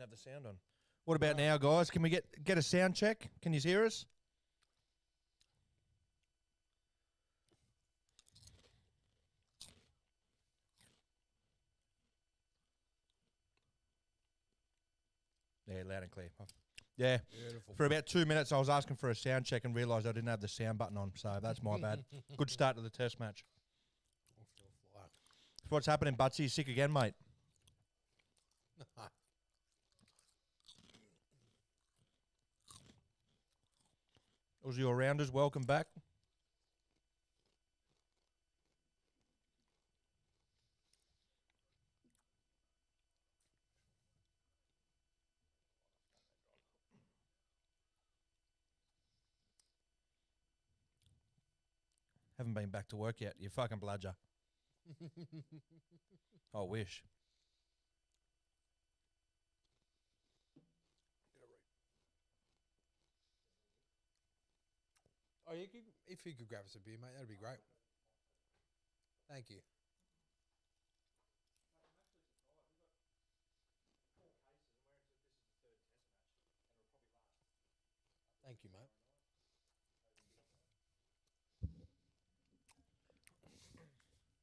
Didn't have the sound on. What about now, guys? Can we get a sound check? Can you hear us? Yeah, loud and clear. Yeah. Beautiful. For about 2 minutes, I was asking for a sound check and realised I didn't have the sound button on, so that's my bad. Good start to the test match. Off to a fly. What's happening, Butsy? You sick again, mate? Aussie all-rounders, welcome back. Haven't been back to work yet. You fucking bludger. I wish. Oh, if you could grab us a beer, mate, that'd be great. Thank you. Thank you, mate.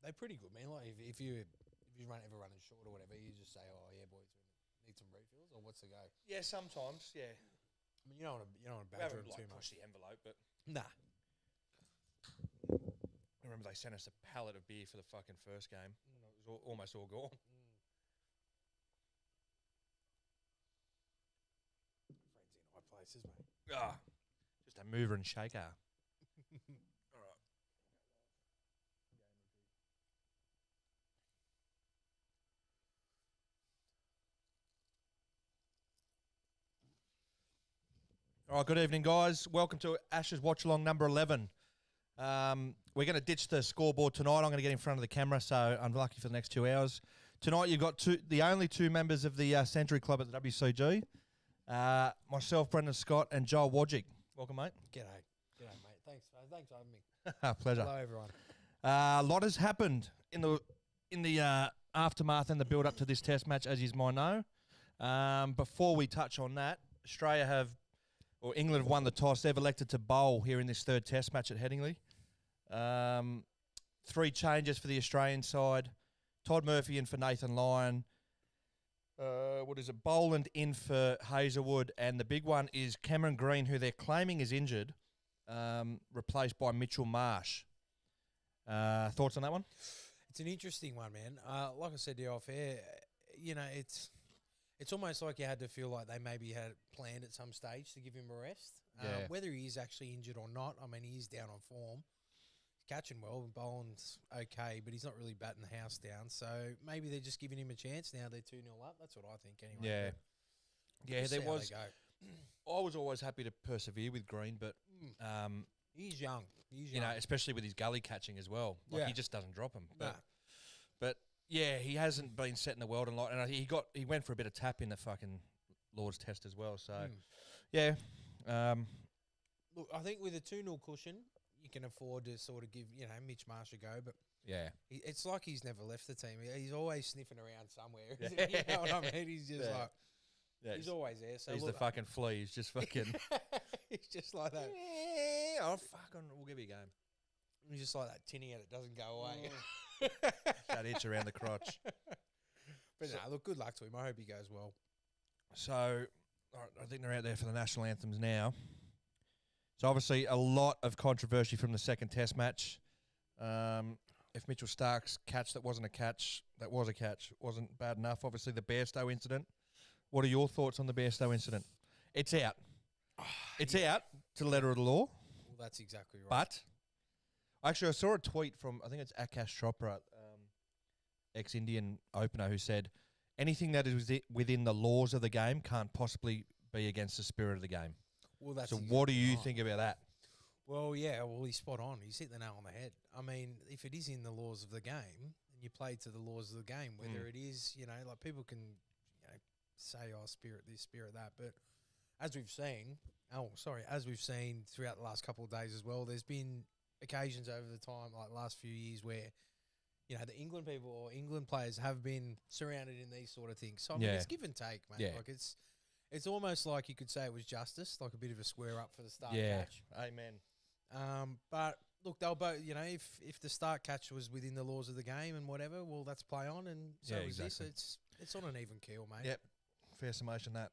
They're pretty good, man. Like if you ever running short or whatever, you just say, "Oh yeah, boys, we need some refills," or what's the go? Yeah, sometimes, yeah. I mean, you don't want to We badger haven't them too like, pushed much. the envelope, but Nah. I remember they sent us a pallet of beer for the fucking first game. It was almost all gone. Friends in high places, mate. Ah, just a mover and shaker. All right. All right, good evening, guys. Welcome to Ashes Watchalong number 11. We're going to ditch the scoreboard tonight. I'm going to get in front of the camera, so I'm lucky for the next 2 hours. Tonight, you've got the only two members of the Century Club at the WCG. Myself, Brendan Scott, and Joel Wcg. Welcome, mate. G'day, mate. Thanks for having me. Pleasure. Hello, everyone. A lot has happened in the aftermath and the build-up to this Test match, as you might know. Before we touch on that, England have won the toss. They've elected to bowl here in this third Test match at Headingley. 3 changes for the Australian side. Todd Murphy in for Nathan Lyon. Boland in for Hazelwood. And the big one is Cameron Green, who they're claiming is injured, replaced by Mitchell Marsh. Thoughts on that one? It's an interesting one, man. Like I said to you off air, it's almost like you had to feel like they maybe had planned at some stage to give him a rest. Yeah. Whether he is actually injured or not, I mean, he is down on form. He's catching well, and Boland's okay, but he's not really batting the house down. So maybe they're just giving him a chance now they're 2-0 up. That's what I think anyway. Yeah. Yeah, We'll there see how was. they go. I was always happy to persevere with Green, but He's young. you know, especially with his gully catching as well, like Yeah. he just doesn't drop him. Nah. But yeah, he hasn't been setting the world and lot, and he went for a bit of tap in the fucking Lord's Test as well. So yeah, Look, I think with a 2-0 cushion, you can afford to sort of give Mitch Marsh a go, but yeah, it's like he's never left the team. He's always sniffing around somewhere. Isn't he? You know what I mean? He's just Yeah. like, yeah, he's always there. So he's the fucking flea. He's just fucking. he's just like that. Oh fucking, we'll give you a game. He's just like that tinny and it doesn't go away. That itch around the crotch. But no, look, good luck to him. I hope he goes well. So I think they're out there for the national anthems now. So obviously a lot of controversy from the second Test match. If Mitchell Stark's catch that wasn't a catch, that was a catch, wasn't bad enough. Obviously the Bairstow incident. What are your thoughts on the Bairstow incident? It's out. It's out to the letter of the law. Well, that's exactly right. But actually I saw a tweet from, I think it's Akash Chopra, ex-Indian opener, who said anything that is within the laws of the game can't possibly be against the spirit of the game. Well, that's So what do you think about that? Well, yeah, well, he's spot on. He's hit the nail on the head. I mean, if it is in the laws of the game, and you play to the laws of the game, whether it is, like people can, say, oh, spirit this, spirit that, but as we've seen throughout the last couple of days as well, there's been occasions over the time, like the last few years, where, the England people or England players have been surrounded in these sort of things. So I mean, Yeah. it's give and take, mate. Yeah. Like it's almost like you could say it was justice, like a bit of a square up for the start Yeah. catch. Amen. But look, they'll both. If the start catch was within the laws of the game and whatever, well, that's play on, and so Yeah, is exactly. this. It's on an even keel, mate. Yep. Fair summation that.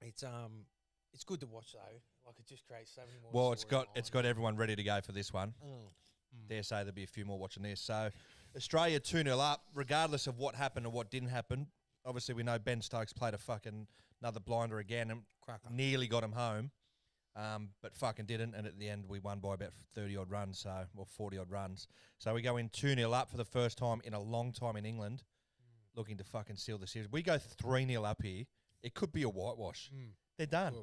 It's good to watch though. Like it just creates so many more. Well, it's got everyone ready to go for this one. Dare say there'll be a few more watching this. So, Australia 2-0 up, regardless of what happened or what didn't happen. Obviously, we know Ben Stokes played another blinder again and Cracker. nearly got him home, but fucking didn't. And at the end, we won by about 30-odd runs, or 40-odd runs. So we go in 2-0 up for the first time in a long time in England, looking to fucking seal the series. We go 3-0 up here. It could be a whitewash. They're done.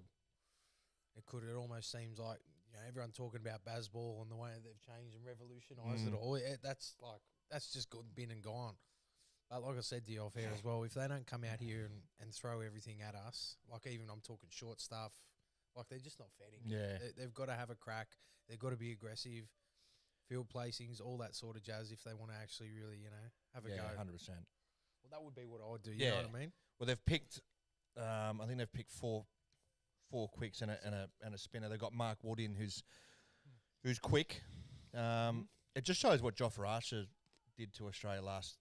It could. It almost seems like everyone talking about Bazball and the way they've changed and revolutionised it all. That's just been and gone. But like I said to you off air as well, if they don't come out here and throw everything at us, like even I'm talking short stuff, like they're just not fetting. Yeah. They've got to have a crack. They've got to be aggressive, field placings, all that sort of jazz. If they want to actually really, have a go. 100%. Well, that would be what I'd do. You know what I mean? Well, they've picked. I think they've picked four quicks and a spinner. They've got Mark Wood in, who's quick. It just shows what Jofra Archer did to Australia last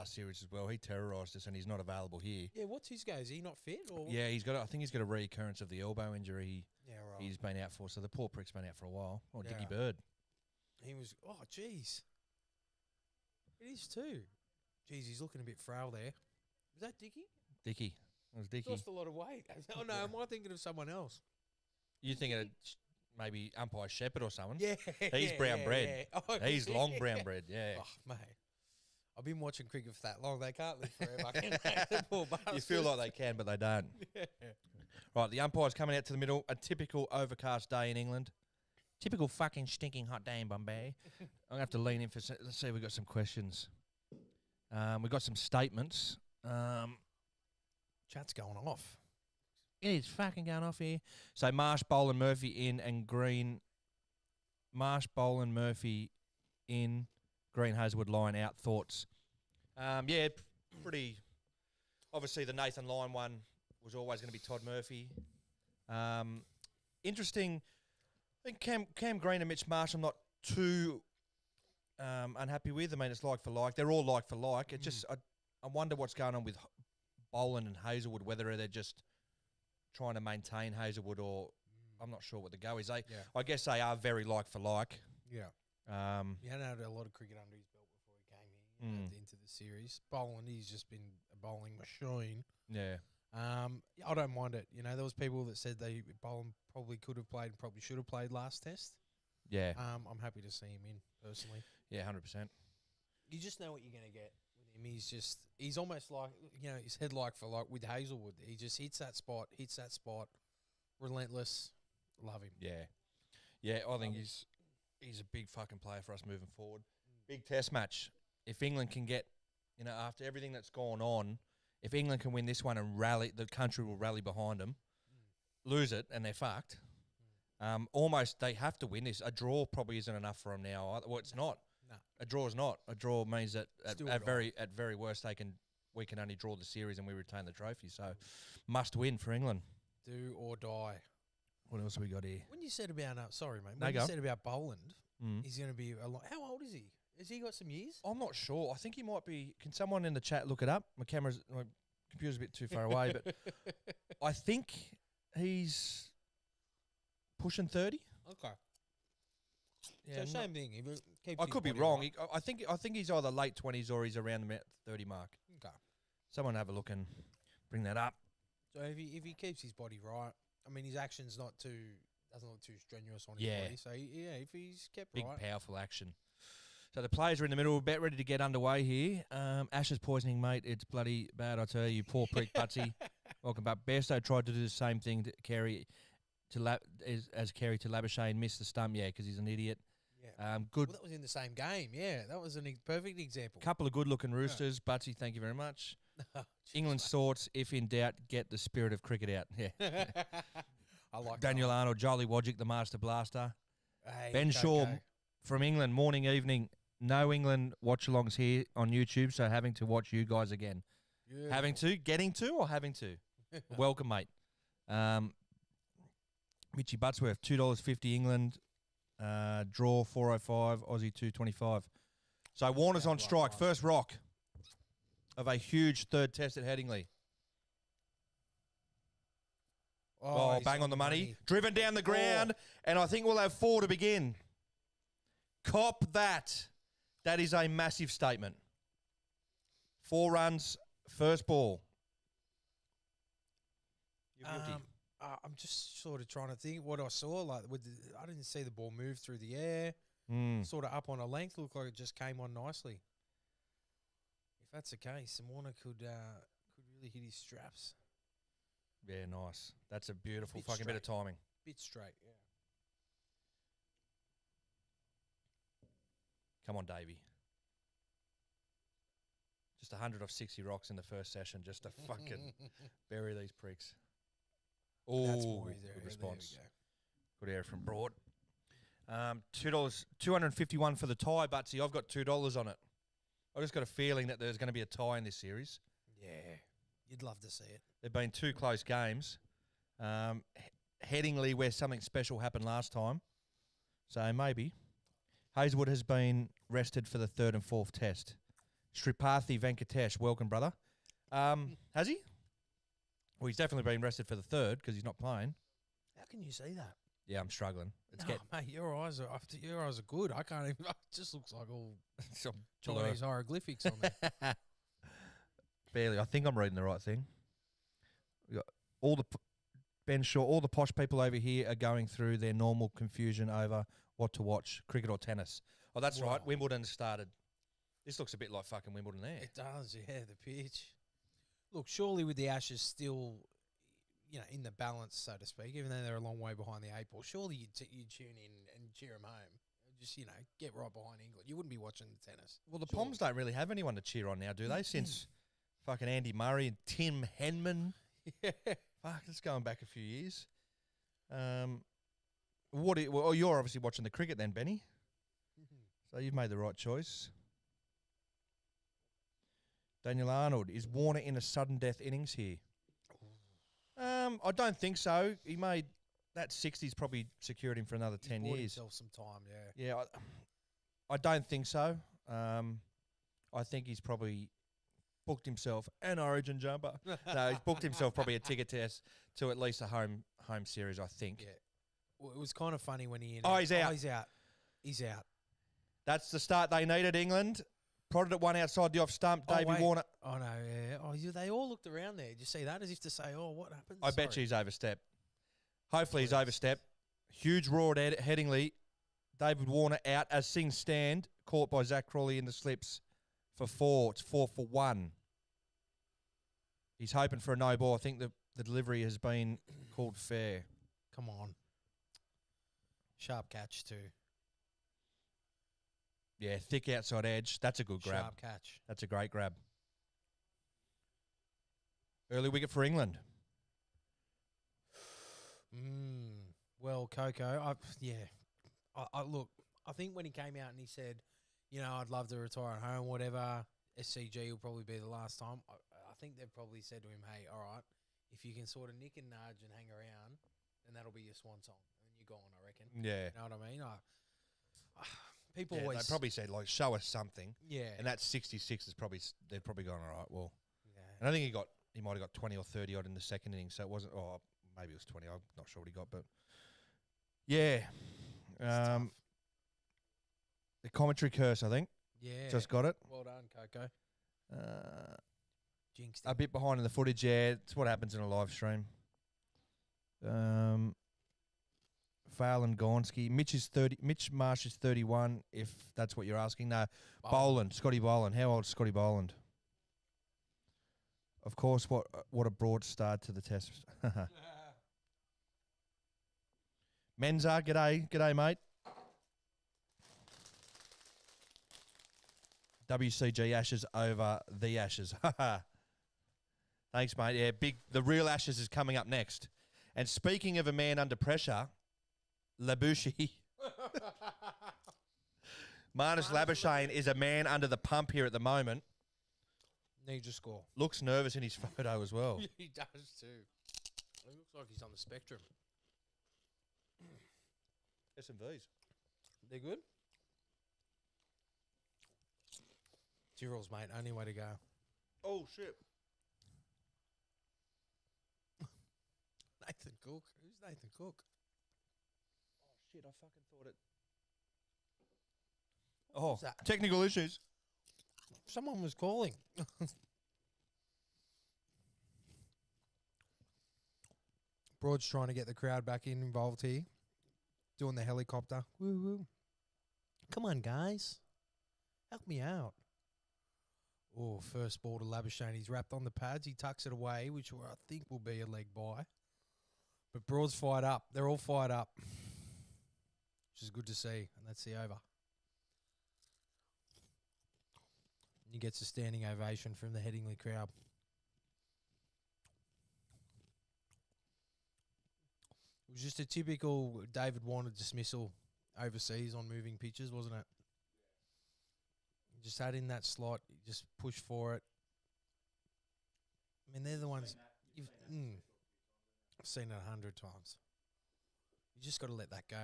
series as well. He terrorised us, and he's not available here. Yeah, what's his go? Is he not fit? Or Yeah, I think he's got a recurrence of the elbow injury. Yeah, right. He's been out for. So the poor prick's been out for a while. Oh, Yeah. Dickie Bird. He was. Oh, jeez. It is too. Jeez, he's looking a bit frail there. Was that Dickie? Dickie. It was He's Dickie. lost a lot of weight. Oh no, am I thinking of someone else? You thinking of maybe umpire Shepherd or someone? Yeah, He's brown bread. Yeah. Oh, He's long brown bread. Yeah. Oh, mate. I've been watching cricket for that long. They can't live forever. Can they? The poor You feel like they can, but they don't. Yeah. Right, the umpire's coming out to the middle. A typical overcast day in England. Typical fucking stinking hot day in Bombay. I'm going to have to lean in for... Let's see, we've got some questions. We've got some statements. Chat's going off. It is fucking going off here. So Marsh, Boland, Murphy in, and Green. Marsh, Boland, Murphy in, Green, Hazelwood, Lyon out. Thoughts? Pretty... Obviously, the Nathan Lyon one was always going to be Todd Murphy. Interesting. I think Cam Green and Mitch Marsh I'm not too unhappy with. I mean, it's like for like. They're all like for like. It's just I wonder what's going on with Boland and Hazelwood, whether they're just trying to maintain Hazelwood or I'm not sure what the go is. I guess they are very like for like. Yeah. He hadn't had a lot of cricket under his belt before he came here into the series. Boland, he's just been a bowling machine. Yeah. I don't mind it. There was people that said Boland probably could have played and probably should have played last test. Yeah. I'm happy to see him in, personally. Yeah, 100%. You just know what you're going to get with him. He's almost like, his head like for like with Hazelwood. He just hits that spot, relentless. Love him. Yeah. Yeah, I think he's a big fucking player for us moving forward. Big test match. If England can get, after everything that's gone on, if England can win this one and rally, the country will rally behind them. Lose it, and they're fucked. Almost, they have to win this. A draw probably isn't enough for them now. Well, it's not. No. A draw is not. A draw means that at Still very worst, we can only draw the series and we retain the trophy. So, must win for England. Do or die. What else have we got here? When you said about, sorry, mate. No, When go you on. said about Boland, he's going to be a lot. How old is he? Has he got some years? I'm not sure. I think he might be. Can someone in the chat look it up? My computer's a bit too far away, but I think he's pushing 30. Okay. Yeah, So same thing. I could be wrong. I think he's either late 20s or he's around the 30 mark. Okay. Someone have a look and bring that up. So if he keeps his body right, I mean his action's doesn't look too strenuous on his body. So if he's kept Big, right, powerful action. So the players are in the middle, about ready to get underway here. Ashes poisoning, mate. It's bloody bad, I tell you. Poor prick, Butsy. Welcome back. Bairstow tried to do the same thing to Kerry, as Kerry to Labuschagne and missed the stump, because he's an idiot. Yeah. Good. Well, that was in the same game. Yeah, that was a perfect example. Couple of good-looking roosters. Butsy, thank you very much. England's thoughts, if in doubt, get the spirit of cricket out. Yeah. I like Daniel Arnold, Jolly Wodgick, the master blaster. Hey, Ben go, Shaw go. from England, morning, evening. no England watch-alongs here on YouTube, so having to watch you guys again. Beautiful. Having to? Getting to or having to? Welcome, mate. Mitchy Buttsworth, $2.50 England. Draw 405, Aussie 225. So Warner's on strike. First rock of a huge third test at Headingley. Oh, bang on the money. Driven down the ground, and I think we'll have 4 to begin. Cop that. That is a massive statement. 4 runs, first ball. You're guilty. I'm just sort of trying to think what I saw. Like, I didn't see the ball move through the air. Sort of up on a length. Looked like it just came on nicely. If that's the case, Warner could really hit his straps. Yeah, nice. That's a beautiful Bit bit of timing. Bit straight, yeah. Come on, Davey. Just 100 off 60 rocks in the first session just to fucking bury these pricks. Oh, good response. Good air from Broad. $2.51 for the tie, Butsy. I've got $2 on it. I just got a feeling that there's going to be a tie in this series. Yeah, you'd love to see it. There've been 2 close games. Headingley, where something special happened last time. So maybe. Hazelwood has been rested for the 3rd and 4th test. Sripathi Venkatesh, welcome, brother. Has he? Well, he's definitely been rested for the 3rd because he's not playing. How can you see that? Yeah, I'm struggling. Mate, your eyes are good. I can't even. It just looks like all Chinese hieroglyphics on there. Barely. I think I'm reading the right thing. We got all the Ben Shaw, all the posh people over here are going through their normal confusion over what to watch, cricket or tennis. Oh, that's right. Wimbledon started. This looks a bit like fucking Wimbledon there. It does, yeah, the pitch. Look, surely with the Ashes still, in the balance, so to speak, even though they're a long way behind the 8 ball, surely you'd tune in and cheer them home. Just, get right behind England. You wouldn't be watching the tennis. Well, the Poms don't really have anyone to cheer on now, do they? Since fucking Andy Murray and Tim Henman. Yeah. Fuck, it's going back a few years. You're obviously watching the cricket then, Benny. So you've made the right choice. Daniel Arnold, is Warner in a sudden death innings here? I don't think so. He made that 60's probably secured him for another 10 years. Himself some time, yeah. Yeah, I don't think so. I think he's probably booked himself an Origin jumper. No, he's booked himself probably a ticket test to at least a home series, I think. Yeah. Well, it was kind of funny when he... He's out. He's out. That's the start they needed, England. Prodded at one outside the off stump. Davey Warner. Oh, no, yeah. Oh, they all looked around there. Did you see that? As if to say, what happened? I bet you he's overstepped. Hopefully he's overstepped. Huge roar at Headingley. David Warner out as things stand. Caught by Zach Crawley in the slips for 4. It's 4 for 1. He's hoping for a no ball. I think the delivery has been called fair. Come on. Sharp catch too. Yeah, thick outside edge. That's a good grab. Sharp catch. That's a great grab. Early wicket for England. Well, Coco, look, I think when he came out and he said, I'd love to retire at home, whatever, SCG will probably be the last time. I think they've probably said to him, hey, all right, if you can sort of nick and nudge and hang around, then that'll be your swan song. And you're gone, I reckon. Yeah. You know what I mean? People always... They probably said, show us something. Yeah. And that 66 is probably... They've probably gone, all right, well... Yeah. And I think he might have got 20 or 30 odd in the second inning, so it wasn't... Oh, maybe it was 20. I'm not sure what he got, but... Yeah. The commentary curse, I think. Yeah. Just got it. Well done, Coco. Jinxed a bit behind in the footage, yeah. It's what happens in a live stream. Fale and Gonski. Mitch Marsh is 31, if that's what you're asking. No, Boland, Scotty Boland. How old is Scotty Boland? Of course, what a broad start to the test. Menza, g'day, mate. Wcg Ashes over the Ashes. Thanks, mate. Yeah, the real Ashes is coming up next. And speaking of a man under pressure, Labushi. Marnus Labuschagne is a man under the pump here at the moment. Needs a score. Looks nervous in his photo as well. He does too. He looks like he's on the spectrum. S&Vs. They're good? Tyrrell's, mate. Only way to go. Oh, shit. Nathan Cook. Who's Nathan Cook? Oh, shit. I fucking thought it. Oh, was that? technical issues. Someone was calling. Broad's trying to get the crowd back involved here. Doing the helicopter. Woo woo. Come on, guys. Help me out. Oh, first ball to Labuschagne. He's wrapped on the pads. He tucks it away, which I think will be a leg bye. But Broad's fired up. They're all fired up. Which is good to see. And that's the over. He gets a standing ovation from the Headingley crowd. It was just a typical David Warner dismissal overseas on moving pitches, wasn't it? He just had in that slot, he just pushed for it. I mean, they're the ones I've seen it 100 times. You just got to let that go.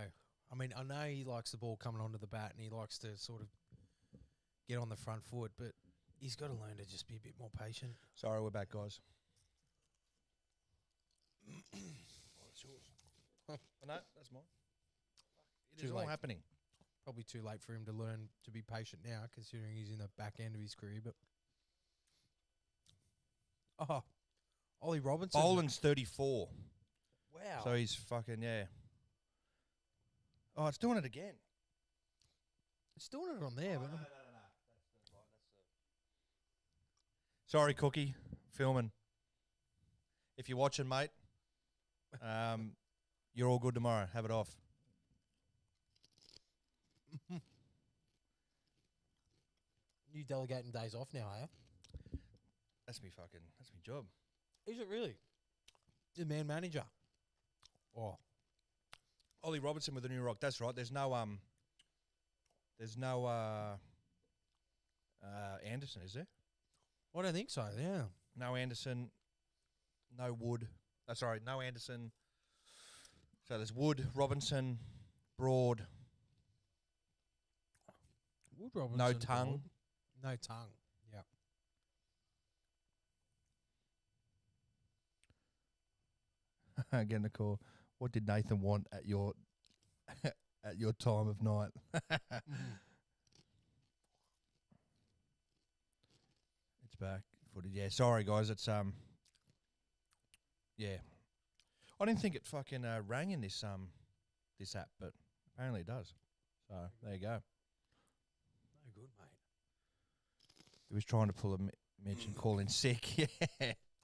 I mean, I know he likes the ball coming onto the bat and he likes to sort of get on the front foot, but he's got to learn to just be a bit more patient. Sorry, we're back, guys. It's yours. Oh, no, that's mine. It Too is all late. happening. Probably too late for him to learn to be patient now, considering he's in the back end of his career. But Ollie Robinson. Boland's 34. Wow. So he's fucking, yeah. Oh, it's doing it again. It's doing it on there, but Sorry, Cookie. Filming. If you're watching, mate, you're all good tomorrow. Have it off. you delegating days off now, eh? That's me job. Is it really? The man manager. Oh, Ollie Robinson with the New Rock. That's right. There's no Anderson, is there? I don't think so. Yeah. No Anderson. No Wood. Sorry, no Anderson. So there's Wood, Robinson, Broad. Wood Robinson. No tongue. Broad. No tongue. Yeah. Again, the call. What did Nathan want at your at your time of night? It's back. Footage. Yeah, sorry guys. It's yeah. I didn't think it fucking rang in this this app, but apparently it does. So there you go. No good, mate. He was trying to pull a Mitch and call in sick. Yeah.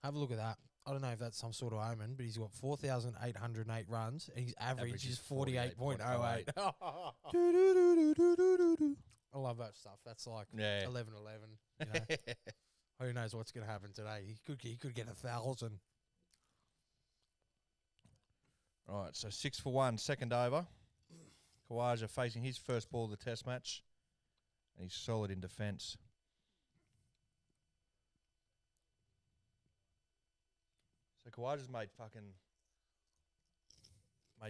Have a look at that. I don't know if that's some sort of omen, but he's got 4,808 runs, and his average is 48.08. I love that stuff. That's like Yeah. 11-11. You know? Who knows what's going to happen today? He could get 1,000. Right, so 6 for 1, second over. Kawaja facing his first ball of the test match. And he's solid in defence. So Kawaja's made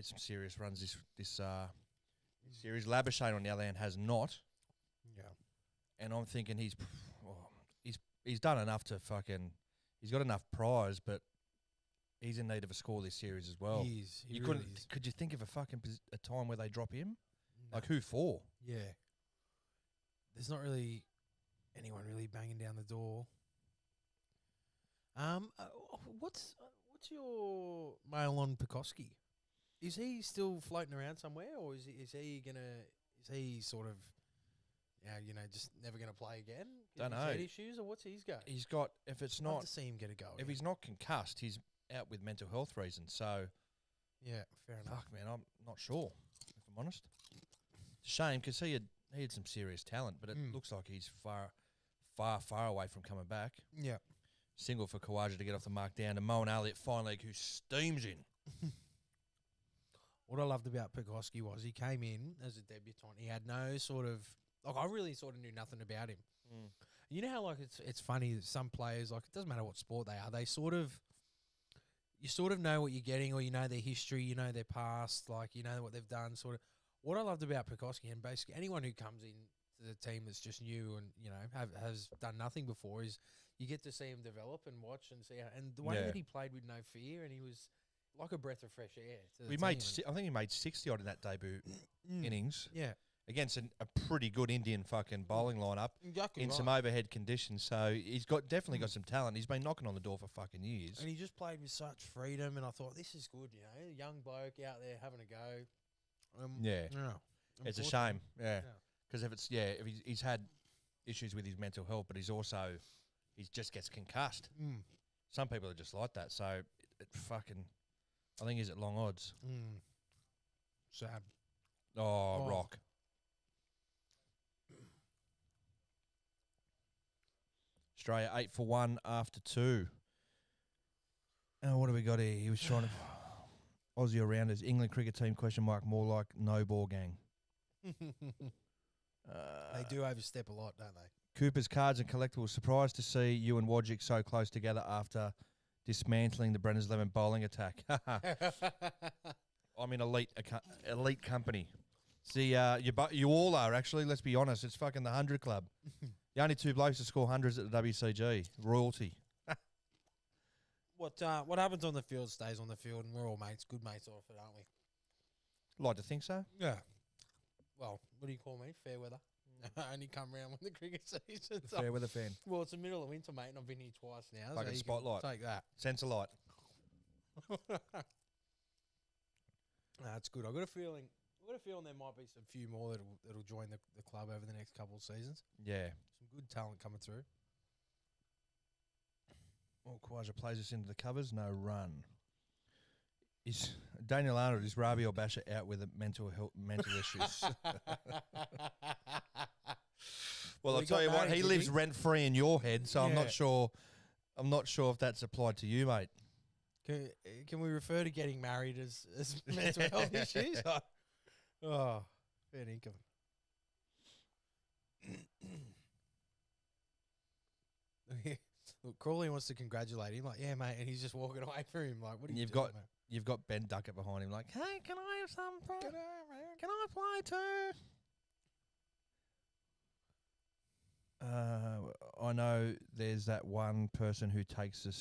some serious runs this series. Labuschagne on the other hand has not. Yeah. And I'm thinking he's done enough to he's got enough prize, but he's in need of a score this series as well. He is. He You really couldn't. is. Could you think of a time where they drop him? No. Like who for? Yeah. There's not really anyone really banging down the door. What's your mail on Pekoski? Is he still floating around somewhere, or is he sort of, just never gonna play again? Don't His know. head issues, or what's he's got? He's got. If it's Love not, to see him get a go. if he's not concussed, he's out with mental health reasons. So yeah, fair enough. fuck, man, I'm not sure. If I'm honest, it's a shame because he had some serious talent, but it looks like he's far away from coming back. Yeah. Single for Kawaja to get off the mark down to Moen Elliott finally, who steams in. What I loved about Pekoski was he came in as a debutant. He had no sort of Like I really sort of knew nothing about him. Mm. You know how like it's funny that some players, like it doesn't matter what sport they are, you sort of know what you're getting, or you know their history, you know their past, like you know what they've done. Sort of what I loved about Pekoski, and basically anyone who comes in to the team that's just new and has done nothing before, is you get to see him develop and watch and see how, and the way Yeah. that he played with no fear, and he was like a breath of fresh air. To the We team made. and- I think he made 60 odd in that debut innings yeah, against a pretty good Indian fucking bowling lineup exactly in right. some overhead conditions. So he's definitely got some talent. He's been knocking on the door for fucking years. And he just played with such freedom, and I thought this is good. You know, young bloke out there having a go. Yeah. It's a shame. Yeah. Yeah. Because if he's had issues with his mental health, but he just gets concussed. Some people are just like that. So it fucking, I think he's at long odds. Sad. Oh, Rock. Australia 8 for 1 after 2. Oh, what do we got here? He was trying to Aussie all-rounders. England cricket team ? More like no ball gang. They do overstep a lot, don't they? Cooper's Cards and Collectibles. Surprised to see you and Wcg so close together after dismantling the Brennan's 11 bowling attack. I'm in elite company. See, you all are, actually. Let's be honest. It's fucking the 100 Club. The only two blokes to score hundreds at the WCG. Royalty. What happens on the field stays on the field, and we're all mates, good mates off it, aren't we? Like to think so. Yeah. Well, what do you call me? Fair weather. I only come round when the cricket season. Fair weather fan. Well, it's the middle of winter, mate, and I've been here twice now. Like so a you spotlight. can take that. Sense of light. That's good. I've got a feeling there might be some few more that'll join the club over the next couple of seasons. Yeah. Some good talent coming through. Well, Khawaja plays us into the covers. No run. Is Daniel Arnold, is Rabi or Basher out with mental issues? Well, I'll tell you what, he lives rent free in your head, so I'm not sure. I'm not sure if that's applied to you, mate. Can we refer to getting married as mental health issues? Oh, fair income. Look, Crawley wants to congratulate him, like, yeah, mate, and he's just walking away from him, like, what are you doing, mate? You've got Ben Duckett behind him, like, hey, can I have some? Can I play too? I know there's that one person who takes the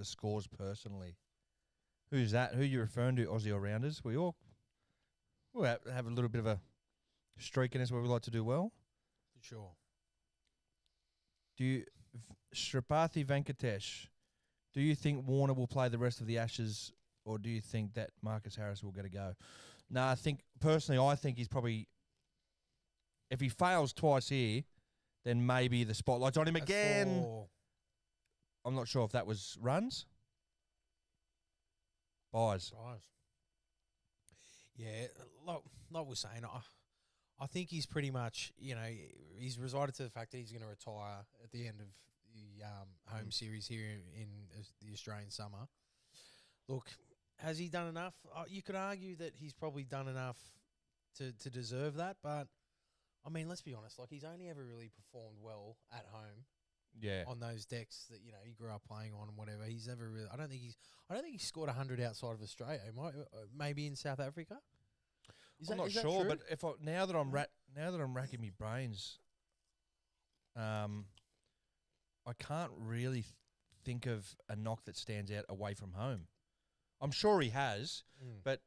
scores personally. Who's that? Who you referring to? Aussie all-rounders? We'll have a little bit of a streak in us where we like to do well. For sure. Sripathi Venkatesh, do you think Warner will play the rest of the Ashes, or do you think that Marcus Harris will get a go? No, I think he's probably, if he fails twice here, then maybe the spotlight's on him again. I'm not sure if that was runs. Buys. Yeah, like we're saying, I think he's pretty much, he's resided to the fact that he's going to retire at the end of the home series here in the Australian summer. Look, has he done enough? You could argue that he's probably done enough to deserve that, but I mean, let's be honest. Like, he's only ever really performed well at home. Yeah. On those decks that he grew up playing on and whatever. He's never really. I don't think he's scored 100 outside of Australia. Maybe in South Africa. I'm not sure, but now that I'm racking my brains, I can't really think of a knock that stands out away from home. I'm sure he has, but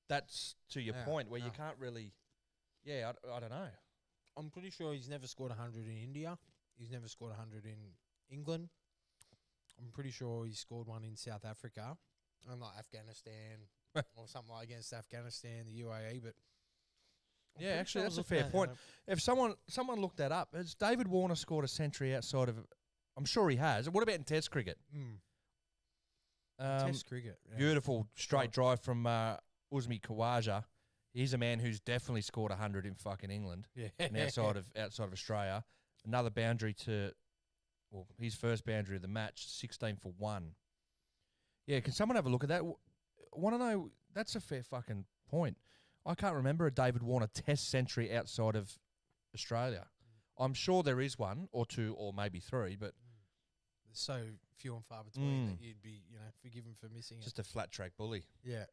that's to your point where you can't really. Yeah, I don't know. I'm pretty sure he's never scored 100 in India. He's never scored 100 in England. I'm pretty sure he scored one in South Africa, unlike Afghanistan or something like against Afghanistan, the UAE. But yeah, actually, that's a fair point. If someone looked that up, has David Warner scored a century outside of? I'm sure he has. What about in Test cricket? Test cricket, beautiful straight drive from Uzmi Khawaja. He's a man who's definitely scored 100 in fucking England, and outside of Australia. Another boundary his first boundary of the match, 16 for 1. Yeah, can someone have a look at that? Want to know? That's a fair fucking point. I can't remember a David Warner Test century outside of Australia. I'm sure there is one or two or maybe three, but There's so few and far between Mm. that you'd be, forgiven for missing it. just a flat track bully. Yeah.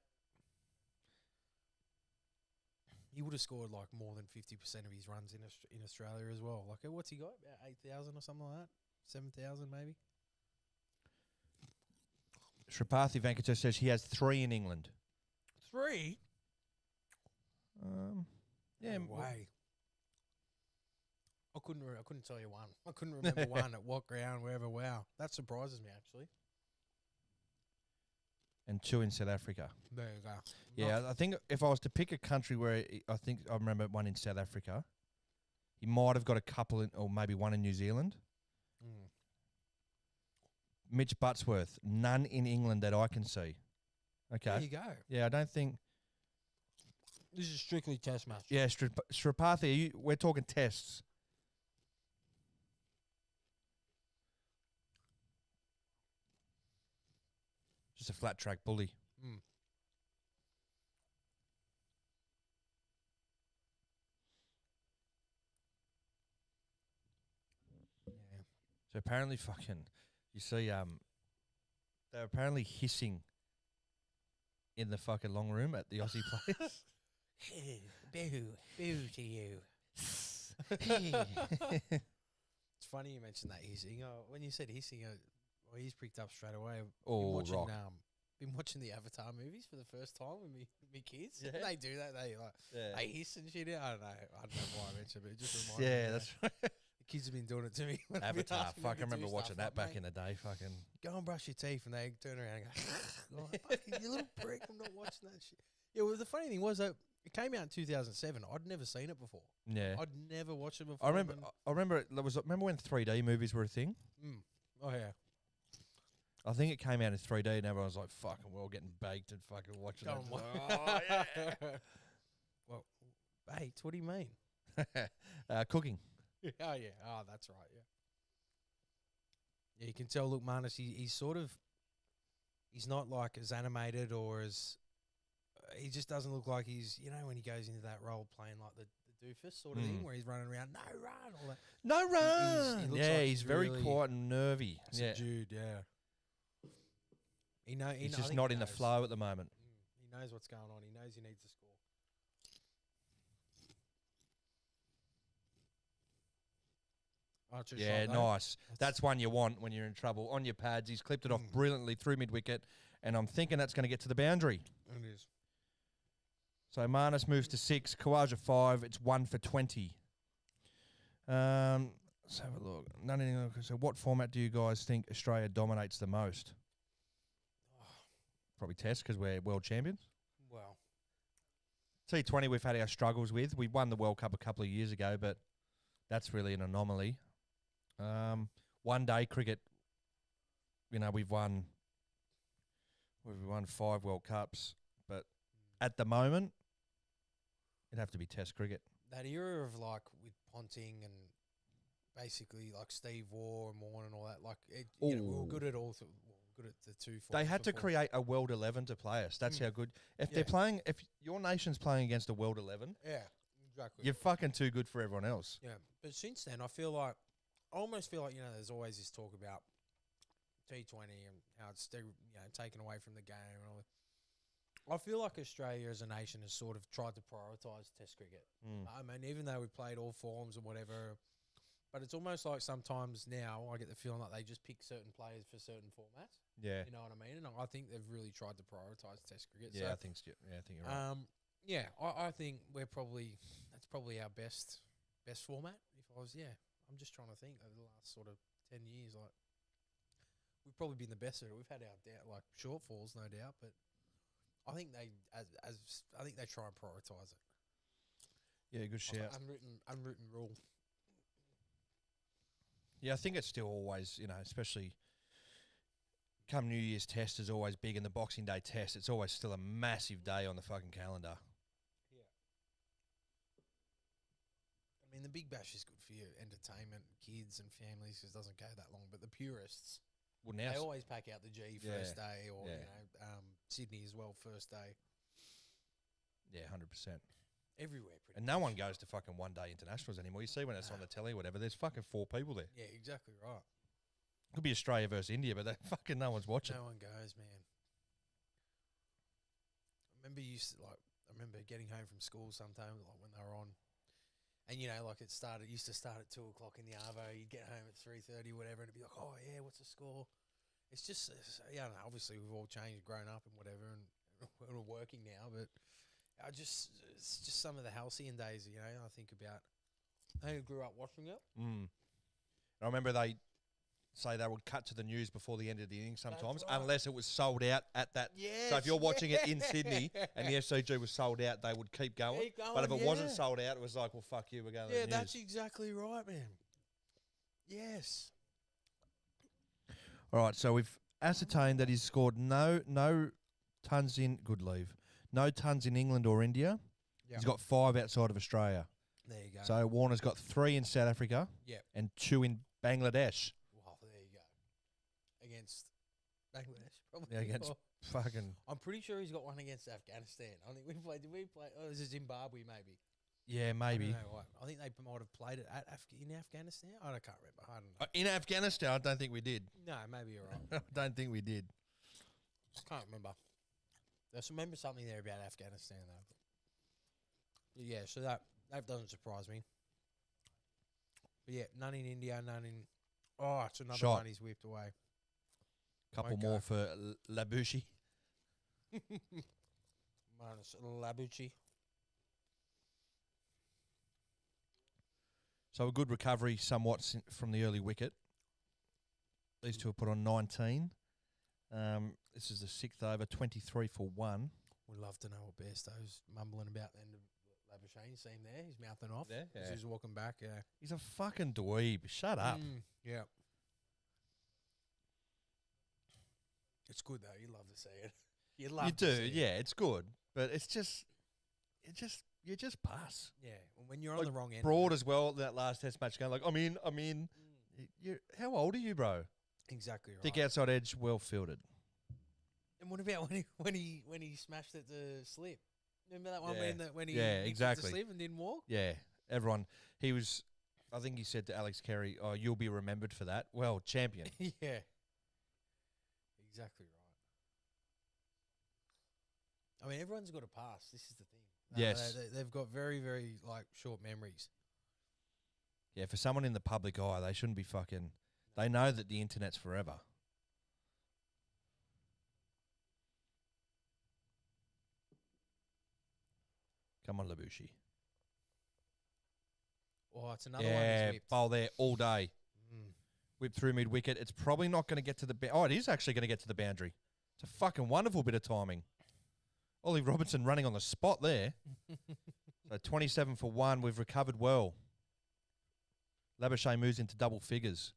He would have scored like more than 50% of his runs in Australia as well. Like, what's he got? About 8,000 or something like that? 7,000 maybe? Sripathi Venkatesh says he has 3 in England. 3? Yeah, No way. I couldn't tell you one. I couldn't remember one at what ground, wherever. Wow. That surprises me, actually. and 2 in South Africa. There you go. Yeah, I think if I was to pick a country where I remember one in South Africa, he might have got a couple or maybe one in New Zealand. Mm. Mitch Buttsworth, none in England that I can see. Okay. There you go. Yeah, I don't think. This is strictly test match. Yeah, Sripathi, we're talking tests. Just a flat track bully. Mm. Yeah. So apparently, you see, they're apparently hissing in the fucking long room at the Aussie players. Boo to you. It's funny you mentioned that hissing. When you said hissing, he's pricked up straight away. Oh, rock. Been watching the Avatar movies for the first time with me kids. Yeah. They do that. They hiss and shit. I don't know why I mentioned it. It just reminded me. Yeah, of that's that. right. The kids have been doing it to me. when I've been Avatar. asking them Fuck, I to do remember watching stuff, that like, back mate, in the day. Fucking. go and brush your teeth, and they turn around and go, like, fucking, you little prick, I'm not watching that shit. Yeah, well, the funny thing was that it came out in 2007. I'd never seen it before. Yeah. I'd never watched it before. I remember. Remember when 3D movies were a thing? Oh, yeah. I think it came out in 3D, and everyone was like, "Fucking, we're all getting baked and fucking watching Go it." and wa- Oh, yeah. Well, baked, what do you mean? Cooking. Oh, yeah. Oh, that's right, yeah. Yeah, you can tell, look, Marnus, he's sort of, he's not like as animated or as, he just doesn't look like he's, when he goes into that role playing like the doofus sort of thing where he's running around, no run, all that. No run. He looks Yeah, like he's very really quiet and nervy. Yeah, subdued, yeah. he's just not in the flow at the moment. He knows what's going on. He knows he needs to score. Archer Yeah, shot, though. nice. That's one you want when you're in trouble. On your pads, he's clipped it off brilliantly through mid-wicket, and I'm thinking that's going to get to the boundary. It is. So Marnus moves to 6, Khawaja 5. It's 1 for 20. Let's have a look. So what format do you guys think Australia dominates the most? Probably Test because we're world champions. Well, T20 we've had our struggles with. We won the World Cup a couple of years ago, but that's really an anomaly. One-day cricket, we've won 5 World Cups, but at the moment, it'd have to be Test cricket. that era of like with Ponting and basically like Steve Waugh and Morn and all that, like we were good at all. Good at the 2 They had to create a World 11 to play us. That's how good. If they're playing, if your nation's playing against a World 11, Yeah, exactly. you're fucking too good for everyone else. Yeah, but since then, I almost feel like there's always this talk about T20 and how it's taken away from the game and all that. I feel like Australia as a nation has sort of tried to prioritise Test cricket. I mean, even though we played all forms and whatever, but it's almost like sometimes now I get the feeling like they just pick certain players for certain formats. Yeah. You know what I mean? And I think they've really tried to prioritise Test cricket. Yeah, so, I think you're right. I think that's probably our best format. I'm just trying to think over the last sort of 10 years, like we've probably been the best at it. We've had our shortfalls, no doubt, but I think they try and prioritise it. Yeah, good shout. Unwritten rule. Yeah, I think it's still always, especially come New Year's Test is always big, and the Boxing Day Test, it's always still a massive day on the fucking calendar. Yeah. I mean, the Big Bash is good for your entertainment, kids and families, because it doesn't go that long. But the purists, Well, now they always pack out the G first day, or Yeah. Sydney as well first day. yeah, 100%. everywhere. Pretty And no much. one goes to fucking one-day internationals anymore. You see when it's on the telly or whatever, there's fucking 4 people there. Yeah, exactly right. Could be Australia versus India, but fucking no one's watching. No one goes, man. I remember getting home from school sometimes, like when they were on, and like it used to start at 2:00 in the arvo. You'd get home at 3:30, whatever, and it'd be like, oh yeah, what's the score? It's just, I don't know, obviously we've all changed, grown up and whatever, and we're working now, but it's just some of the halcyon days, I think about. I grew up watching it. I remember they say they would cut to the news before the end of the innings sometimes, right. unless it was sold out at that. Yes, So if you're watching it in Sydney and the SCG was sold out, they would keep going. But if it wasn't sold out, it was like, well, fuck you, we're going to the news. That's exactly right, man. Yes. All right, so we've ascertained that he's scored no tons in good leave, no tons in England or India. Yep. He's got 5 outside of Australia. There you go. So Warner's got 3 in South Africa. Yep. And 2 in Bangladesh. Well, there you go. Against Bangladesh, probably. Yeah, against fucking. I'm pretty sure he's got one against Afghanistan. I think did we play? Oh, this is Zimbabwe, maybe. Yeah, maybe. I think they might have played it in Afghanistan. I can't remember. I don't know. In Afghanistan, I don't think we did. No, maybe you're right. I don't think we did. I can't remember. I remember something there about Afghanistan, though. But yeah, so that doesn't surprise me. But yeah, none in India, none in... Oh, it's another Shot. one he's whipped away. Couple Okay. more for Labushi. Minus Labucci. So a good recovery somewhat from the early wicket. These two are put on 19. This is the 6th over, 23 for 1. We'd love to know what Bairstow's mumbling about the end of Labuschagne. You see him there? He's mouthing off. Yeah, As yeah. he's walking back, yeah. He's a fucking dweeb. Shut up. Yeah. It's good, though. You love to see it. You do, to see it. yeah, it's good. But it's just, you just pass. Yeah. When you're on the wrong end. Broad as well, that last test match going like, I'm in. How old are you, bro? Exactly right. Thick outside edge, well fielded. And what about when he smashed it to slip? Remember that one Yeah. when he Yeah, nicked it exactly. to slip and didn't walk? Yeah, everyone. I think he said to Alex Carey, oh, you'll be remembered for that. Well, champion. Yeah. Exactly right. I mean, everyone's got a pass. This is the thing. Yes. They've got very, very, short memories. Yeah, for someone in the public eye, they shouldn't be fucking... They know that the internet's forever. Come on, Labushi. Oh, it's another one Yeah, he's whipped. bowl there all day. Mm. Whip through mid-wicket. It's probably not going to get to the... Oh, it is actually going to get to the boundary. It's a fucking wonderful bit of timing. Ollie Robinson running on the spot there. So 27 for 1. We've recovered well. Labuschagne moves into double figures.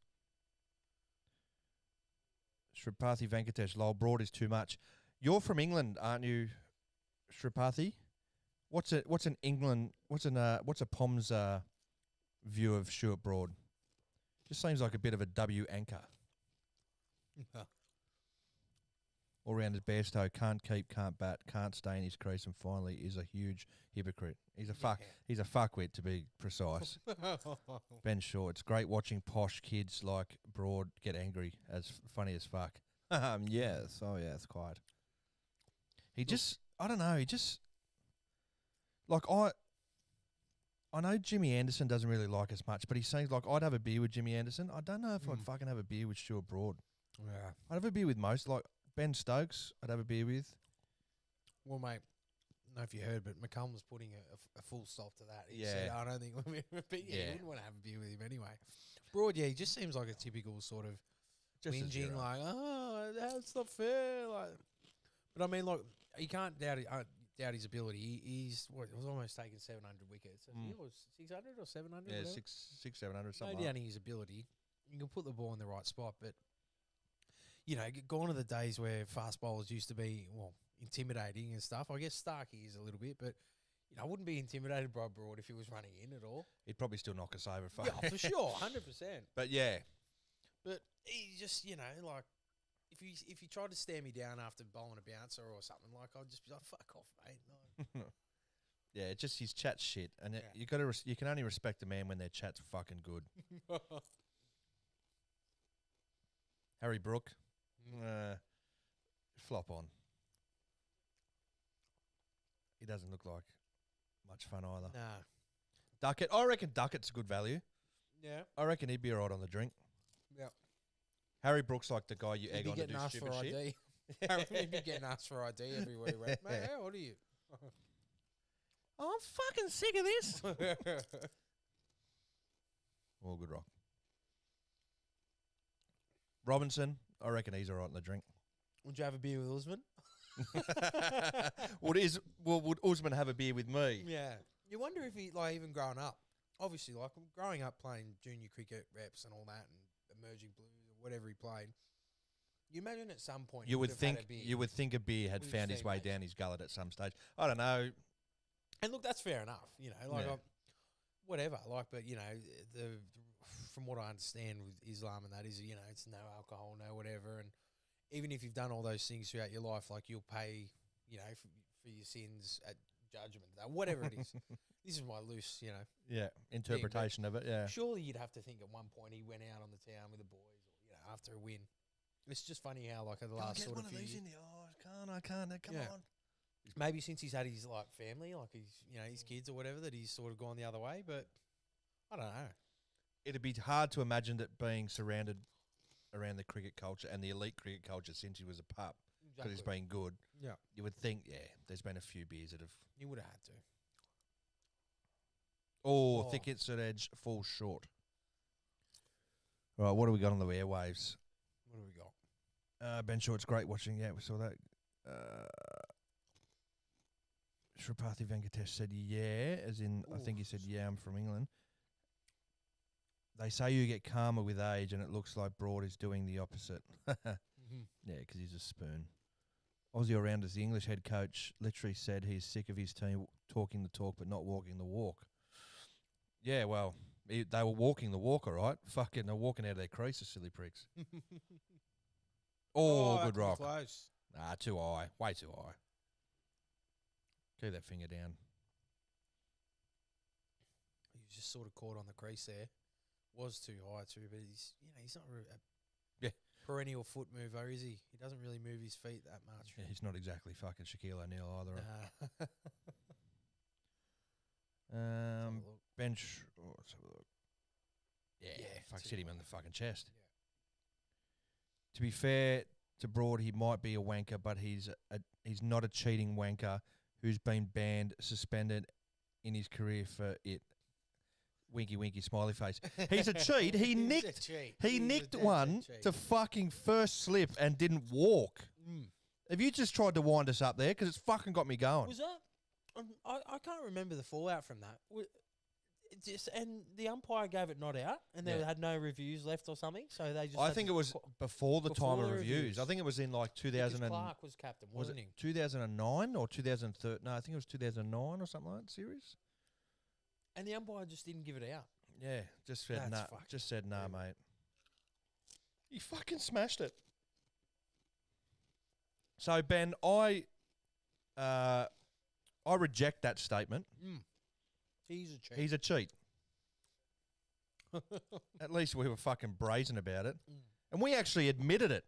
Sripathi Venkatesh, Lowell Broad is too much. You're from England, aren't you, Sripathi? What's a Pom's view of Stuart Broad? Just seems like a bit of a W anchor. All rounded Bairstow, can't keep, can't bat, can't stay in his crease, and finally is a huge hypocrite. He's a fuckwit, to be precise. Ben Shaw, it's great watching posh kids like Broad get angry. As funny as fuck. Yes. Oh, yeah, it's quite. I don't know, I know Jimmy Anderson doesn't really like us much, but he seems like I'd have a beer with Jimmy Anderson. I don't know if I'd fucking have a beer with Stuart Broad. Yeah. I'd have a beer with most, like Ben Stokes, I'd have a beer with. Well, mate, I don't know if you heard, but McCullum was putting a full stop to that. He Yeah. said, I don't think we'll be but yeah, Yeah. you wouldn't want to have a beer with him anyway. Broad, yeah, he just seems like a typical sort of Just a whinging, zero. like, oh, that's not fair. But I mean, look, you can't doubt his ability. He's it was almost taken 700 wickets. I think it was 600 or 700. Yeah, whatever. 700, something No like doubting his ability. You can put the ball in the right spot, but gone are the days where fast bowlers used to be intimidating and stuff. I guess Starkey is a little bit, but I wouldn't be intimidated by Broad if he was running in at all. He'd probably still knock us over. Yeah, for sure, 100%. But yeah, But he just if he tried to stare me down after bowling a bouncer or something, I'd just be like, fuck off, mate. No. Yeah, it's just his chat's shit, and Yeah. you got to you can only respect a man when their chat's fucking good. Harry Brook, flop on. He doesn't look like much fun either. Nah. Duckett, I reckon Duckett's good value. Yeah. I reckon he'd be all right on the drink. Yeah. Harry Brook's like the guy you He'd egg be on to getting do asked for stupid shit. ID. He'd be getting asked for ID everywhere he went. Mate, how old are you? Oh, I'm fucking sick of this. All good rock. Robinson, I reckon he's all right on the drink. Would you have a beer with Usman? Would Usman have a beer with me? Yeah. You wonder if he, like, even growing up, obviously, like, growing up playing junior cricket reps and all that and emerging blues or whatever he played, you imagine at some point You he would have had think a beer. you would think a beer had with his found his way teammates. down his gullet at some stage. I don't know. And look, that's fair enough, you know, like, Yeah. whatever, like, but, you know, from what I understand with Islam and that is, you know, it's no alcohol, no whatever, and even if you've done all those things throughout your life, like, you'll pay, you know, for your sins at judgment, whatever it is. This is my loose, you know. Yeah, interpretation of it. Yeah, Surely you'd have to think at one point he went out on the town with the boys, or, you know, after a win. It's just funny how, like, over the last sort of few years, in the eyes. I can't. Come Yeah. on. maybe since he's had his, like, family, like his, you know, his kids or whatever, that he's sort of gone the other way. But I don't know. It'd be hard to imagine that being surrounded around the cricket culture and the elite cricket culture since he was a pup, because he's been good. Yeah, You would think, yeah, there's been a few beers that have. he would have had to. Oh, Oh. thickets at edge falls short. Right, what do we got on the airwaves? What do we got? Ben Short's great watching. Yeah, we saw that. Shripathy Venkatesh said, yeah, as in, I think he said, yeah, I'm from England. They say you get calmer with age, and it looks like Broad is doing the opposite. Yeah, because he's a spoon. Aussie All-Rounders, the English head coach, literally said he's sick of his team talking the talk but not walking the walk. Yeah, well, they were walking the walk, all right. Fucking, they're walking out of their creases, silly pricks. Oh, that good could be rock. Close. Nah, too high. Way too high. Keep that finger down. He was just sort of caught on the crease there. Was too high too, but he's, you know, he's not a Yeah. perennial foot mover, is he? He doesn't really move his feet that much. Yeah, he's not exactly fucking Shaquille O'Neal either. Nah. Um, Have a look. bench. Oh, let's have a look. Yeah, Yeah, fuck, too hit him high. in the fucking chest. Yeah. To be fair to Broad, he might be a wanker, but he's not a cheating wanker who's been banned, suspended in his career for it. Winky, winky, smiley face. He's a cheat. He He's a nicked. cheat. He He's a nicked definite one cheat. to fucking first slip and didn't walk. Mm. Have you just tried to wind us up there? Because it's fucking got me going. Was that? I can't remember the fallout from that. And the umpire gave it not out, and they Yeah. had no reviews left or something. So they just. I had think to it was qu- before the before time of the reviews. reviews. I think it was in like because 2000 and Clark was captain, was wasn't it he? 2009 or 2013? No, I think it was 2009 or something like that series. And the umpire just didn't give it out. Yeah, just said That's nah. fucking Just said nah, terrible. mate. He fucking smashed it. So Ben, I reject that statement. He's a cheat. He's a cheat. At least we were fucking brazen about it, and we actually admitted it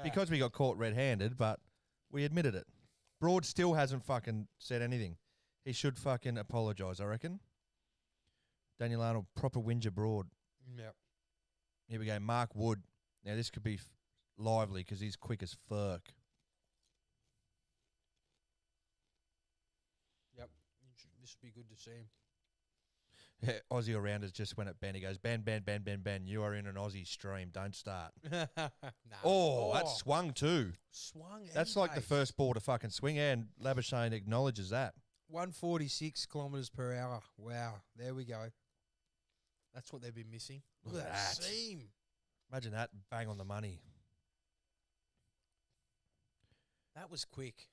because we got caught red-handed. But we admitted it. Broad still hasn't fucking said anything. He should fucking apologise, I reckon. Daniel Arnold, proper whinger Broad. Yep. Here we go. Mark Wood. Now, this could be lively because he's quick as fuck. Yep. This would be good to see him. Yeah, Aussie All-Rounders just went at Ben. He goes, Ben, you are in an Aussie stream. Don't start. Nah. Oh, that swung too. swung. That's and like the paced. first ball to fucking swing, and Labuschagne acknowledges that. 146 kilometres per hour. Wow. There we go. That's what they've been missing. Look at that seam. Imagine that, bang on the money. That was quick.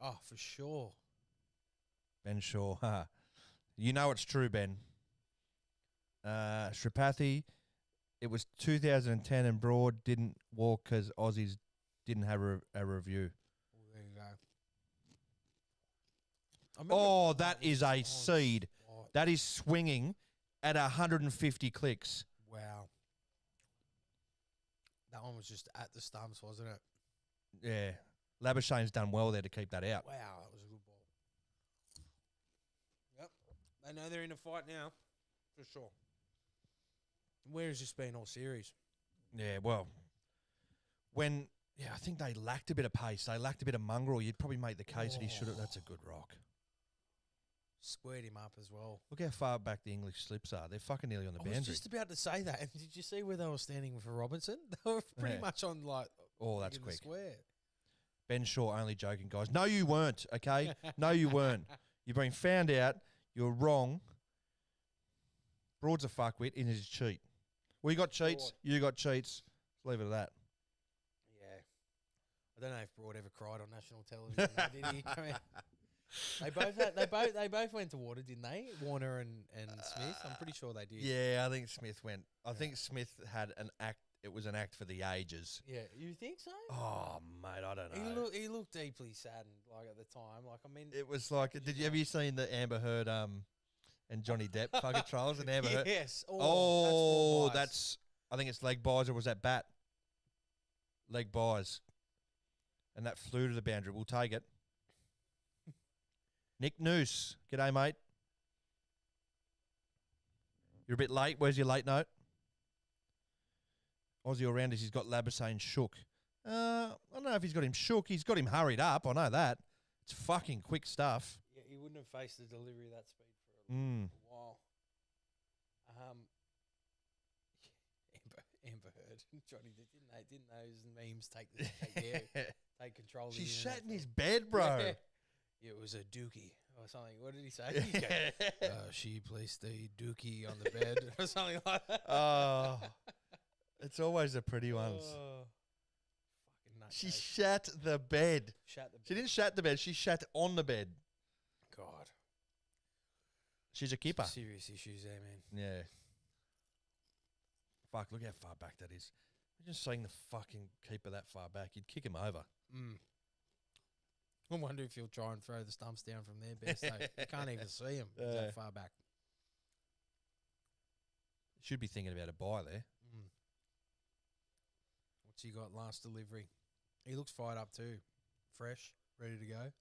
Oh, for sure. Ben Shaw. You know it's true, Ben. Shripathy, it was 2010 and Broad didn't walk because Aussies didn't have a review. Well, there you go. I remember- Oh, that is a oh, seed. oh, That is swinging at 150 clicks. wow. That one was just at the stumps, wasn't it? Yeah. Labuschagne's done well there to keep that out. Wow, that was a good ball. Yep. They know they're in a fight now, for sure. Where has this been all series? Yeah, well, I think they lacked a bit of pace. They lacked a bit of mongrel. You'd probably make the case that he should have. That's a good rock. Squared him up as well. Look how far back the English slips are. They're fucking nearly on the I was boundary. just about to say that. And did you see where they were standing for Robinson? They were pretty Yeah. much on like. Oh, that's in the quick. Square. Ben Shaw only joking, guys. No, you weren't, okay? No, you weren't. You've been found out. You're wrong. Broad's a fuckwit and he's a cheat. We got cheats. Broad. You got cheats. Let's leave it at that. Yeah. I don't know if Broad ever cried on national television. Though, did he? I mean, they both went to water, didn't they? Warner and Smith. I'm pretty sure they did. Yeah, I think Smith went. I think Smith had an act. It was an act for the ages. Yeah, you think so? Oh, mate, I don't know. He looked deeply saddened, like at the time. Like I mean, It was like, have you seen the Amber Heard and Johnny Depp fucking trials and Amber Heard? yes. Oh, that's I think it's leg buys or was that bat? Leg buys. And that flew to the boundary. We'll take it. Nick Noose. G'day, mate. You're a bit late. Where's your late note? Aussie all-rounders, he's got Labuschagne shook. I don't know if he's got him shook. He's got him hurried up. I know that. It's fucking quick stuff. Yeah, he wouldn't have faced the delivery that speed for a while. Amber Heard, Johnny, didn't those memes take control? She of the sat internet in his bed, bro. Yeah. It was a dookie or something. What did he say? She placed a dookie on the bed or something like that. Oh, it's always the pretty ones. Fucking nuts. She shat the bed. She didn't shat the bed. She shat on the bed. God. She's a keeper. Serious issues there, man. Yeah. Fuck, look how far back that is. Just seeing the fucking keeper that far back, you'd kick him over. I wonder if he'll try and throw the stumps down from there best. You can't even see him. He's that far back. Should be thinking about a buy there. What's he got last delivery? He looks fired up too. Fresh, ready to go.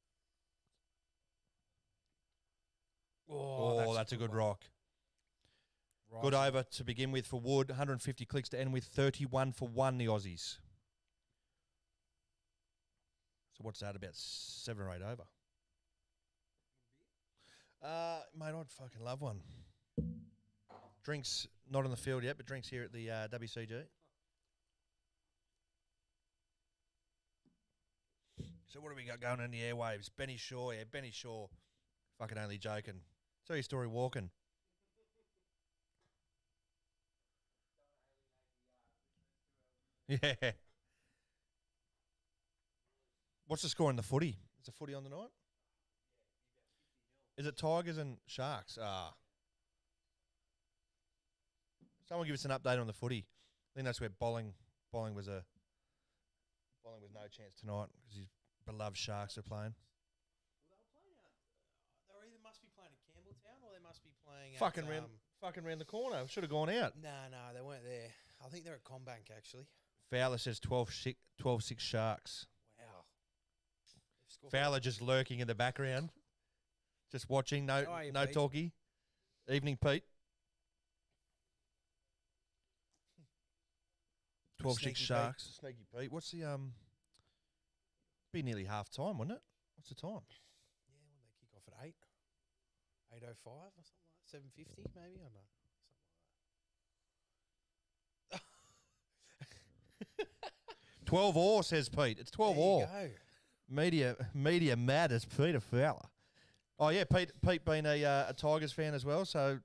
Oh, that's a good rock. Right. Good over to begin with for Wood. 150 clicks to end with 31 for 1, the Aussies. So what's that, about 7 or 8 over? Mate, I'd fucking love one. Drinks not on the field yet, but drinks here at the WCG. So what do we got going on the airwaves? Benny Shaw, yeah, Benny Shaw. Fucking only joking. Tell your story walking. Yeah. What's the score in the footy? Is the footy on the night? Is it Tigers and Sharks? Someone give us an update on the footy. I think that's where bowling was no chance tonight because his beloved Sharks are playing. Well, they either must be playing at Campbelltown or they must be playing Fucking round the corner. Should have gone out. No, they weren't there. I think they're at Combank actually. Fowler says 12-6 Sharks. Wow. Fowler just lurking in the background. Just watching. No Pete? talkie. Evening, Pete. 12-6 Sneaky Sharks. Sneaky Pete. What's the Be nearly half time, wouldn't it? What's the time? Yeah, when they kick off at 8:05 or something like 7:50 maybe. I don't know. 12 all, says Pete. It's 12 There all. you go. Media mad as Peter Fowler. Oh yeah, Pete being a Tigers fan as well. So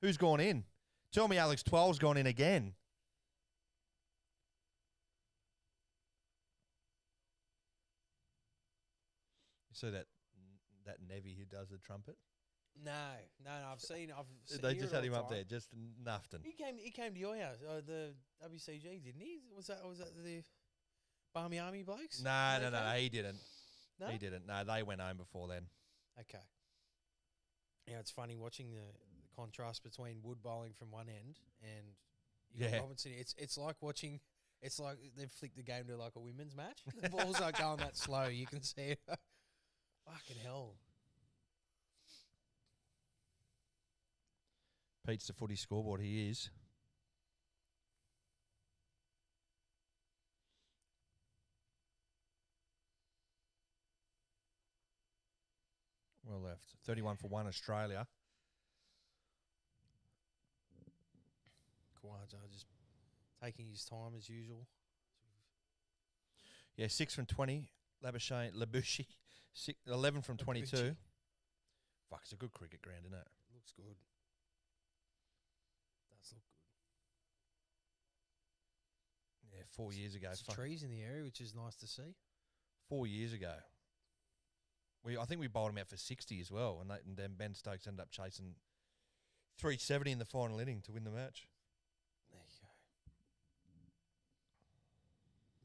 who's gone in? Tell me Alex 12's gone in again. You see that Nevy who does the trumpet? No. I've seen. They just had him up there, just nothing. He came to your house, the WCG, didn't he? Was that the Barmy Army blokes? No, he didn't. No? He didn't. No, they went home before then. Okay. Yeah, it's funny watching the contrast between Wood bowling from one end and you got Yeah. Robinson. It's like watching. It's like they've flicked the game to like a women's match. The balls aren't going that slow. You can see it. Fucking hell. Pete's the footy scoreboard. He is. Well left. 31 for 1 Australia. Khawaja just taking his time as usual. Yeah, 6 from 20. Labushi, 11 from 22. Labushi. Fuck, it's a good cricket ground, isn't it? Looks good. Does look good. Yeah, 4 years ago. There's trees in the area, which is nice to see. 4 years ago. I think we bowled him out for 60 as well, and then Ben Stokes ended up chasing 370 in the final inning to win the match. There you go.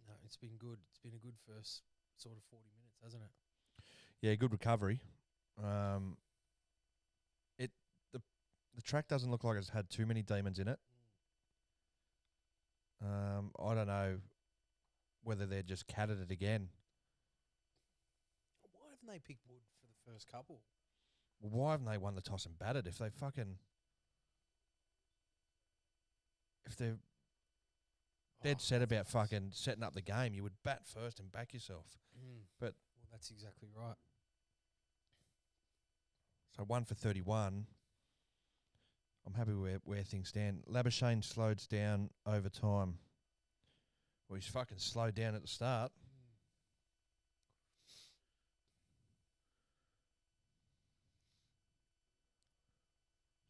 No, it's been good. It's been a good first sort of 40 minutes, hasn't it? Yeah, good recovery. The track doesn't look like it's had too many demons in it. I don't know whether they're just catted it again. Why haven't they picked Wood for the first couple? Why haven't they won the toss and batted? If they're dead set about fucking setting up the game, you would bat first and back yourself. But well, that's exactly right. So 1 for 31. I'm happy where things stand. Labuschagne slowed down over time. Well, he's fucking slowed down at the start.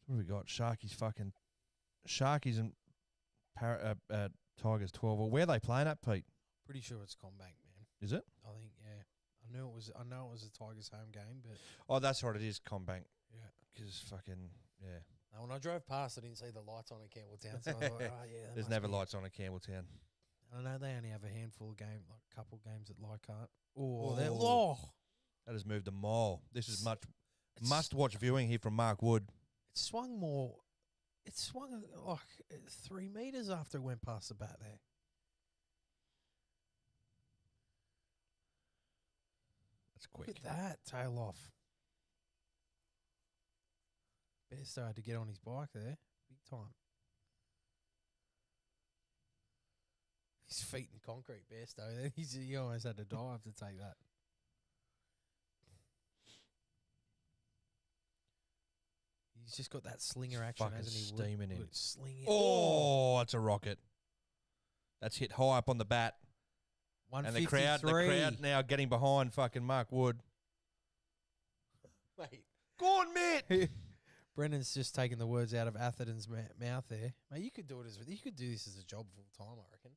What have we got? Sharkies and Tigers 12. Well, where are they playing at, Pete? Pretty sure it's Combank, man. Is it? I think, yeah. I know it was a Tigers home game, but Oh, that's right. It is Combank. yeah. Because fucking, yeah. Now, when I drove past, I didn't see the lights on at Campbelltown, so I thought, oh yeah. There's never lights on at Campbelltown. I know they only have a handful of games, like a couple games at Leichhardt. Oh. That has moved a mile. This is must-watch viewing here from Mark Wood. It swung more. It swung like 3 meters after it went past the bat there. That's quick. Look at that tail off. Bairstow had to get on his bike there, big time. His feet in concrete, Bairstow. He almost had to dive to take that. He's just got that slinger action, Fucking hasn't he? steaming in. Slinging. Oh, that's a rocket. That's hit high up on the bat. And the crowd now getting behind fucking Mark Wood. Mate. Go on, mate. Brendan's just taking the words out of Atherton's mouth there. Mate, you could do this as a job full time, I reckon.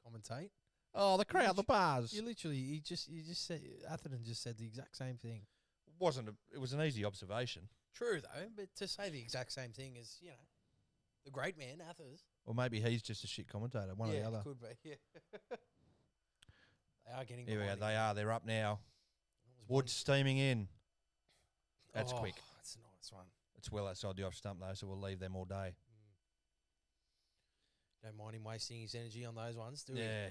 Commentate. Oh, the crowd, the bars. You literally, you just said Atherton just said the exact same thing. It was an easy observation. True though, but to say the exact same thing as the great man Athers. Or maybe he's just a shit commentator. One or the other. Could be. Yeah. They are getting. Here we go. behind him. They are. They're up now. That was Wood steaming in. That's quick. That's a nice one. It's well outside the off stump though, so we'll leave them all day. Don't mind him wasting his energy on those ones, do we? Yeah.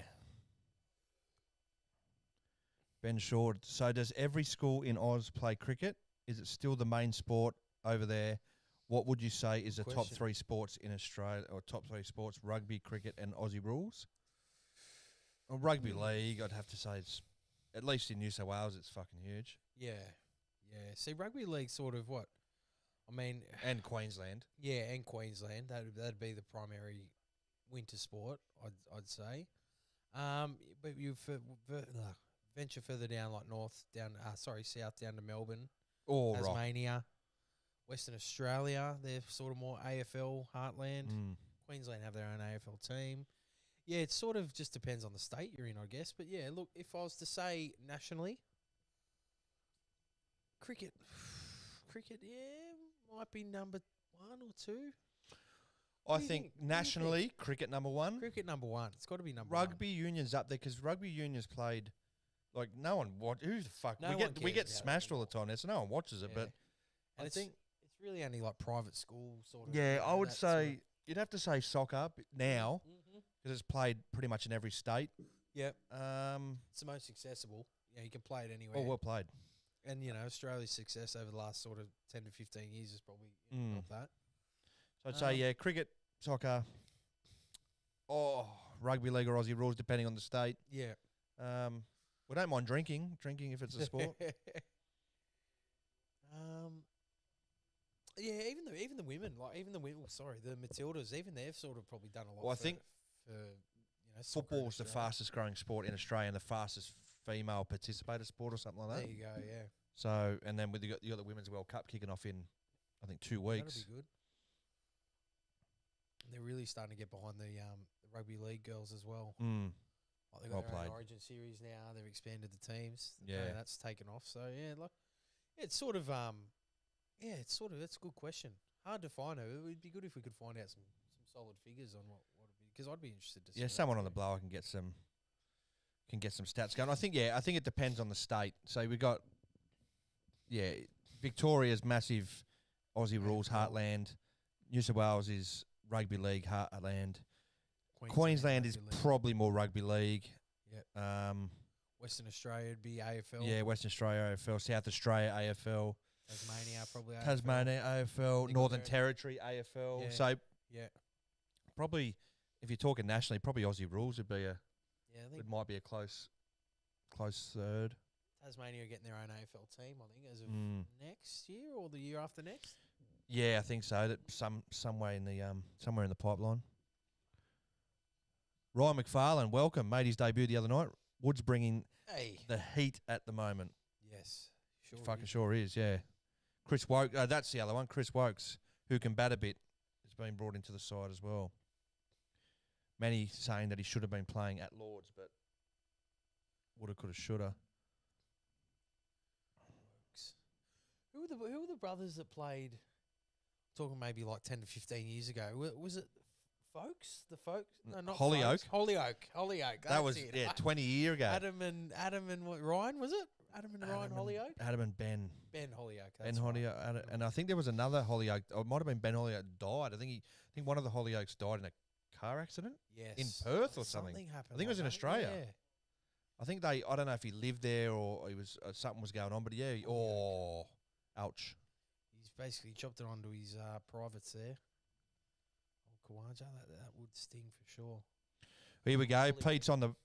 Ben Short. So does every school in Oz play cricket? Is it still the main sport over there? What would you say is the top question. 3 sports in Australia, or top 3 sports? Rugby, cricket, and Aussie rules? Well, rugby league, I'd have to say it's, at least in New South Wales, it's fucking huge. Yeah. See, rugby league sort of what? I mean, And Queensland. yeah, and Queensland. That'd be the primary winter sport, I'd say. But you venture further down, like south down to Melbourne, Oh, right. Tasmania, Western Australia. They're sort of more AFL heartland. Queensland have their own AFL team. Yeah, it sort of just depends on the state you're in, I guess. But yeah, look, if I was to say nationally, cricket, might be number 1 or 2. I do you think think? What do you nationally, cricket number 1. Cricket number 1. It's got to be number 1. Rugby union's up there because rugby union's played Like no one watch. Who the fuck? No we one get we cares get about it smashed all the anymore. time now, so no one watches it. Yeah. But And I it's, think it's really only like private school sort of. yeah, you know, I would that sort of- say you'd have to say soccer now because it's played pretty much in every state. Yep. Um, It's the most accessible. Yeah, you can play it anywhere. well played. And you know, Australia's success over the last sort of 10 to 15 years has probably helped that. So I'd say yeah, cricket, soccer, rugby league or Aussie rules depending on the state. Yeah. We don't mind drinking if it's a sport. Yeah, even the women, the Matildas, even they've sort of probably done a lot. Well, I for, think for soccer in Football's the Australia. fastest growing sport in Australia and the fastest female participator sport or something like that. There you go. Yeah, So, and then with you got the Women's World Cup kicking off in, I think 2 weeks. that'll be good. And they're really starting to get behind the rugby league girls as well. Like they've got Well their own played. Origin series now. They've expanded the teams. Yeah. That's taken off. So yeah, like it's sort of that's a good question. Hard to find. It would be good if we could find out some solid figures on what it'd be, because I'd be interested to see. Yeah, that someone on the too. blower can get some stats going. I think it depends on the state. So we got Victoria's massive Aussie rules AFL. heartland. New South Wales is rugby league heartland. Queensland is rugby league. probably more rugby league. Yep. Western Australia would be AFL. Yeah, Western Australia AFL, South Australia AFL, Tasmania probably AFL. Tasmania AFL, They got Northern their- Territory AFL. Yeah. So Yeah. probably, if you're talking nationally, probably Aussie rules would be Yeah, I think it might be a close third. Tasmania are getting their own AFL team, I think, as of Mm. next year or the year after next. Yeah, I think so. That somewhere in the somewhere in the pipeline. Ryan McFarlane, welcome, made his debut the other night. Wood's bringing Hey. the heat at the moment. Yes. Sure. Fucking is. sure is, yeah. Chris Woke, that's the other one. Chris Wokes, who can bat a bit, has been brought into the side as well. Many saying that he should have been playing at Lords, but woulda, coulda, shoulda. Who were the brothers that played? Talking maybe like 10 to 15 years ago. Was it Folks? The Folks? No, not Hollyoak. Folks. Hollyoak. That was it. 20 years ago. Adam and what, Ryan, was it? Adam and Ryan Hollyoak? Adam and Ben. Ben Hollyoak. Ben That's right. Hollyoak, and I think there was another Hollyoak. Or it might have been Ben Hollyoak died. I think one of the Hollyoaks died in a car accident Yes. in Perth or something. happened. I think it was in like that, Australia. Yeah. I think I don't know if he lived there or he was something was going on, but yeah. Ouch. He's basically chopped it onto his privates there. Oh, Kawaja, that would sting for sure. Here we go. Hollyoak.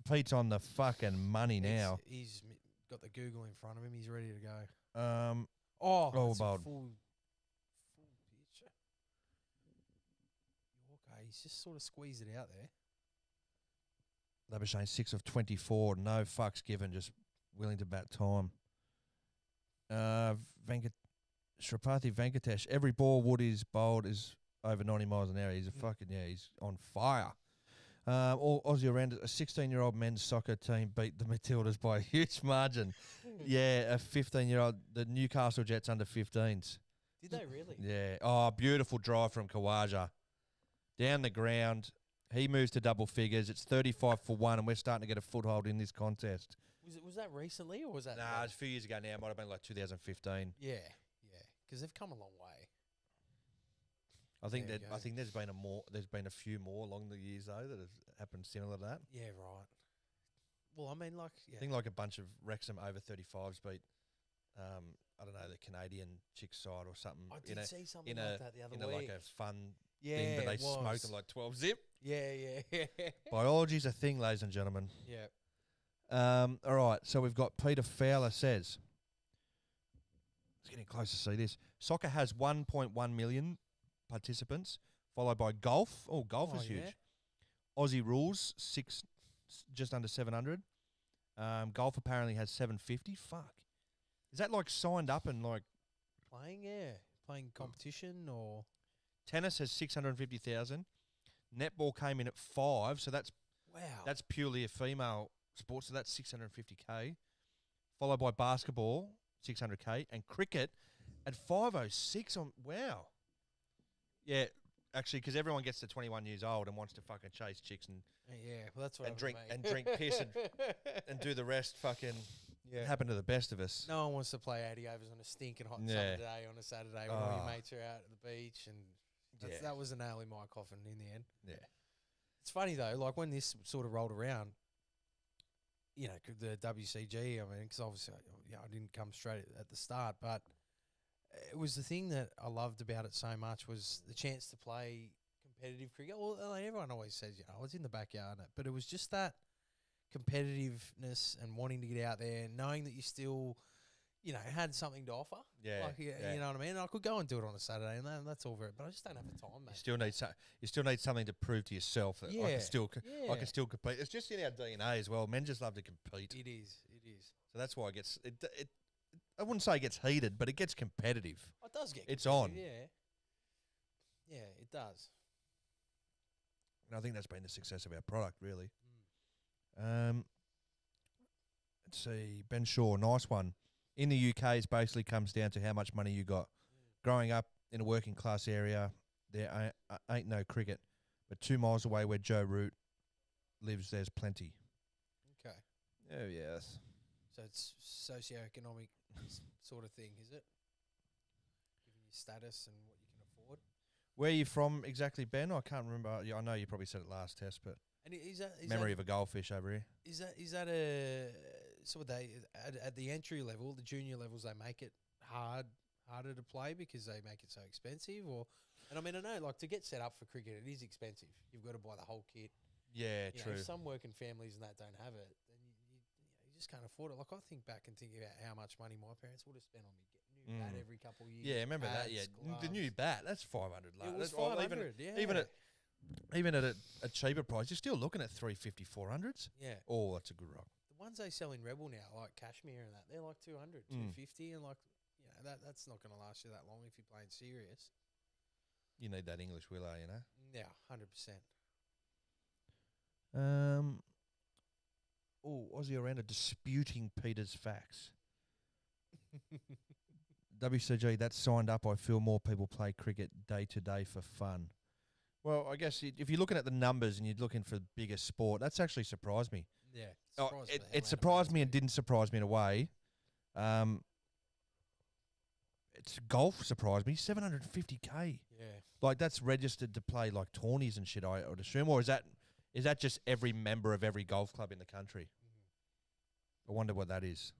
Pete's on the fucking money now. He's got the Google in front of him. He's ready to go. Oh, That's a bold. full picture. Yorker, he's just sort of squeezed it out there. Labuschagne 6 of 24. No fucks given. Just willing to bat time. Sripathi Venkatesh. Every ball Wood is bowled is over 90 miles an hour. He's he's on fire. All Aussie around a 16-year-old men's soccer team beat the Matildas by a huge margin. Yeah, a 15-year-old, the Newcastle Jets under 15s. Did they really? Yeah. Oh, beautiful drive from Kawaja. Down the ground. He moves to double figures. It's 35 for 1, and we're starting to get a foothold in this contest. Was that recently or was that? Nah, it's a few years ago now. It might have been like 2015. Yeah, because they've come a long way. I think There that you go. I think there's been a few more along the years though that have happened similar to that. Yeah, right. Well, I mean, like, yeah. I think like a bunch of Wrexham over 35s beat I don't know, the Canadian chick side or something. I in did a, see something in like a, that the other in a week. like a fun yeah, thing, but they it was. smoked them like 12 zip. Yeah. Biology's a thing, ladies and gentlemen. Yeah. All right, so we've got Peter Fowler says, it's getting close to see this. Soccer has 1.1 million participants, followed by golf. Oh, golf is huge. Yeah. Aussie rules, just under 700. Golf apparently has 750. Fuck. Is that like signed up and like Playing competition or tennis has 650,000. Netball came in at 5, so that's wow. that's purely a female sport, so that's 650k. Followed by basketball, 600k, and cricket at 506 on wow. Yeah, actually, because everyone gets to 21 years old and wants to fucking chase chicks and Yeah, well, that's what and happened to me. drink piss and do the rest. Fucking happen to the best of us. No one wants to play 80 overs on a stinking hot summer day on a Saturday when all your mates are out at the beach, and that was a nail in my coffin in the end. Yeah, it's funny though, like when this sort of rolled around, you know, the WCG. I mean, because obviously, I didn't come straight at the start, but it was the thing that I loved about it so much was the chance to play competitive cricket. Well, like everyone always says, you know, it's in the backyard, but it was just that competitiveness and wanting to get out there, knowing that you still, you know, had something to offer. Yeah, like you know what I mean. I could go and do it on a Saturday, and that's all very. But I just don't have the time, mate. You still need something to prove to yourself that I can still compete. It's just in our DNA as well. Men just love to compete. It is. So that's why it gets it. I wouldn't say it gets heated, but it gets competitive. It does get. It's on. Yeah, it does. And I think that's been the success of our product, really. Let's see, Ben Shaw, nice one. In the UK, it basically comes down to how much money you got. Growing up in a working class area, there ain't no cricket, but 2 miles away where Joe Root lives, there's plenty. Okay. Oh, yes. So it's socioeconomic sort of thing, is it? Giving you status and what you can afford. Where are you from exactly, Ben? I can't remember. Yeah, I know you probably said it last test, but and is that memory of a goldfish over here. Is that a so they at the entry level, the junior levels, they make it harder to play because they make it so expensive, or? And I mean, I know, like, to get set up for cricket, it is expensive. You've got to buy the whole kit. Yeah, you true. know, some working families and that don't have it, then you just can't afford it. Like, I think back and think about how much money my parents would have spent on me getting new bat every couple of years. Yeah, remember that? Yeah, the new bat, that's $500. It was $500. Even at a cheaper price, you're still looking at 350, 400s. Yeah. Oh, that's a good rock. The ones they sell in Rebel now, like Cashmere and that, they're like 200, 250, and like, you know, that's not going to last you that long if you're playing serious. You need that English willow, you know. Yeah, 100%. Aussie Orlando disputing Peter's facts. WCG, that's signed up. I feel more people play cricket day to day for fun. Well, I guess if you're looking at the numbers and you're looking for bigger sport, that's actually surprised me. Yeah. It surprised me and didn't surprise me in a way. It's golf surprised me. 750K. Yeah. Like, that's registered to play like tourneys and shit, I would assume. Or is that just every member of every golf club in the country? I wonder what that is.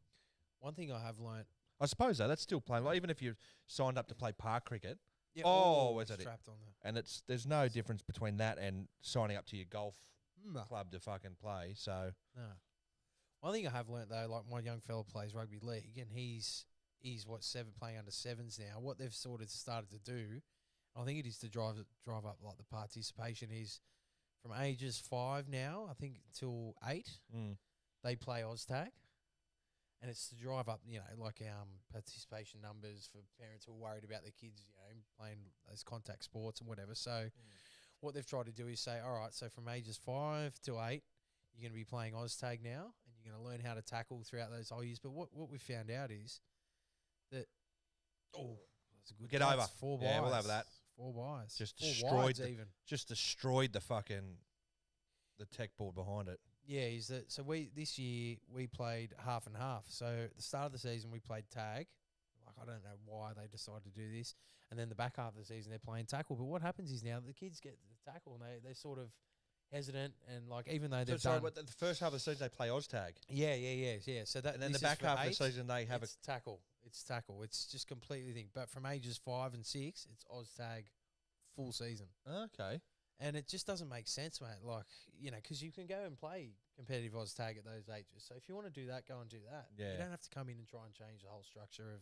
One thing I have learnt. I suppose though, that's still playing. Like, even if you've signed up to play park cricket. Yeah, is that it? On And there's no difference between that and signing up to your golf club to fucking play. So no. One thing I have learnt though, like my young fella plays rugby league, and he's playing under sevens now. What they've sort of started to do, I think it is to drive up like the participation is from ages 5 now, I think, till 8. They play OzTag. And it's to drive up, you know, like participation numbers for parents who are worried about their kids, you know, playing those contact sports and whatever. So what they've tried to do is say, all right, so from ages 5 to 8, you're going to be playing OzTag now, and you're going to learn how to tackle throughout those whole years. But what we found out is that, that's a good get catch. over 4 buys. Yeah, we'll have that. 4 buys. Just 4 destroyed even. Just destroyed the tech board behind it. Yeah, so this year we played half and half. So at the start of the season we played tag. Like, I don't know why they decided to do this. And then the back half of the season they're playing tackle. But what happens is now the kids get the tackle and they're sort of hesitant, and like, even though they've done. But the first half of the season they play OzTag. Yeah. So that, and then the back half of the season they have it's tackle. It's tackle. It's just completely thing. But from ages 5 and 6, it's OzTag full season. Okay. And it just doesn't make sense, mate. Like, you know, because you can go and play competitive OzTag at those ages. So if you want to do that, go and do that. Yeah. You don't have to come in and try and change the whole structure of,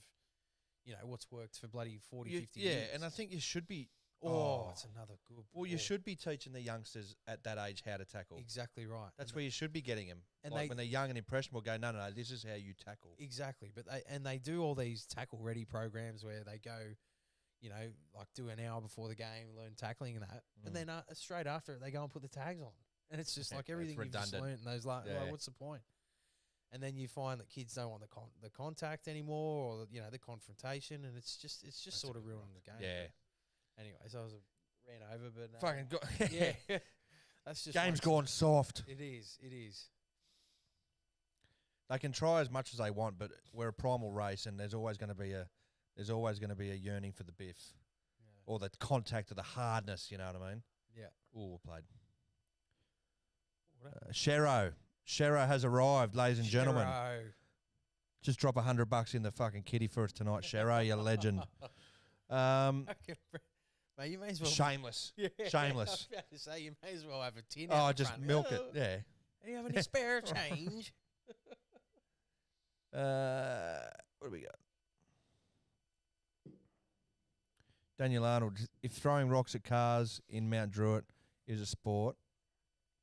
you know, what's worked for bloody 40, 50 years. Yeah, and I think you should be. It's another good. Well, you should be teaching the youngsters at that age how to tackle. Exactly right. That's where you should be getting them. And like when they're young and impressionable, go, no, this is how you tackle. Exactly. But they do all these tackle ready programs where they go, you know, like do an hour before the game, learn tackling and that. And then straight after it, they go and put the tags on. And it's just like everything you've just learned. And those like, what's the point? And then you find that kids don't want the contact anymore, or, you know, the confrontation. And it's just sort of ruining the game. Yeah. Anyway, so ran over, but Fucking yeah, that's just game's one gone soft. It is. It is. They can try as much as they want, but we're a primal race, and there's always going to be a yearning for the biff Yeah. or the contact or the hardness. You know what I mean? Yeah. Ooh, well played. Shero has arrived, ladies and gentlemen. Shero. Just drop $100 in the fucking kitty for us tonight, Shero, you legend. Mate, you may as well. Shameless. Yeah, Shameless. I was about to say, you may as well have a tin. Oh, out the just front. milk it. Oh, Yeah. Do you have any spare change? What do we got? Daniel Arnold, if throwing rocks at cars in Mount Druitt is a sport,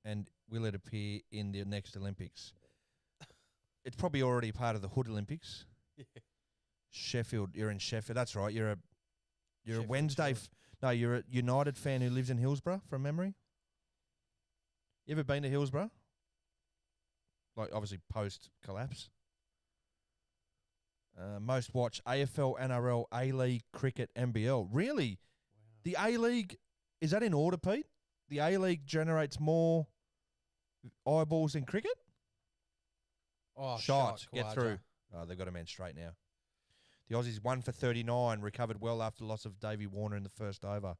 and will it appear in the next Olympics? It's probably already part of the Hood Olympics. Yeah. Sheffield, you're in Sheffield. That's right. You're a Sheffield Wednesday. Shield. No, you're a United fan who lives in Hillsborough, from memory. You ever been to Hillsborough? Like, obviously, post-collapse. Most watched AFL, NRL, A-League, cricket, NBL. Really? Wow. The A-League, is that in order, Pete? The A-League generates more eyeballs than cricket? Oh, Shot, get Khawaja. through. Oh, they've got a man straight now. The Aussies 1 for 39, recovered well after the loss of Davey Warner in the first over.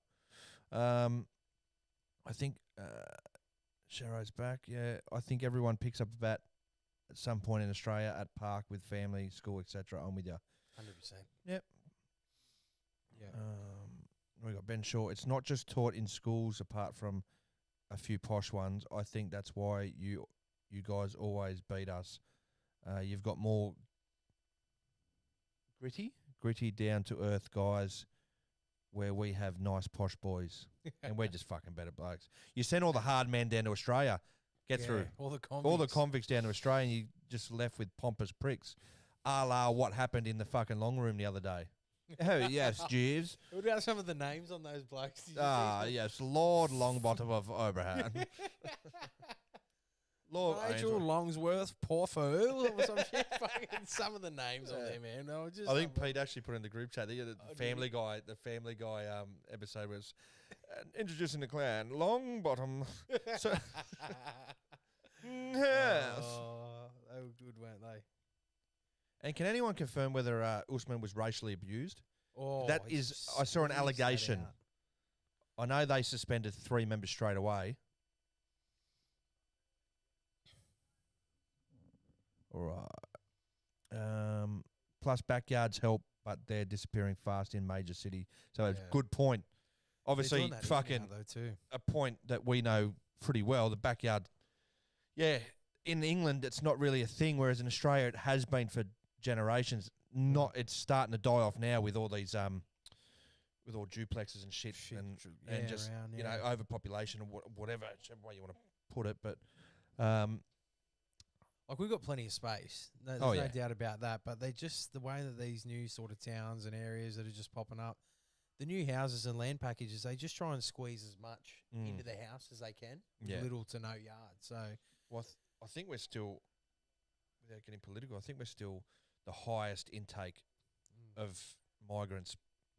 I think Shero's back. Yeah, I think everyone picks up a bat at some point in Australia at park with family, school, etc. I'm with you. 100%. Yep. Yeah. We got Ben Shaw. It's not just taught in schools, apart from a few posh ones. I think that's why you guys always beat us. You've got more gritty, down to earth guys, where we have nice posh boys, and we're just fucking better blokes. You send all the hard men down to Australia, get through. All the convicts. All the convicts down to Australia, and you just left with pompous pricks, a la what happened in the fucking long room the other day. Oh yes, Jeeves. What about some of the names on those blokes? Did you see Yes, Lord Longbottom of Oberhan. Lord Nigel Angel. Longsworth, Porfo, or some shit. Fucking some of the names on there, man. They were just I think Pete actually put in the group chat the Oh, Family Guy. The Family Guy episode was introducing the clan Longbottom. So, yes. Oh, they were good, weren't they? And can anyone confirm whether Usman was racially abused? Oh, That he is- I saw an squeezed that allegation. out. I know they suspended 3 members straight away. All right. Plus backyards help, but they're disappearing fast in major city. So it's Yeah. good point. They're Obviously, doing that here fucking now, though, too. a point that we know pretty well. The backyard, yeah, in England it's not really a thing, whereas in Australia it has been for generations. Not, it's starting to die off now with all these with all duplexes and shit, and just around, you know, yeah. overpopulation or whatever, whichever way you want to put it. But Like, we've got plenty of space. There's Oh, no yeah. doubt about that. But they just, the way that these new sort of towns and areas that are just popping up, the new houses and land packages, they just try and squeeze as much into the house as they can with Yeah. little to no yard. So, well, I think we're still, without getting political, I think we're still the highest intake of migrants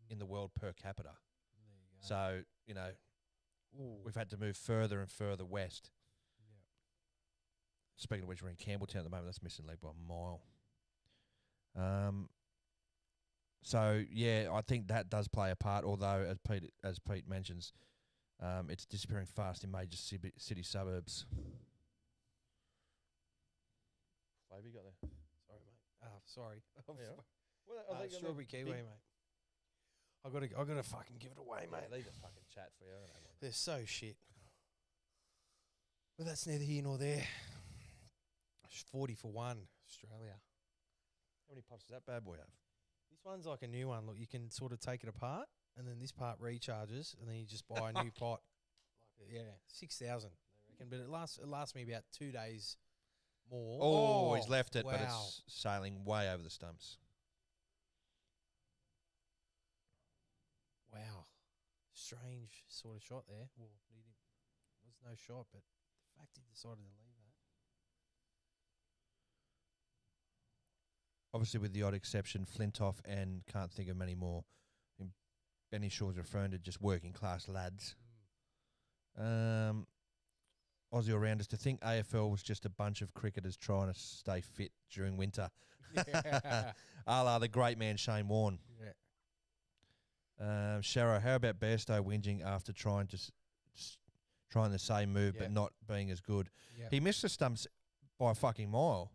in the world per capita. there you go. So, you know, Ooh. we've had to move further and further west. Yeah. Speaking of which, we're in Campbelltown at the moment. That's missing leg by a mile. So yeah, I think that does play a part. Although, as Pete mentions, it's disappearing fast in major city suburbs. Flavor you got there? Sorry, mate. Sorry. Well, Strawberry kiwi, mate. I gotta fucking give it away, mate. Mate, leave a fucking chat for you. I don't know. They're so shit. But that's neither here nor there. It's 40 for 1, Australia. How many puffs does that bad boy have? This one's like a new one. Look, you can sort of take it apart, and then this part recharges, and then you just buy a new pot. Like, 6,000, I reckon. But it lasts me about 2 days more. Oh, he's left it, wow. but it's sailing way over the stumps. Wow. Strange sort of shot there. Well, it was no shot, but the fact he decided to leave that. Obviously, with the odd exception, Flintoff and can't think of many more. Benny Shaw's referring to just working class lads. Aussie all-rounders, to think AFL was just a bunch of cricketers trying to stay fit during winter. Yeah. A la the great man Shane Warne. Yeah. Sharrow, how about Bairstow whinging after trying trying the same move Yeah. but not being as good? Yeah. He missed the stumps by a fucking mile.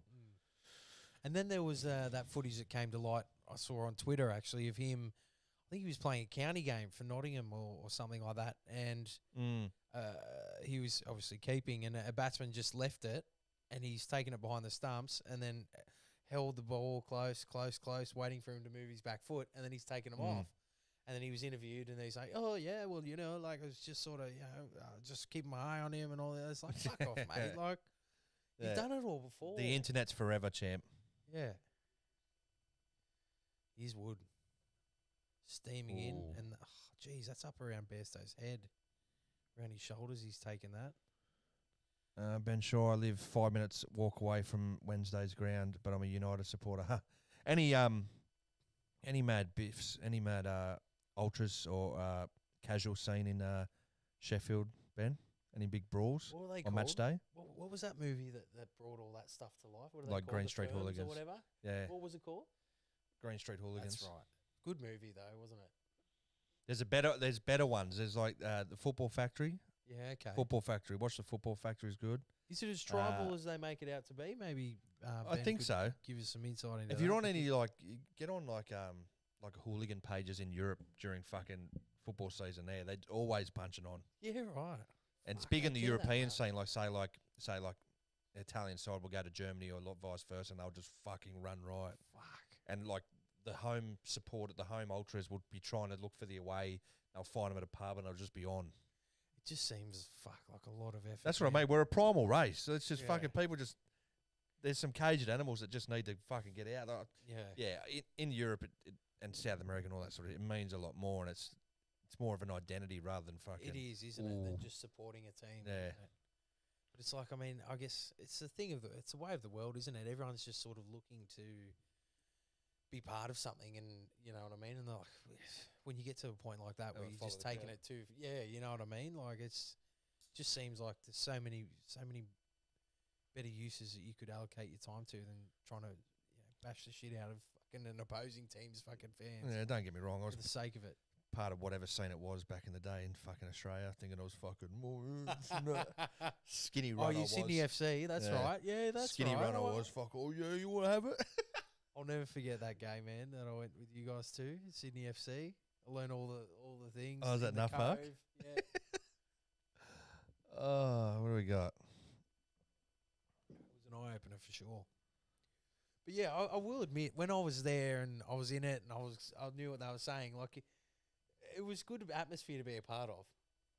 And then there was that footage that came to light, I saw on Twitter actually, of him. I think he was playing a county game for Nottingham or something like that. And he was obviously keeping, and a batsman just left it, and he's taken it behind the stumps and then held the ball close, waiting for him to move his back foot, and then he's taken him off. And then he was interviewed, and he's like, "Oh yeah, well, like I was just sort of, just keeping my eye on him and all that." It's like, fuck off, mate. Like, you've done it all before. The internet's forever, champ. Yeah. Here's Wood steaming in, and geez, that's up around Bairstow's head, around his shoulders. He's taken that. Ben Shaw, I live 5 minutes walk away from Wednesday's ground, but I'm a United supporter. Huh. Any mad biffs, any mad ultras or casual scene in Sheffield, Ben? Any big brawls What were they on called? match day? What was that movie that brought all that stuff to life? What are they Like called? Green The Street Firms Hooligans. or whatever? Yeah, What was it called? Green Street Hooligans. That's right. Good movie though, wasn't it? There's better ones. There's like the Football Factory. Yeah, okay. Football Factory. Watch the Football Factory is good. Is it as tribal as they make it out to be? Maybe I Ben think could so. Give us some insight into If you're on any you get on like hooligan pages in Europe during fucking football season. There, they're always punching on. Yeah, right. And it's Fuck, big I in the get that, European mate. scene. Like say like the Italian side will go to Germany or vice versa, and they'll just fucking run riot. Fuck. And like the home support, the home ultras would be trying to look for the away. They'll find them at a pub and they'll just be on. It just seems like a lot of effort. That's what I man. mean. We're a primal race. So it's just Yeah. fucking people just. There's some caged animals that just need to fucking get out. Yeah. Yeah, in Europe and South America and all that sort of, it means a lot more, and it's more of an identity rather than fucking. It is, isn't it? Than just supporting a team. Yeah. Isn't it? But it's like, I mean, I guess it's the thing it's a way of the world, isn't it? Everyone's just sort of looking to be part of something, and you know what I mean. And like, when you get to a point like that where you're follow just the taking crowd. it too, you know what I mean. Like just seems like there's so many better uses that you could allocate your time to than trying to bash the shit out of fucking an opposing team's fucking fans Yeah, don't get me wrong. I was for the sake of it. part of whatever scene it was back in the day in fucking Australia, thinking I was fucking skinny Oh, run. you Sydney FC, that's Yeah. right. Yeah, that's skinny right. run. I was fuck. Oh yeah, you want to have it? I'll never forget that game, man. That I went with you guys too, Sydney FC. I learned all the things. Oh, is that in the enough, Mark? cove. Yeah. Oh, what do we got? It was an eye opener for sure. But yeah, I will admit, when I was there and I was in it and I knew what they were saying. Like it was good atmosphere to be a part of.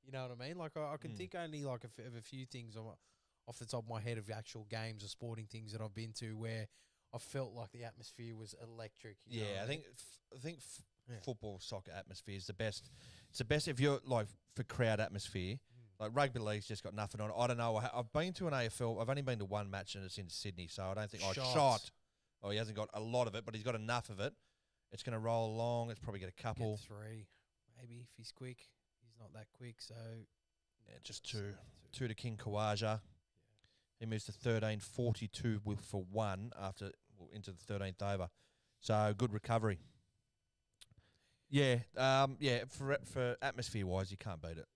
You know what I mean? Like I can think only like of a few things off the top of my head of actual games or sporting things that I've been to where I felt like the atmosphere was electric. You know Yeah, what I mean? think Yeah. football, soccer atmosphere is the best. It's the best if you're like for crowd atmosphere. Like rugby league's just got nothing on it. I don't know. I've been to an AFL. I've only been to one match and it's in Sydney, so I don't think I Shot. shot. Oh, he hasn't got a lot of it, but he's got enough of it. It's going to roll along. It's probably get a couple. Get 3, maybe if he's quick. He's not that quick, so Yeah, just two. Two to King Kawaja. He moves to 13.42 for one after into the 13th over. So good recovery. Yeah, For atmosphere wise, you can't beat it.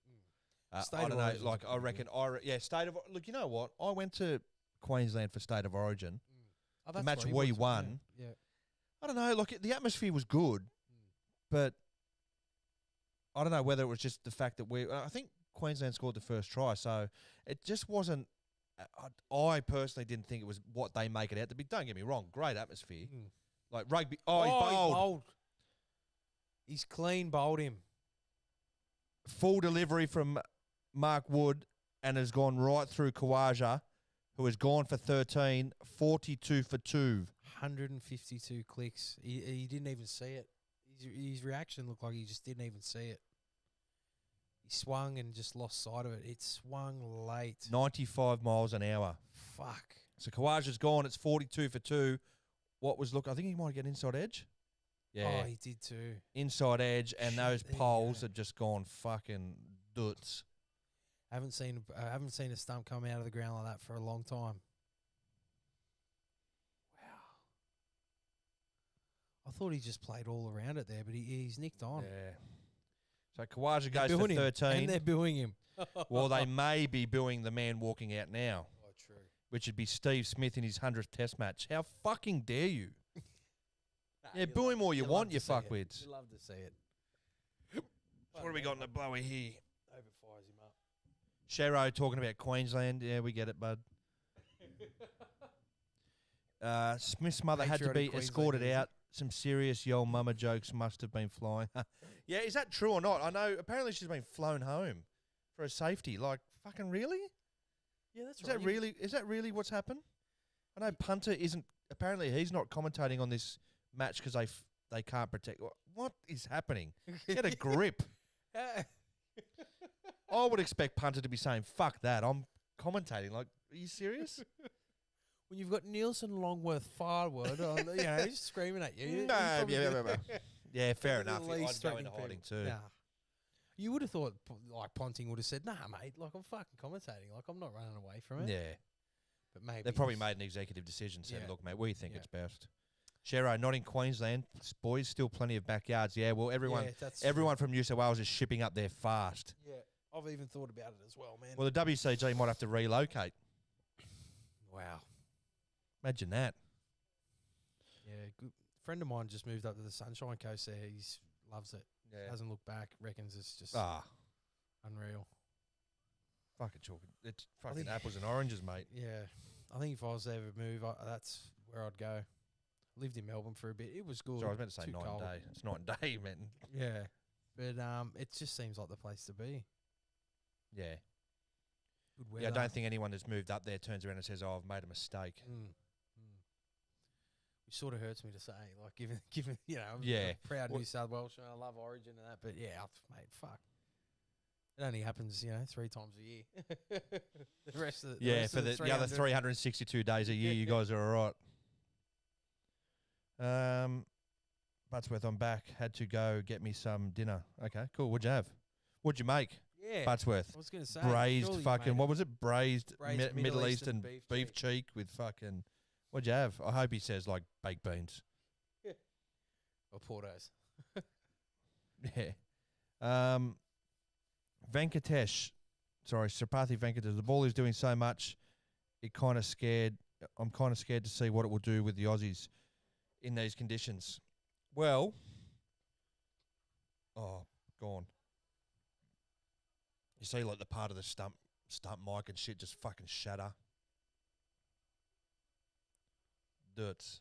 State I of don't know. Origin's Like I pretty reckon. State of look. You know what? I went to Queensland for State of Origin. Oh, The that's match right, he we was, won. Yeah. I don't know. Like the atmosphere was good, but I don't know whether it was just the fact that I think Queensland scored the first try, so it just wasn't. I personally didn't think it was what they make it out to be. Don't get me wrong, great atmosphere, like rugby. Oh, he's bowled. He's clean bowled him. Full delivery from Mark Wood and has gone right through Kawaja, who has gone for 13, 42 for 2. 152 clicks. He didn't even see it. His reaction looked like he just didn't even see it. He swung and just lost sight of it. It swung late. 95 miles an hour. Fuck. So Kawaja's gone. It's 42 for 2. I think he might get inside edge. Yeah. Oh, he did too. Inside edge, and Shit, those there you poles go. have just gone fucking doots. I haven't seen a stump come out of the ground like that for a long time. Wow. I thought he just played all around it there, but he's nicked on. Yeah. So Kawaja They're goes for booing him, 13. and they're booing him. Well, they may be booing the man walking out now, Oh, true. which would be Steve Smith in his 100th Test match. How fucking dare you? Yeah, boo him all you want, you fuckwits. You love to see it. What have we got in the blower here? Overfires him up. Shero talking about Queensland. Yeah, we get it, bud. Smith's mother had to Patriotic be escorted Queenslanders. out. Some serious yo mama jokes must have been flying. Yeah, is that true or not? I know apparently she's been flown home for a safety. Like, fucking really? Yeah, that's Is that really what's happened? I know Punter isn't. Apparently, he's not commentating on this match because they can't protect. What is happening? Get a grip. I would expect Punter to be saying, "Fuck that! I'm commentating." Like, are you serious? When you've got Nielsen, Longworth, Farwood, he's screaming at you. No, yeah, fair They're the enough. least I'd go threatening into hiding people. too. Nah. You would have thought, like, Ponting would have said, "Nah, mate, like, I'm fucking commentating. Like, I'm not running away from it." Yeah, But maybe they probably made an executive decision. Said, Yeah. "Look, mate, we think Yeah. it's best." Shero, not in Queensland. Boys, still plenty of backyards. Yeah, well, everyone from New South Wales is shipping up there fast. Yeah, I've even thought about it as well, man. Well, the WCG might have to relocate. Wow. Imagine that. Yeah, good. Friend of mine just moved up to the Sunshine Coast there. He's loves it. Yeah. Hasn't looked back. Reckons it's just unreal. Fucking chalk. It's fucking think- apples and oranges, mate. Yeah, I think if I was to ever move, that's where I'd go. Lived in Melbourne for a bit. It was good. Sorry, I was meant to say Too night cold. and day. It's night and day, man. Yeah, but it just seems like the place to be. Yeah. Good weather. Yeah, I don't think anyone that's moved up there turns around and says, "Oh, I've made a mistake." Which sort of hurts me to say, like, given I'm Yeah. a proud Well- New South Welsh and I love Origin and that, but yeah, mate, fuck. It only happens, 3 times a year. The rest of the Yeah, rest for of the other 362 days a year, you guys are all right. Buttsworth, I'm back. Had to go get me some dinner. Okay, cool. What'd you have? What'd you make? Yeah, Buttsworth. I was going to say Braised surely you fucking, made what was it? Braised, Braised Middle Middle Eastern Eastern beef cheek with fucking, what'd you have? I hope he says like baked beans. or Portos. Yeah. Venkatesh, Sapathi Venkatesh, the ball is doing so much, I'm kind of scared to see what it will do with the Aussies in these conditions. Well, gone. You see like the part of the stump mic and shit just fucking shatter. Dirts.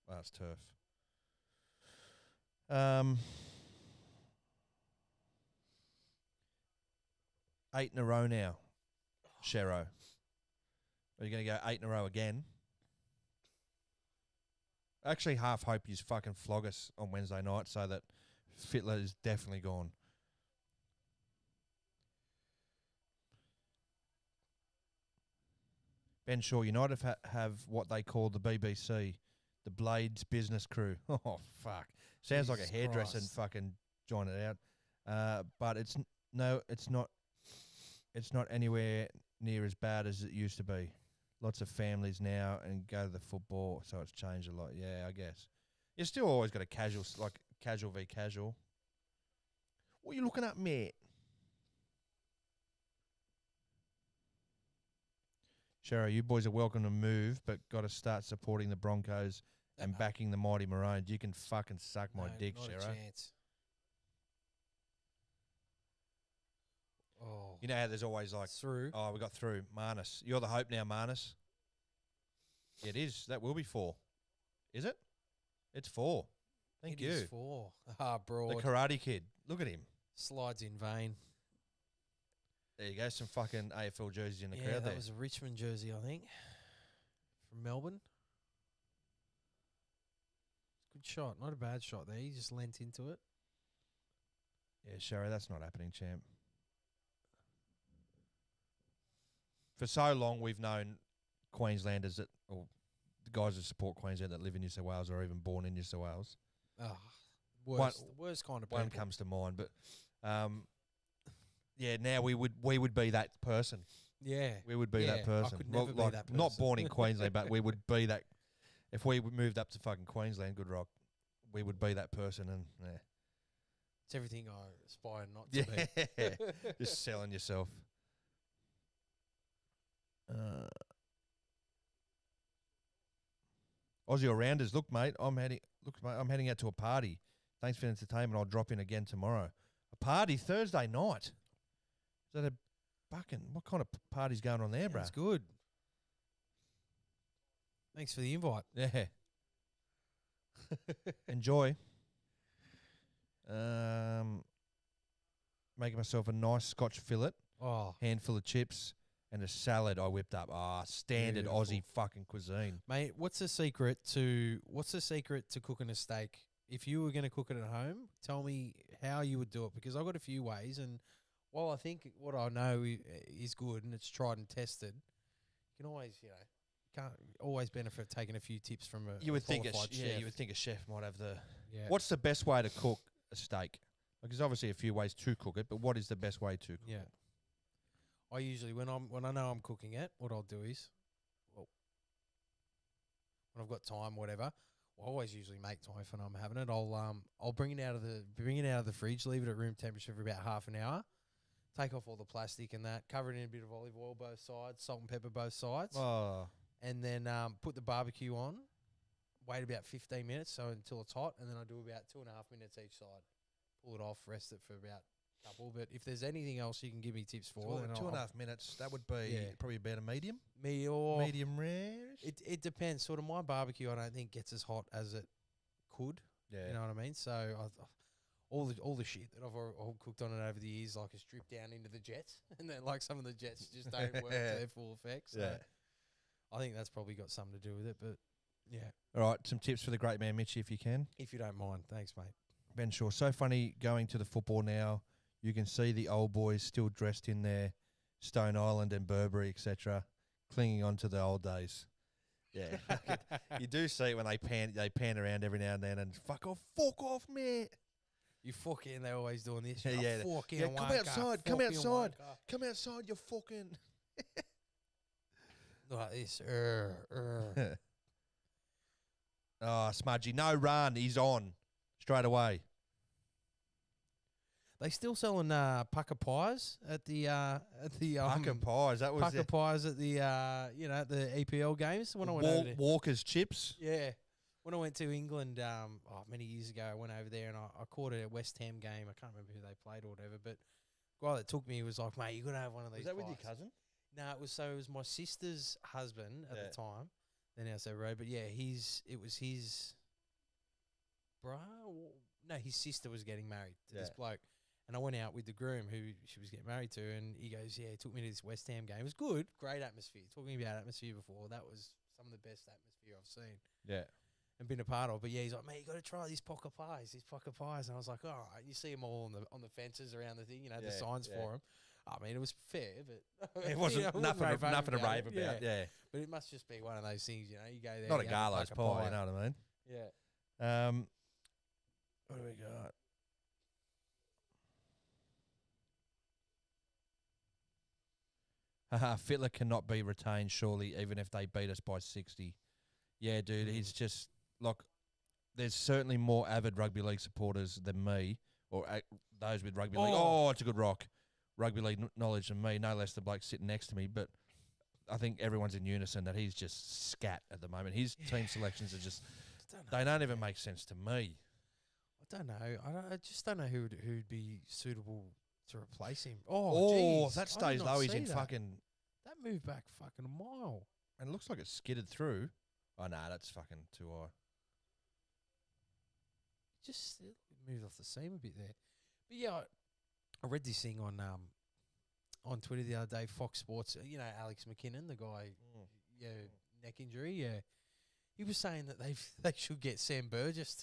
Well, it's turf. 8 in a row now, Shero. Are you going to go 8 in a row again? I actually half hope you fucking flog us on Wednesday night so that Fittler is definitely gone. Ben Shaw United have what they call the BBC, the Blades Business Crew. Oh, fuck. Sounds like a Jesus hairdresser and Christ. fucking join it out. But it's not. It's not anywhere near as bad as it used to be. Lots of families now and go to the football, so it's changed a lot. Yeah, I guess. You still always got a casual v casual. What are you looking at, mate? Shero, you boys are welcome to move, but got to start supporting the Broncos and backing the mighty Maroons. You can fucking suck my dick, not Shero. a chance. Oh, You know how there's always like, through. oh, we got through. Marnus. You're the hope now, Marnus. Yeah, it is. That will be 4. Is it? It's 4. Thank It you. is 4. Broad. The Karate Kid. Look at him. Slides in vain. There you go. Some fucking AFL jerseys in the Yeah, crowd that there. was a Richmond jersey, I think, from Melbourne. Good shot. Not a bad shot there. He just leant into it. Yeah, Shero, that's not happening, champ. For so long, we've known Queenslanders or the guys that support Queensland that live in New South Wales or even born in New South Wales. Oh, One- the worst kind of people. One comes to mind, but yeah, now we would be that person. Yeah. We would be that I person. could never be like, that not person. born in Queensland, but we would be that. If we moved up to fucking Queensland, Good Rock, we would be that person. And yeah, It's everything I aspire not to be. yeah, just selling yourself. Aussie all-rounders, look, mate, I'm heading out to a party. Thanks for the entertainment. I'll drop in again tomorrow. A party Thursday night. Is that a fucking what kind of party's going on there, bro? That's good. Thanks for the invite. Yeah. Enjoy. Making myself a nice Scotch fillet, Oh, handful of chips, and a salad I whipped up. Standard Beautiful. Aussie fucking cuisine. mate, what's the secret to cooking a steak? If you were going to cook it at home, tell me how you would do it, because I've got a few ways, and while I think what I know is good and it's tried and tested, you can always, can't always benefit taking a few tips from a You would think qualified chef. you would think a chef might have the. Yeah. What's the best way to cook a steak? Like, there's obviously a few ways to cook it, but what is the best way to cook Yeah. it? I usually when I know I'm cooking it, what I'll do is, well, when I've got time, whatever, I always usually make time if I'm having it. I'll bring it out of the fridge, leave it at room temperature for about half an hour, take off all the plastic and that, cover it in a bit of olive oil both sides, salt and pepper both sides, Oh, and then put the barbecue on. Wait about 15 minutes, so until it's hot, and then I do about 2.5 minutes each side. Pull it off, rest it for about a couple. But if there's anything else you can give me tips for, then two and a half minutes. That would be Yeah. probably about a medium. or Medium rare. it depends. Sort of my barbecue, I don't think gets as hot as it could. Yeah. You know what I mean? So all the shit that I've all cooked on it over the years, like, is stripped down into the jets, and then like some of the jets just don't work to their full effect. So Yeah. I think that's probably got something to do with it. But yeah, All right, some tips for the great man Mitchie, if you can. if you don't mind, thanks, mate. Ben Shaw, so funny going to the football now. You can see the old boys still dressed in their Stone Island and Burberry, etc., clinging on to the old days. Yeah, you do see it when they pan around every now and then, and fuck off, mate. You fucking, they're always doing this. Yeah, You yeah. fucking Yeah, come wanker, outside, come fucking outside. wanker. Come outside, you fucking. Like this. Oh, Smudgy, no run. He's on straight away. They still selling pucker pies at the Fucking pies. That was pucker it. pies at the at the EPL games when I went over there. Walker's chips. Yeah. When I went to England many years ago, I went over there and I caught it at West Ham game. I can't remember who they played or whatever, but the guy that took me was like, mate, you got to have one of these Was that with pies. your cousin? No, it was my sister's husband at Yeah. the time. They're now so road, but yeah, it was his bro. No, his sister was getting married to this Yeah. bloke. And I went out with the groom who she was getting married to, and he goes, yeah, he took me to this West Ham game. It was good, great atmosphere. Talking about atmosphere before, that was some of the best atmosphere I've seen Yeah. and been a part of. But yeah, he's like, mate, you got to try these pocket pies. And I was like, all right. You see them all on the fences around the thing, the Yeah, signs yeah. for them. I mean, it was fair, but It wasn't nothing to rave about. Yeah. But it must just be one of those things, you go there. Not a you have Garlo's pocket pie, you know what I mean? Yeah. What do we got? Fittler cannot be retained, surely, even if they beat us by 60. Yeah, dude, he's just, look, there's certainly more avid rugby league supporters than me, or those with rugby league. Oh, it's a good rock. Rugby league knowledge than me, no less the bloke sitting next to me, but I think everyone's in unison that he's just scat at the moment. His team selections are just, they don't even make sense to me. I don't know. I just don't know who'd be suitable to replace him. Oh, geez, if that I did stays not low, he's see in that. fucking, That moved back fucking a mile. and it looks like it's skidded through. Oh, no, that's fucking too high. Just moved off the seam a bit there. But yeah, I read this thing on Twitter the other day. Fox Sports, Alex McKinnon, the guy, neck injury. Yeah, he was saying that they should get Sam Burgess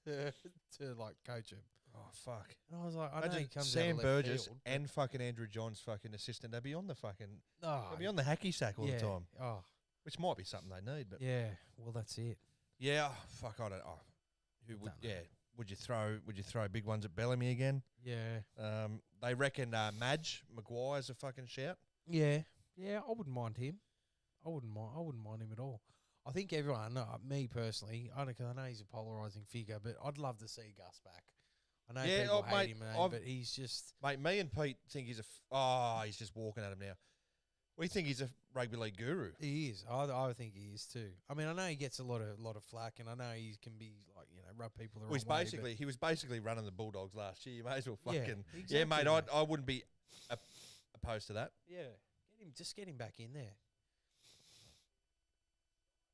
to like coach him. Oh, fuck. And I was like, I know he Imagine comes Sam out of left Burgess field, and fucking Andrew John's fucking assistant. They'll be on the fucking, but- they'll be on the hacky sack all the time. Oh, which might be something they need. But Yeah, well, that's it. yeah, fuck, I don't. Oh, who would? Don't know. Yeah, would you throw big ones at Bellamy again? Yeah. They reckon Madge Maguire's a fucking shout. Yeah. Yeah, I wouldn't mind him. I wouldn't mind him at all. I think everyone, me personally, I know he's a polarising figure, but I'd love to see Gus back. I know Yeah, people oh, hate mate, him, but he's just... Mate, me and Pete think he's he's just walking at him now. We think he's a rugby league guru. He is. I think he is too. I mean, I know he gets a lot of flack, and I know he can be like, rub people the wrong way. He was basically running the Bulldogs last year. You may as well Yeah, fucking exactly, mate. mate. I wouldn't be opposed to that. Yeah, get him back in there.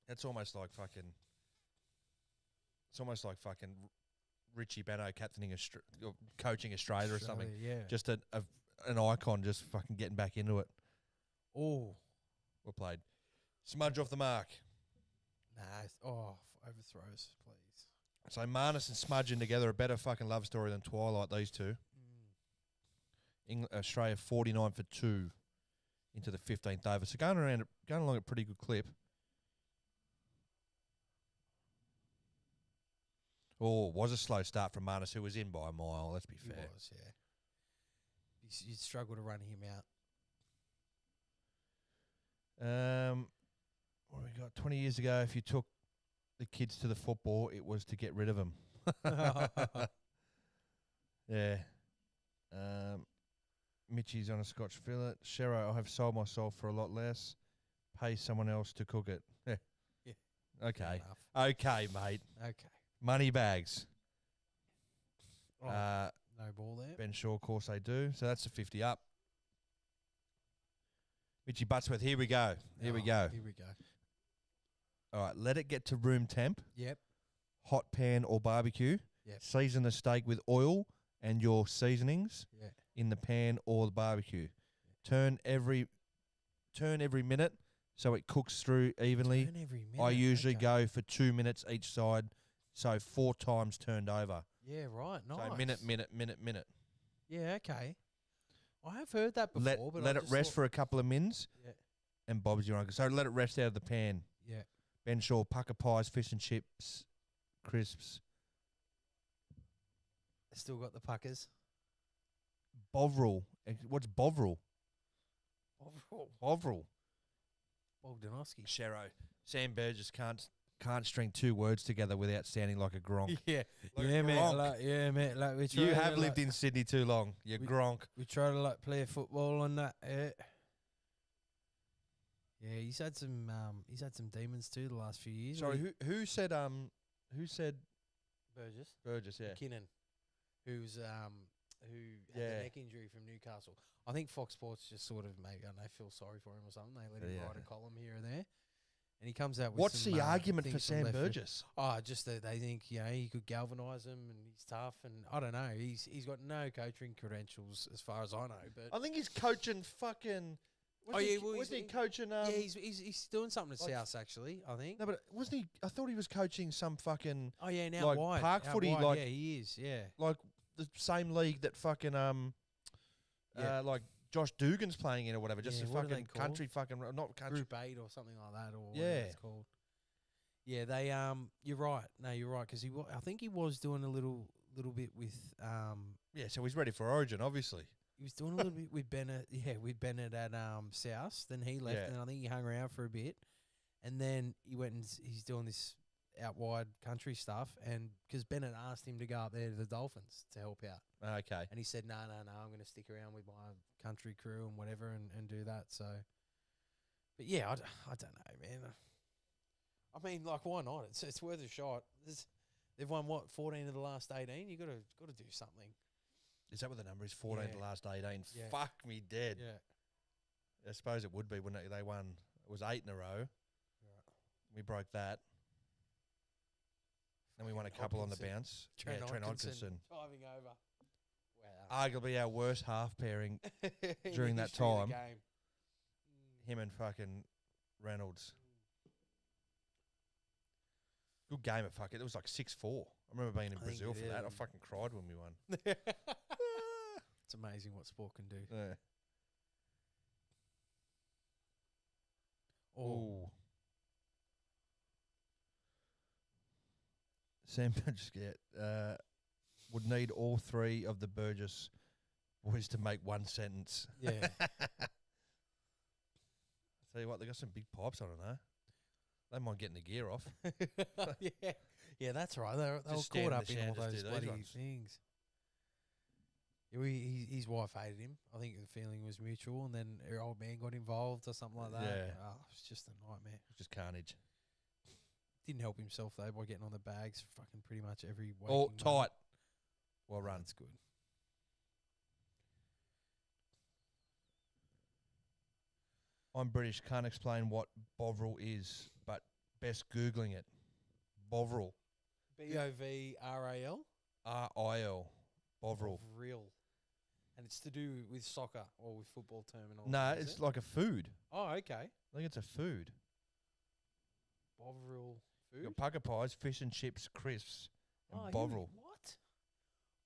It's almost like fucking. It's almost like fucking Richie Benaud captaining coaching Australia or something. Yeah. Just an icon, just fucking getting back into it. Oh, Well played. Smudge off the mark. nah. Overthrows, please. So Marnus and Smudging together a better fucking love story than Twilight. These two. Australia 49 for 2 into the 15th over. So going along a pretty good clip. Oh, it was a slow start from Marnus, who was in by a mile. Let's be He fair. was, yeah. You'd struggle to run him out. What have we got? 20 years ago, if you took the kids to the football, it was to get rid of them. Yeah. Mitchie's on a Scotch fillet. Shero, I have sold myself for a lot less. Pay someone else to cook it. Yeah. Yeah. Okay. Fair enough. Okay, mate. Okay. Money bags. Oh, no ball there. Ben Shaw, of course they do. So that's a 50 up. Mitchie Buttsworth, here we go. Here we go. Here we go. All right, let it get to room temp. Yep. Hot pan or barbecue. Yep. Season the steak with oil and your seasonings Yeah. in the pan or the barbecue. Turn every minute so it cooks through evenly. Turn every minute. I usually okay. go for 2 minutes each side, so 4 times turned over. Yeah, right. Nice. So minute. Yeah, okay. I have heard that before, but Let it rest for a couple of mins, Yeah. and Bob's your uncle. So let it rest out of the pan. Yeah. Ben Shaw, pucker pies, fish and chips, crisps. Still got the puckers. Bovril. What's Bovril? Bovril. Bogdanovsky. Shero. Sam Burgess can't string 2 words together without sounding like a gronk. Yeah. Like yeah, a mate. gronk. Like we try You to, have lived in Sydney too long. You gronk. We try to play football and that. Yeah, he's had some demons too the last few years. Sorry, who said Burgess. Burgess? Yeah. McKinnon, who had Yeah. the neck injury from Newcastle. I think Fox Sports just sort of maybe feel sorry for him or something. They let him Yeah. write a column here or there, and he comes out with What's some, the argument for things from Sam left field. Burgess? Oh, just that they think he could galvanise them and he's tough and I don't know. He's got no coaching credentials as far as I know. But I think he's coaching fucking. Wasn't he coaching? yeah, he's doing something at like South actually. I think. No, but wasn't he? I thought he was coaching some fucking Oh yeah, now like wide park out footy, wide, like- yeah, he is. Yeah, like the same league that fucking Yeah. like Josh Dugan's playing in or whatever. Just Yeah, a what are they fucking called? country fucking not country. Group 8 or something like that, or Yeah. whatever it's called. Yeah, they you're right. No, you're right because I think he was doing a little bit with Yeah, so he's ready for Origin, obviously. he was doing a little bit with Bennett. Yeah, with Bennett at South. Then he left, Yeah. and I think he hung around for a bit, and then he went and he's doing this out wide country stuff, and because Bennett asked him to go up there to the Dolphins to help out. Okay. And he said, no, I'm going to stick around with my country crew and whatever and do that. So, but yeah, I don't know, man. I mean, like, why not? It's worth a shot. They've won, 14 of the last 18? You got to do something. Is that what the number is? 14 Yeah. the last 18. Yeah. Fuck me dead. Yeah. I suppose it would be, wouldn't it? They won. It was 8 in a row. We broke that. Then we won a couple on the Hodkinson. bounce. Trent Trent Hodkinson Hodkinson. driving over. Wow. Arguably our worst half pairing. In during the that history of time. the game. Him and fucking Reynolds. Good game at fuck it. It was like 6-4. I remember being in I think Brazil it for that. I is. fucking cried when we won. It's amazing what sport can do. Yeah. Oh, Sam just would need all three of the Burgess boys to make one sentence. Yeah. Tell you what, they got some big pipes, I don't know. They mind getting the gear off. Yeah. Yeah, that's right. They were Just caught stand in up the in shower all and just those do these bloody ones. things. Yeah, his wife hated him. I think the feeling was mutual, and then her old man got involved or something like that. Yeah. Oh, it's just a nightmare. Just carnage. Didn't help himself, though, by getting on the bags fucking pretty much every waking All moment. tight. Well Oh, run. That's good. I'm British, can't explain what Bovril is, but best Googling it. Bovril. Bovral. R-I-L. Bovril. Real. And it's to do with soccer or with football terminology. No, is it's it? like a food. Oh, okay. I think it's a food. Bovril You food. got pucker pies, fish and chips, crisps, and Oh, Bovril. What?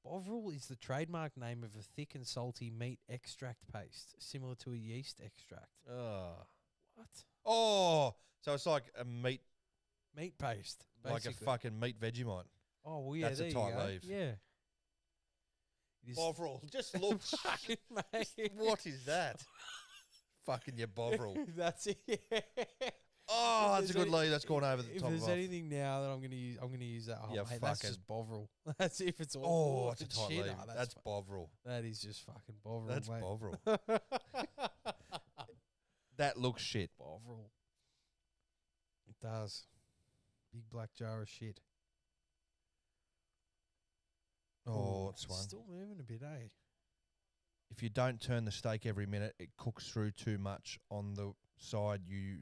Bovril is the trademark name of a thick and salty meat extract paste, similar to a yeast extract. Oh. What? Oh, so it's like a meat, Meat paste. like a basically. fucking meat Vegemite. Oh, well, yeah, That's a there tight you go. leaf. Yeah. It is Bovril. Just look. fucking mate. What is that? Fucking your Bovril. That's it. Yeah. Oh, If that's a there's good lead. That's gone over the If top there's of anything now that I'm gonna use that. Oh, Yeah, mate, that's fucking- just Bovril. That's if it's Oh, all. that's a tight lead. That's Bovril. that is just fucking Bovril. That's mate. Bovril. That looks shit. Bovril. It does. Big black jar of shit. Oh, Ooh, it's one. Still moving a bit, eh? If you don't turn the steak every minute, it cooks through too much on the side you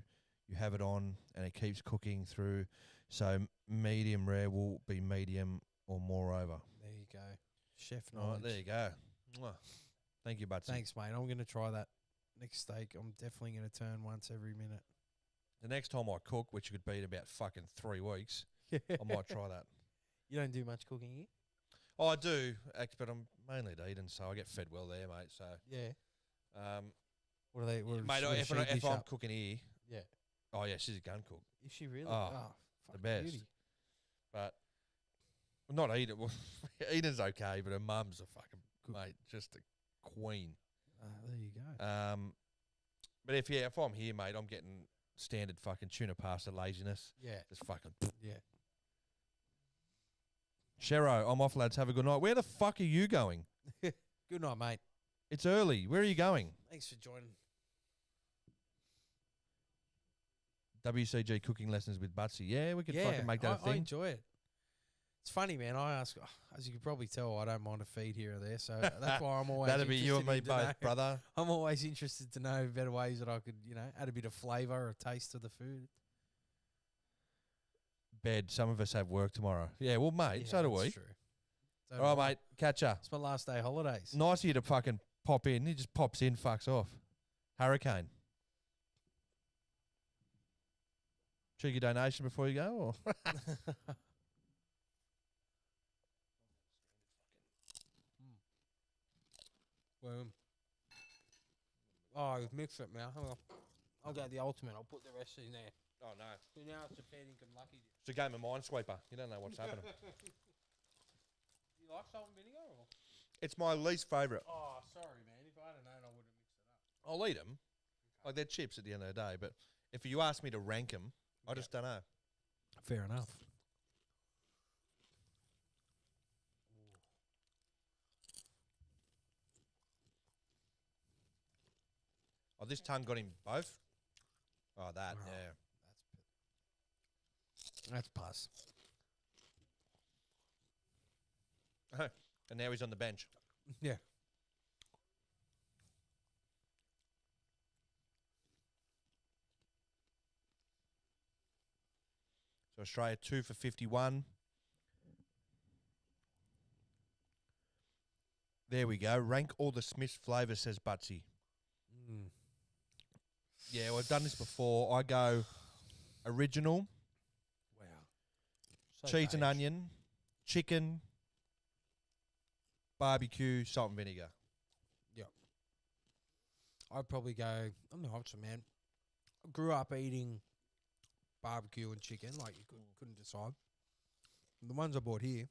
have it on, and it keeps cooking through. So medium rare will be medium or more over. There you go. Chef All right, knowledge. there you go. Mwah. Thank you, Butsy. Thanks, mate. I'm going to try that next steak. I'm definitely going to turn once every minute. The next time I cook, which could be in about fucking 3 weeks, I might try that. You don't do much cooking here? Oh, I do, but I'm mainly at Eden, so I get fed well there, mate. So, Yeah. um, What are they? What mate, what does if, she if dish I'm up? cooking here, Yeah. oh yeah, she's a gun cook, Is she really? Oh, fuck, the best. beauty. but not Eden. Well, Eden's okay, but her mum's a fucking Good. mate, just a queen. There you go. But if I'm here, mate, I'm getting standard fucking tuna pasta laziness. Yeah. Just fucking. Yeah. Shero, I'm off, lads. Have a good night. Where the fuck are you going? Good night, mate. It's early. Where are you going? Thanks for joining. WCG cooking lessons with Butsy. Yeah, we could fucking make that a I thing. enjoy it. It's funny, man. I ask, as you can probably tell, I don't mind a feed here or there, so that's why I'm always. That'd be you and me interested in to both, know- brother. I'm always interested to know better ways that I could, add a bit of flavour or taste to the food. Bed. Some of us have work tomorrow. Yeah, well, mate, Yeah, so do that's we. True. So All do right, I. mate. Catch ya. It's my last day of holidays. Nice of you to fucking pop in. He just pops in, fucks off. Hurricane. Cheeky donation before you go, or Oh, you've mixed it now. Hang on. I'll go the ultimate. I'll put the rest in there. oh no, So now it's a fair income lucky. it's a game of Minesweeper. You don't know what's happening. You like salt and vinegar? Or? It's my least favourite. Oh, sorry, man. If I'd have known, I would have mixed it up. I'll eat them, like they're chips at the end of the day. But if you ask me to rank them, I just don't know. Fair enough. Oh, this tongue got him both. Oh, that Wow. yeah. That's pass. And now he's on the bench. Yeah. So Australia 2 for 51. There we go. Rank all the Smith's flavours, says Butsy. Mm. Yeah, well, I've done this before. I go original, Wow. So cheese and beige. onion, chicken, barbecue, salt and vinegar. I'd probably go. I'm the opposite, man. I grew up eating barbecue and chicken, like you couldn't decide. The ones I bought here.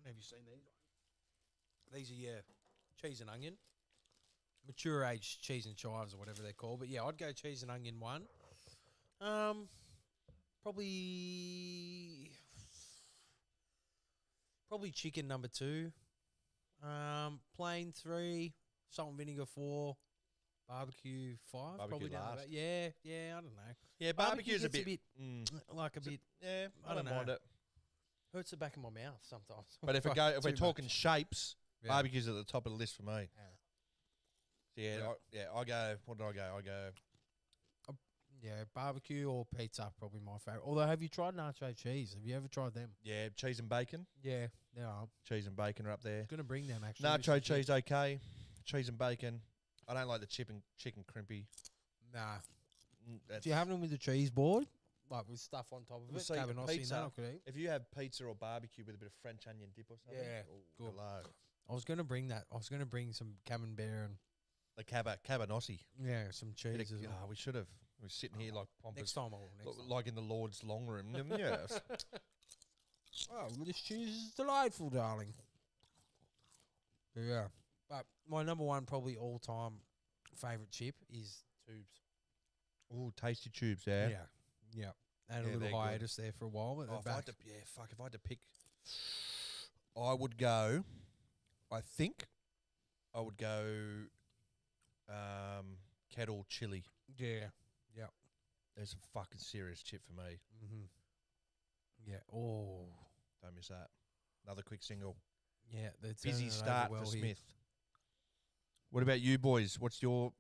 Have you seen these? These are your cheese and onion. Mature age cheese and chives or whatever they're called. But yeah, I'd go cheese and onion one. Probably chicken number 2. Plain 3. Salt and vinegar 4. Barbecue 5. Barbecue probably down last. about- Yeah, I don't know. Yeah, barbecue's a gets bit. like a bit. Yeah, I I don't don't mind know. it. Hurts the back of my mouth sometimes. But if we're Too talking much. shapes, Yeah. barbecue's at the top of the list for me. Yeah. I go. What did I go? I go. Yeah, barbecue or pizza probably my favorite. Although, have you tried nacho cheese? Have you ever tried them? Yeah, cheese and bacon. Yeah, they are. Cheese and bacon are up there. Gonna bring them actually. Nacho cheese, okay. Cheese and bacon. I don't like the chicken crimpy. Nah. That's, Do you have them with the cheese board, like with stuff on top of Well, it? see, Cabanossi and pizza- that I could eat. if you have pizza or barbecue with a bit of French onion dip or something? Yeah, oh, good. hello. I was gonna bring that. I was gonna bring some camembert and The cabanossi. some cheese as well. We should have. We're sitting here like pompous. Next time I will. Next time. Like in the Lord's long room. Yes. Oh, this cheese is delightful, darling. Yeah. But my number one, probably all time favourite chip is tubes. Ooh, tasty tubes, yeah. Yeah. And Yeah, a they're little good. hiatus there for a while, but Oh, they're if I back. had to pick, I would go. I think I would go. Kettle chili. Yeah. There's a fucking serious chip for me. Mm-hmm. Yeah. Oh. Don't miss that. Another quick single. Yeah. They're Busy turning it over start well for here. Smith. What about you boys? What's your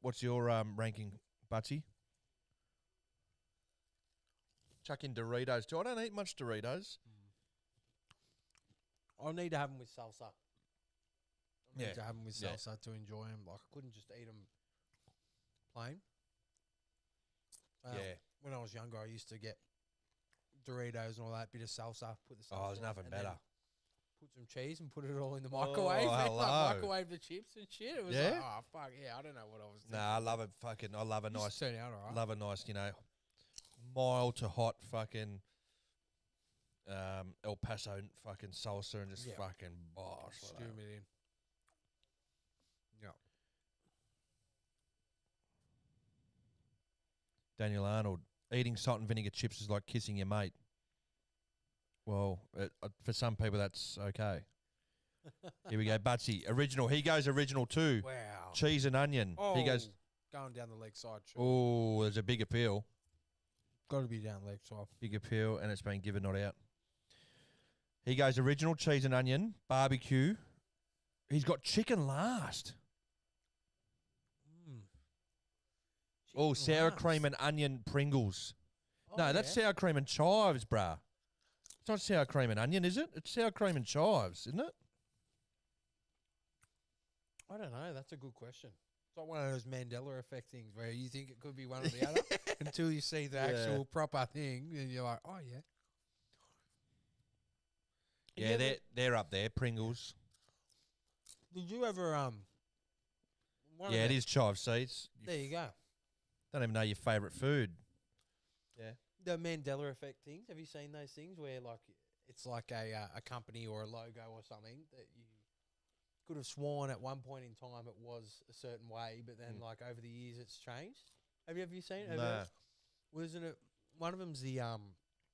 ranking, Butsy? Chuck in Doritos too. I don't eat much Doritos. I need to have them with salsa. I need Yeah. to have them with Yeah. salsa to enjoy them. Like I couldn't just eat them plain. Yeah. When I was younger, I used to get Doritos and all that, bit of salsa, put the salsa Oh, there's on, nothing and then better. Put some cheese and put it all in the microwave. and, hello. like, microwave the chips and shit. It was Yeah? like, oh fuck yeah, I don't know what I was doing. Nah, I love it. I love a Used to nice, turn out alright. love a nice, mild to hot fucking El Paso fucking salsa and just Yeah. fucking bosh. Stew it in. Yeah. Daniel Arnold, eating salt and vinegar chips is like kissing your mate. Well, for some people that's okay. Here we go, Butsy. Original. He goes original too. Wow. Cheese and onion. Oh, He goes, going down the leg side. Sure. oh, there's a big appeal. Got to be down the leg side. Big appeal, and it's been given, not out. He goes original cheese and onion, barbecue. He's got chicken last. Oh, sour cream and onion Pringles. No, that's sour cream and chives, bruh. It's not sour cream and onion, is it? It's sour cream and chives, isn't it? I don't know. That's a good question. It's like one of those Mandela effect things where you think it could be one or the other until you see the actual proper thing, and you're like, oh yeah. Yeah, they're up there, Pringles. Did you ever one of Yeah, it the- is chive seeds. There you go. Don't even know your favourite food. Yeah. The Mandela effect things. Have you seen those things where like it's like a company or a logo or something that you could have sworn at one point in time it was a certain way, but then like over the years it's changed? Have you seen it? Have you Nah. ever- Wasn't it one of them's the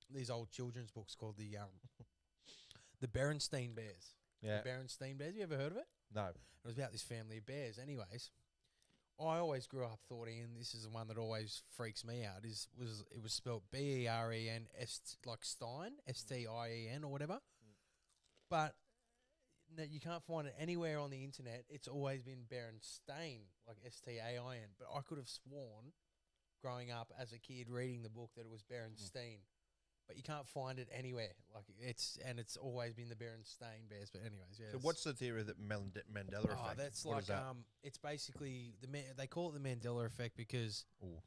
these old children's books called the Berenstein Bears. Yeah. The Berenstein Bears. You ever heard of it? No. It was about this family of bears. Anyways, I always grew up thoughting, and this is the one that always freaks me out, it was spelled Beren like Stein, Stien or whatever. But you can't find it anywhere on the internet. It's always been Berenstain, like Stain. But I could have sworn growing up as a kid reading the book that it was Berenstein. But you can't find it anywhere. Like it's always been the Berenstain Bears. But anyways, yeah. So what's the theory of the Mandela effect? Oh, that's What like is that? it's basically they call it the Mandela effect because Ooh.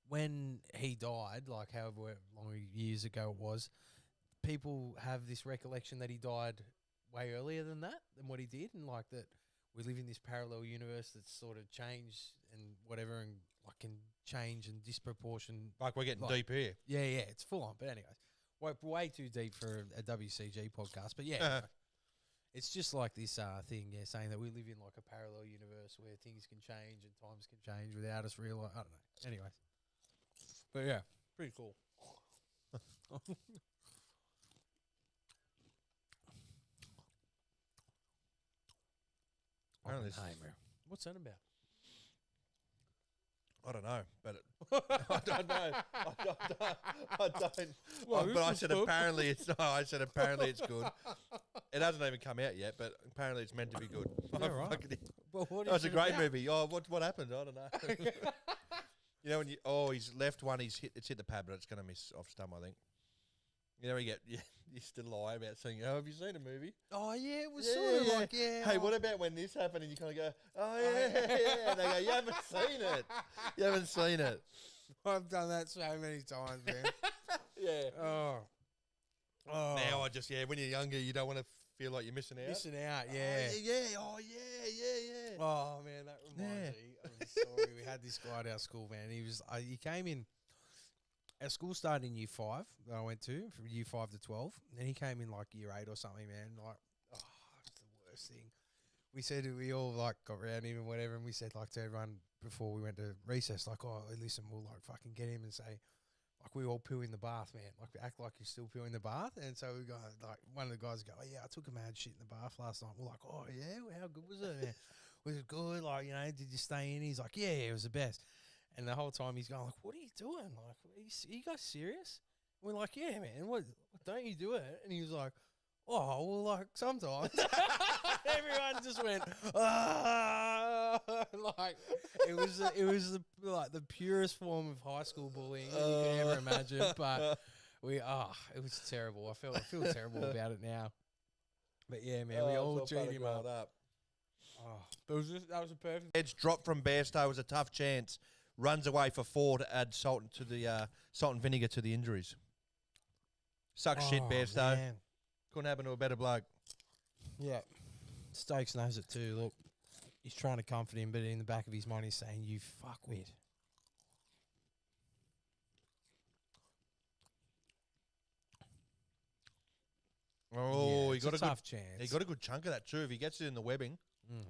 when he died, like however long years ago it was, people have this recollection that he died way earlier than what he did, and like that we live in this parallel universe that's sort of changed and whatever, and like can change and disproportion. Like we're getting like- deep here. Yeah, it's full on. But anyways, way too deep for a WCG podcast, but yeah. It's just like this thing, saying that we live in like a parallel universe where things can change and times can change without us realize. I don't know. Anyways, but yeah, pretty cool. Apparently Oppenheimer. What's that about? I don't know, but I don't know. I don't. Well, But I said apparently it's. No, I said apparently it's good. It hasn't even come out yet, but apparently it's meant to be good. Yeah, right. Fucking- Well, what that was is a it great about? movie. Oh, what happened? I don't know. You know when he's left one. It's hit the pad, but it's going to miss off stump. I think. You know, you used to lie about saying, "Oh, have you seen a movie?" Oh yeah, it was Yeah, sort of yeah. like Hey, what about when this happened? And you kind of go, "Oh yeah." And they go, "You haven't seen it. You haven't seen it." I've done that so many times, man. Yeah. Oh. Now I just when you're younger, you don't want to feel like you're missing out. Missing out, yeah. Oh yeah. Oh man, that reminds me of a story. We had this guy at our school, man. He came in. Our school started in year 5 that I went to, from year 5 to 12, and he came in like year 8 or something, man. Like, it's the worst thing. We all like got around him and whatever, and we said like to everyone before we went to recess, like, oh, listen, we'll like fucking get him and say, like, we all poo in the bath, man. Like, act like you're still pooing in the bath. And so we got like one of the guys go, oh yeah, I took a mad shit in the bath last night. We're like, oh yeah, well, how good was it, man? Was it good? Like, did you stay in? He's like, yeah, it was the best. And the whole time he's going like, what are you doing? Like, are you guys serious? We're like, yeah, man. What don't you do it? And he was like, oh, well, like sometimes. Everyone just went, ah, like it was the purest form of high school bullying that you could ever imagine. But it was terrible. I feel terrible about it now. But yeah, man, we all treated him up. Oh, that was a perfect. Edge drop from Bairstow was a tough chance. Runs away for 4 to add salt and vinegar to the injuries. Sucks shit, Bairstow. Man. Couldn't happen to a better bloke. Yeah. Stokes knows it too. Look, he's trying to comfort him, but in the back of his mind he's saying, you fuckwit. Oh, Yeah, he got a tough good chance. He got a good chunk of that too. If he gets it in the webbing. Mm.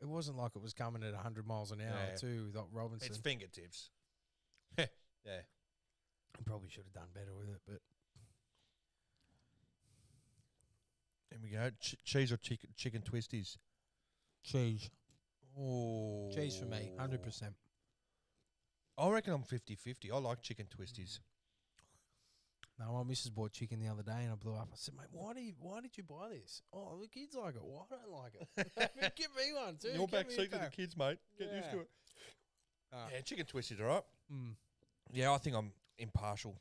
It wasn't like it was coming at 100 miles an hour too with Robinson. It's fingertips. Yeah. I probably should have done better with it, but Here we go. Cheese or chicken twisties? cheese. Oh. Cheese for me, 100%. I reckon I'm 50-50. I like chicken twisties. No, my missus bought chicken the other day and I blew up. I said, mate, why did you buy this? Oh, the kids like it. Well, I don't like it. Give me one too. Your Give back me a seat to the pack. kids, mate. Get used to Yeah. it. Yeah, chicken twisties, all right. Mm. Yeah, I think I'm impartial.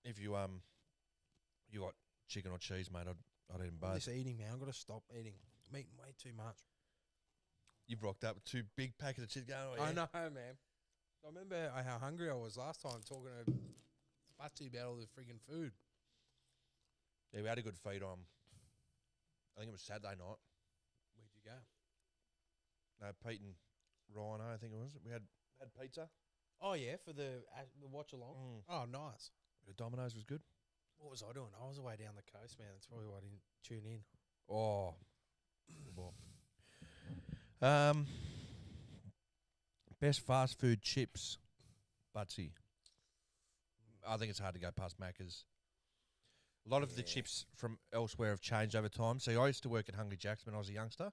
If you got chicken or cheese, mate, I'd eat them both. This eating, man. I've got to stop eating. I'm eating way too much. You've rocked up with 2 big packets of chicken. Oh, yeah. I know, man. I remember how hungry I was last time talking to Spatzy about all the friggin' food. Yeah, we had a good feed on. I think it was Saturday night. Where'd you go? Pete and Rhino, I think it was. We had pizza. Oh, yeah, for the watch along. Oh, nice. The Domino's was good. What was I doing? I was away down the coast, man. That's probably why I didn't tune in. Oh. Best fast food chips, Butsy. I think it's hard to go past Macca's. A lot of the chips from elsewhere have changed over time. So I used to work at Hungry Jack's when I was a youngster,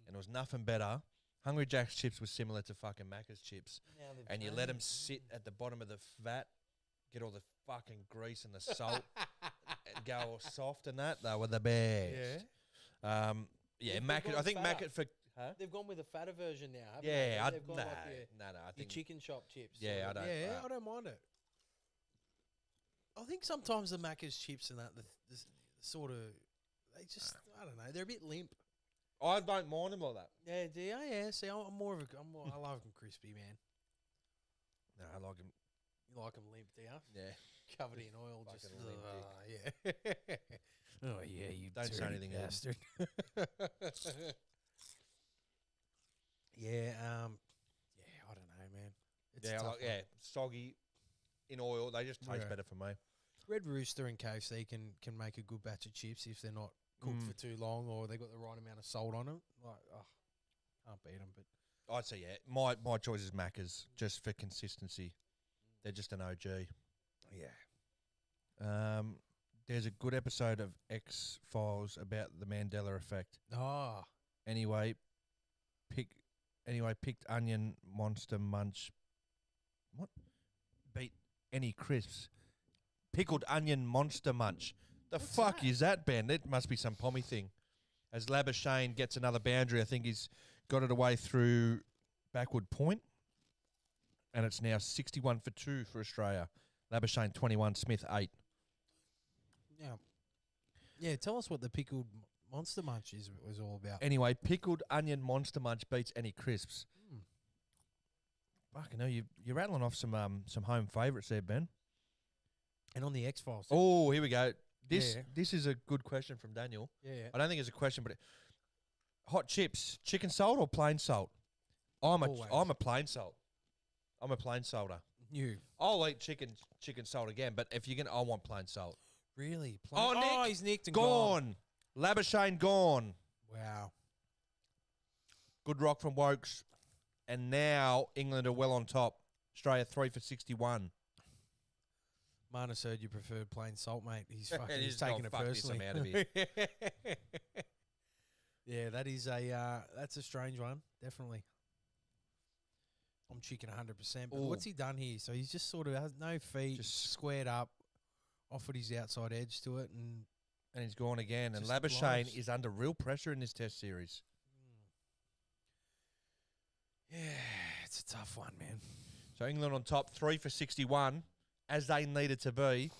and it was nothing better. Hungry Jack's chips was similar to fucking Macca's chips. And you let them sit at the bottom of the vat, get all the fucking grease and the salt, and go all soft and that. They were the best. Yeah. Yeah, They've Macca's. gone I think fatter. Macca's for... Huh? They've gone with a fatter version now, haven't Yeah, they? They've gone like no, I your think... chicken chop chips. Yeah, I don't- I don't mind it. I think sometimes the Macca's chips and that, the sort of, they just, I don't know, they're a bit limp. I don't mind them like that. Yeah, do you? Yeah, see, I love them crispy, man. No, I like them. You like them limp, do you? Yeah. Covered in oil, just Fucking limp yeah. Oh yeah, you Don't say dirty anything else. bastard. Yeah, I don't know, man. It's Yeah, a tough like, yeah, soggy. in oil. They just taste Yeah. better for me. Red Rooster and KFC can make a good batch of chips if they're not cooked for too long or they got the right amount of salt on them. Like, can't beat them. But I'd say, yeah. My choice is Macca's, just for consistency. They're just an OG. yeah. There's a good episode of X-Files about the Mandela effect. Oh, Anyway, picked onion monster munch. What? Beat any crisps. Pickled onion monster munch. The What's fuck that? is that, Ben? It must be some pommy thing. As Labuschagne gets another boundary, I think he's got it away through backward point. And it's now 61 for 2 for Australia. Labuschagne 21, Smith 8. yeah. Yeah, tell us what the pickled monster munch was all about. Anyway, pickled onion monster munch beats any crisps. Mm. Fucking hell, you're rattling off some home favourites there, Ben. And on the X-Files. Oh, here we go. Yeah. This is a good question from Daniel. Yeah. I don't think it's a question, but hot chips, chicken salt or plain salt? I'm Always. a plain salt. I'm a plain salter. You. I'll eat chicken salt again, but if you're I want plain salt. Really? Oh, Nick, he's nicked and Gone. Labuschagne gone. Wow. Good rock from Wokes. And now England are well on top. Australia 3 for 61. Marnus heard you preferred plain salt, mate. He's fucking It he's is taking not it fuck this, personally. I'm out of here. Yeah, that's a strange one, definitely. I'm chicken 100%. But Ooh. what's he done here? So he's just sort of has no feet, Just- squared up, offered his outside edge to it, and And he's gone again. And Just Labuschagne blows. is under real pressure in this test series. yeah, it's a tough one, man. So England on top, 3 for 61, as they needed to be.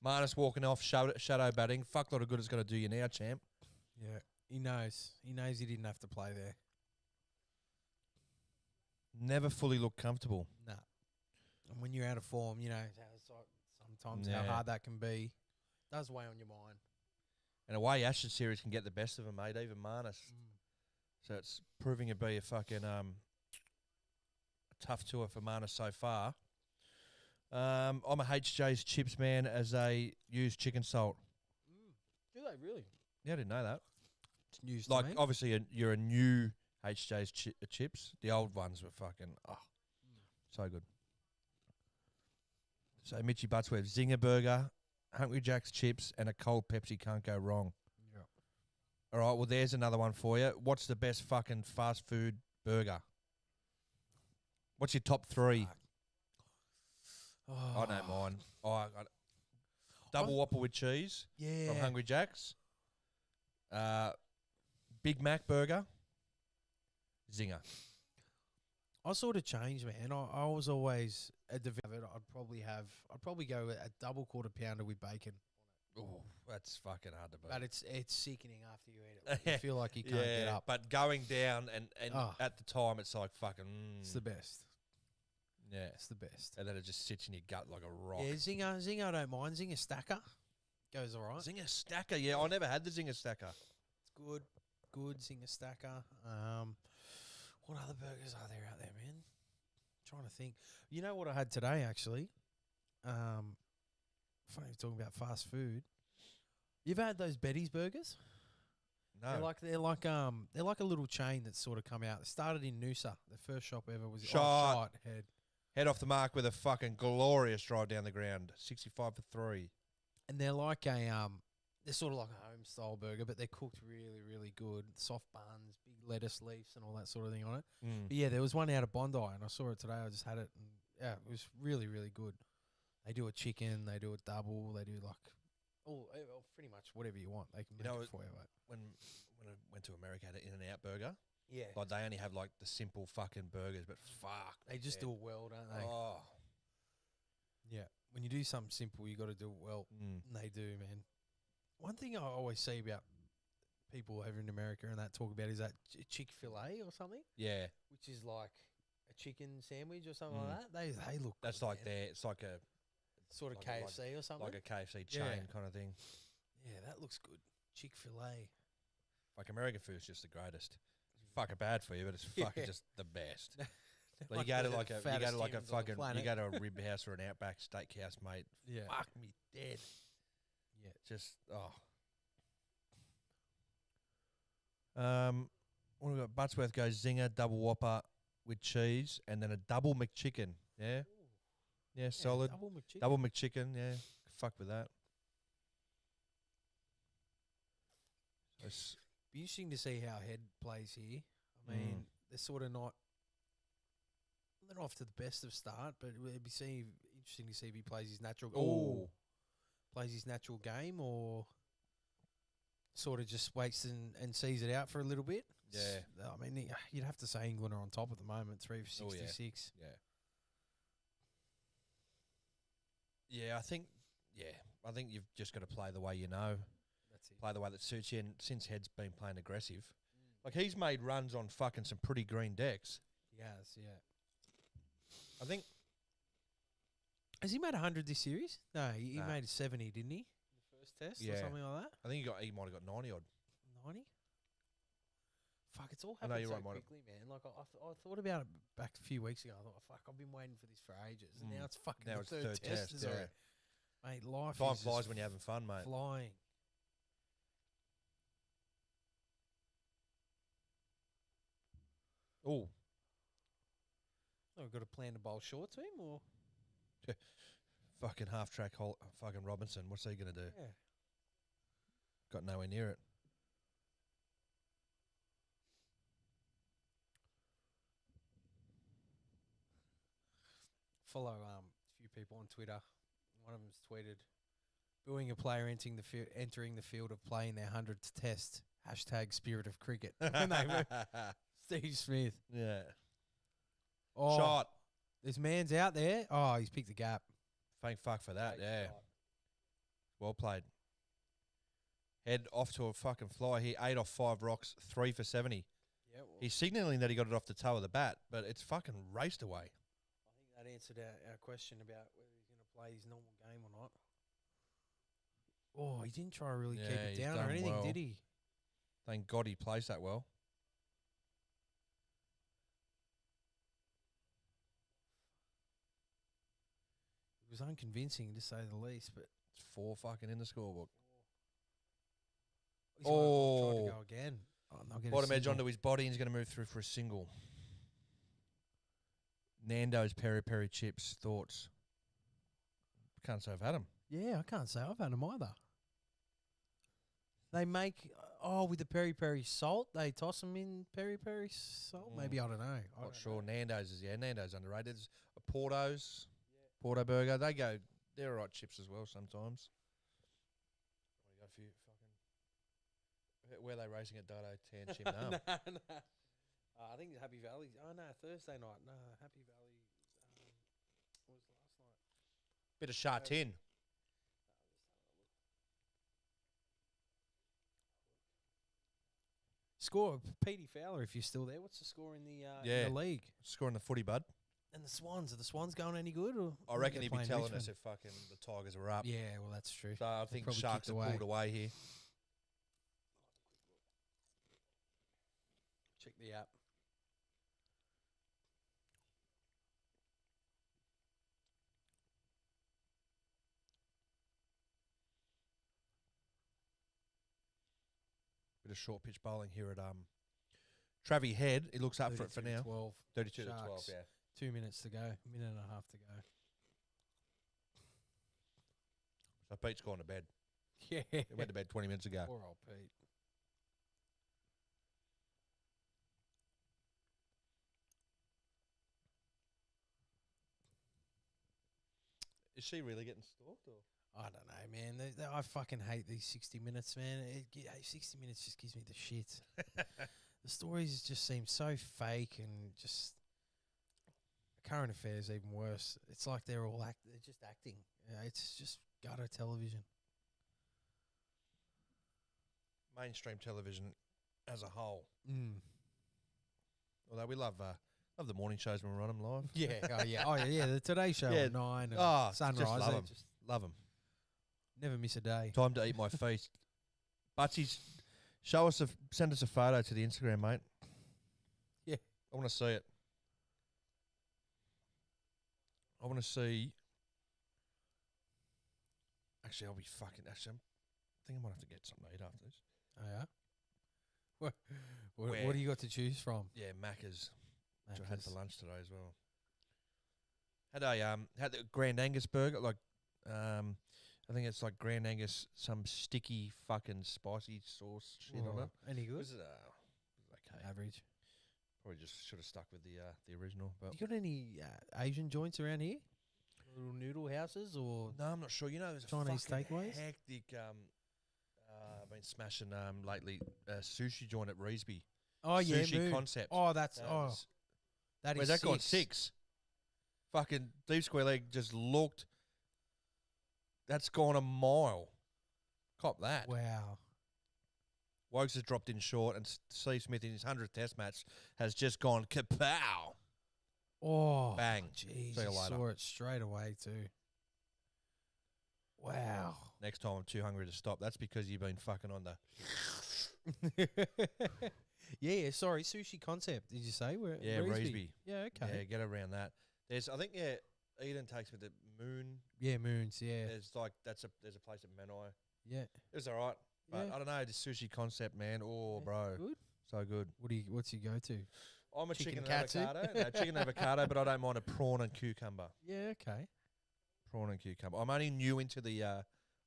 Marnus walking off, shadow batting. Fuck lot of good it's going to do you now, champ. Yeah, he knows. He knows he didn't have to play there. Never fully looked comfortable. Nah. And when you're out of form, you know how it's like sometimes how Yeah. hard that can be. Does weigh on your mind. And away Ashes series can get the best of them, mate, even Marnus. So it's proving to be a fucking tough tour for Marnus so far. I'm a HJ's chips man as they use chicken salt. Do they really? Yeah, I didn't know that. It's news Like, to me. obviously, you're a new HJ's chips. The old ones were fucking, so good. So Mitchy Butts, we have Zinger Burger, Hungry Jack's chips, and a cold Pepsi can't go wrong. Yeah. All right, well, there's another one for you. What's the best fucking fast food burger? What's your top 3? Fuck. I know mine. I got double Whopper with cheese Yeah. from Hungry Jack's. Big Mac burger. Zinger. I sort of changed, man. I was always a devout. I'd probably go a double quarter pounder with bacon. Oh, that's fucking hard to beat. But it's sickening after you eat it. You feel like you can't get up. But going down and Oh. at the time it's like fucking It's the best. yeah. It's the best. And then it just sits in your gut like a rock. Yeah, Zinger I don't mind. Zinger Stacker goes all right. Zinger Stacker, yeah, I never had the Zinger Stacker. It's good. Good Zinger Stacker. What other burgers are there out there, man? Trying to think. You know what I had today, actually? Funny we're talking about fast food. You've had those Betty's burgers? No. They're like a little chain that's sort of come out. It started in Noosa. The first shop ever was Shot. Head. Head off the mark with a fucking glorious drive down the ground. 65 for 3. And they're like they're sort of like a home style burger, but they're cooked really, really good. Soft buns, big lettuce leaves, and all that sort of thing on it. Mm. But yeah, there was one out of Bondi, and I saw it today. I just had it, and yeah, it was really, really good. They do a chicken, they do a double, they do like pretty much whatever you want. They can make it for you. Mate. When I went to America, I had an In-N-Out burger. Yeah, Like they only have like the simple fucking burgers, but fuck. they just do it well, don't they? Oh. Yeah, when you do something simple, you got to do it well, Mm. and they do, man. One thing I always see about people over in America and that talk about is that Chick-fil-A or something, Yeah. which is like a chicken sandwich or something Mm. like that. They look. That's good, like man. it's like a sort of like- KFC or something. like a KFC chain Yeah. kind of thing. Yeah, that looks good. Chick-fil-A. Like American food's just the greatest. It's fucking bad for you, but it's fucking Yeah. just the best. Like you go to like a fattest humans on the fucking you planet. go to a rib house or an Outback Steakhouse, mate. Yeah. Fuck me dead. Yeah. Just what have we got? Buttsworth goes zinger, double whopper with cheese, and then a double McChicken. Yeah, yeah, solid. Double McChicken. Yeah, fuck with that. So Be interesting to see how Head plays here. I mean, they're sort of not. They're off to the best of start, but it'd be interesting to see if he plays his natural. Plays his natural game, or sort of just waits and sees it out for a little bit. Yeah. I mean, you'd have to say England are on top at the moment, 3 for Oh, yeah. 66. Yeah, I think you've just got to play the way you know. That's it. Play the way that suits you. And since Head's been playing aggressive, like he's made runs on fucking some pretty green decks. He has, yeah. I think. Has he made 100 this series? No, he Nah. made 70, didn't he? In the first test or Yeah. something like that? He might have got 90 odd. 90? Fuck, it's all I know happened you're so right, mate. quickly, man. Like, I thought about it back a few weeks ago. I thought, fuck, I've been waiting for this for ages. And now it's fucking Now the it's third third test. test, is yeah. already. Mate, life Time is flies just when you're having fun, mate. flying. Oh, We've got to plan to bowl short to him, or? fucking half track fucking Robinson. What's he gonna do? Yeah. Got nowhere near it. Follow a few people on Twitter. One of them's tweeted, booing a player entering the field of play in their 100th test. # spirit of cricket. And they were Steve Smith. Yeah. Oh, Shot. this man's out there. Oh, he's picked the gap. Thank fuck for that. Great Yeah. shot. Well played. Head off to a fucking fly here. 8 off 5 rocks. 3 for 70. Yeah, well, He's signalling that he got it off the toe of the bat, but it's fucking raced away. I think that answered our question about whether he's going to play his normal game or not. Oh, he didn't try to really keep Yeah, it he's down or done anything, well. did he? Thank God he plays that well. It was unconvincing, to say the least, but It's 4 fucking in the scorebook. he's tried to Oh. go again. Oh, and they'll get a Bottom edge single. onto his body, and he's going to move through for a single. Nando's peri peri chips. Thoughts? Can't say I've had them. Yeah, I can't say I've had them either. They make with the peri peri salt. They toss them in peri peri salt. Maybe I don't know. Not sure. Nando's is Nando's underrated. There's a Porto's, Porto Burger. They're alright chips as well sometimes. What do you got for you? Fucking. Where are they racing at Dodo Township now? no. I think Happy Valley. Oh no, Thursday night. No, Happy Valley. What was last night? Bit of Chartin. Score, Petey Fowler, if you're still there. What's the score in Yeah. the league? Scoring the footy, bud. And the Swans, are the Swans going any good? Or I reckon he'd be playing telling us Richmond? if fucking the Tigers are up. Yeah, well, that's true. So I think probably Sharks kicked have away. pulled away here. Check the app. Bit of short pitch bowling here at Travie Head. He looks up for it for 32 now. 12. 32 to 12, Sharks. yeah. 2 minutes to go. Minute and a half to go. So Pete's gone to bed. Yeah. He went to bed 20 minutes ago. Poor old Pete. Is she really getting stalked? Or? I don't know, man. I fucking hate these 60 minutes, man. 60 minutes just gives me the shit. The stories just seem so fake and just current affairs even worse. It's like they're just acting. It's just gutter television. Mainstream television as a whole. Mm. Although we love the morning shows when we're on them live. Yeah. The Today Show Yeah. at 9 and Oh, Sunrise. just love they 'em. just Love them. never miss a day. Time to eat my feast. Butchies, send us a photo to the Instagram, mate. Yeah. I want to see it. I want to see. Actually, I'll be fucking. Actually, I think I might have to get something to eat after this. Oh yeah. What, Where? what do you got to choose from? Yeah, Macca's, which I had for Macca's. lunch today as well. Had the Grand Angus burger, like I think it's like Grand Angus, some sticky fucking spicy sauce shit on it. Any good? Was it okay? Average. Probably just should have stuck with the original. But You got any Asian joints around here? Little noodle houses or no, I'm not sure. You know, there's Chinese a fucking takeaways? hectic. I've been smashing lately sushi joint at Reesby. oh yeah, Sushi Moon. Concept. Oh, that's That oh is- that is Where's that gone? 6. 6. Fucking deep square leg just looked. That's gone a mile. Cop that. Wow. Wokes has dropped in short, and Steve Smith in his 100th Test match has just gone kapow. Oh, Bang. Jeez, See you you later. saw it straight away too. Wow. Next time I'm too hungry to stop. That's because you've been fucking on the. Yeah, sorry, Sushi Concept. Did you say where? Yeah, Reesby. Yeah, Yeah, okay. get around that. I think Eden takes me to Moon. Yeah, Moons. Yeah, There's a place at Menai. yeah. It was alright, but Yeah. I don't know the sushi concept, man. Oh, Yeah, bro, Good. so good. What's your go-to? I'm a Chicken chicken, katsu? and avocado. No, chicken and avocado, but I don't mind a prawn and cucumber. Yeah, okay. Prawn and cucumber. I'm only new into the. I'm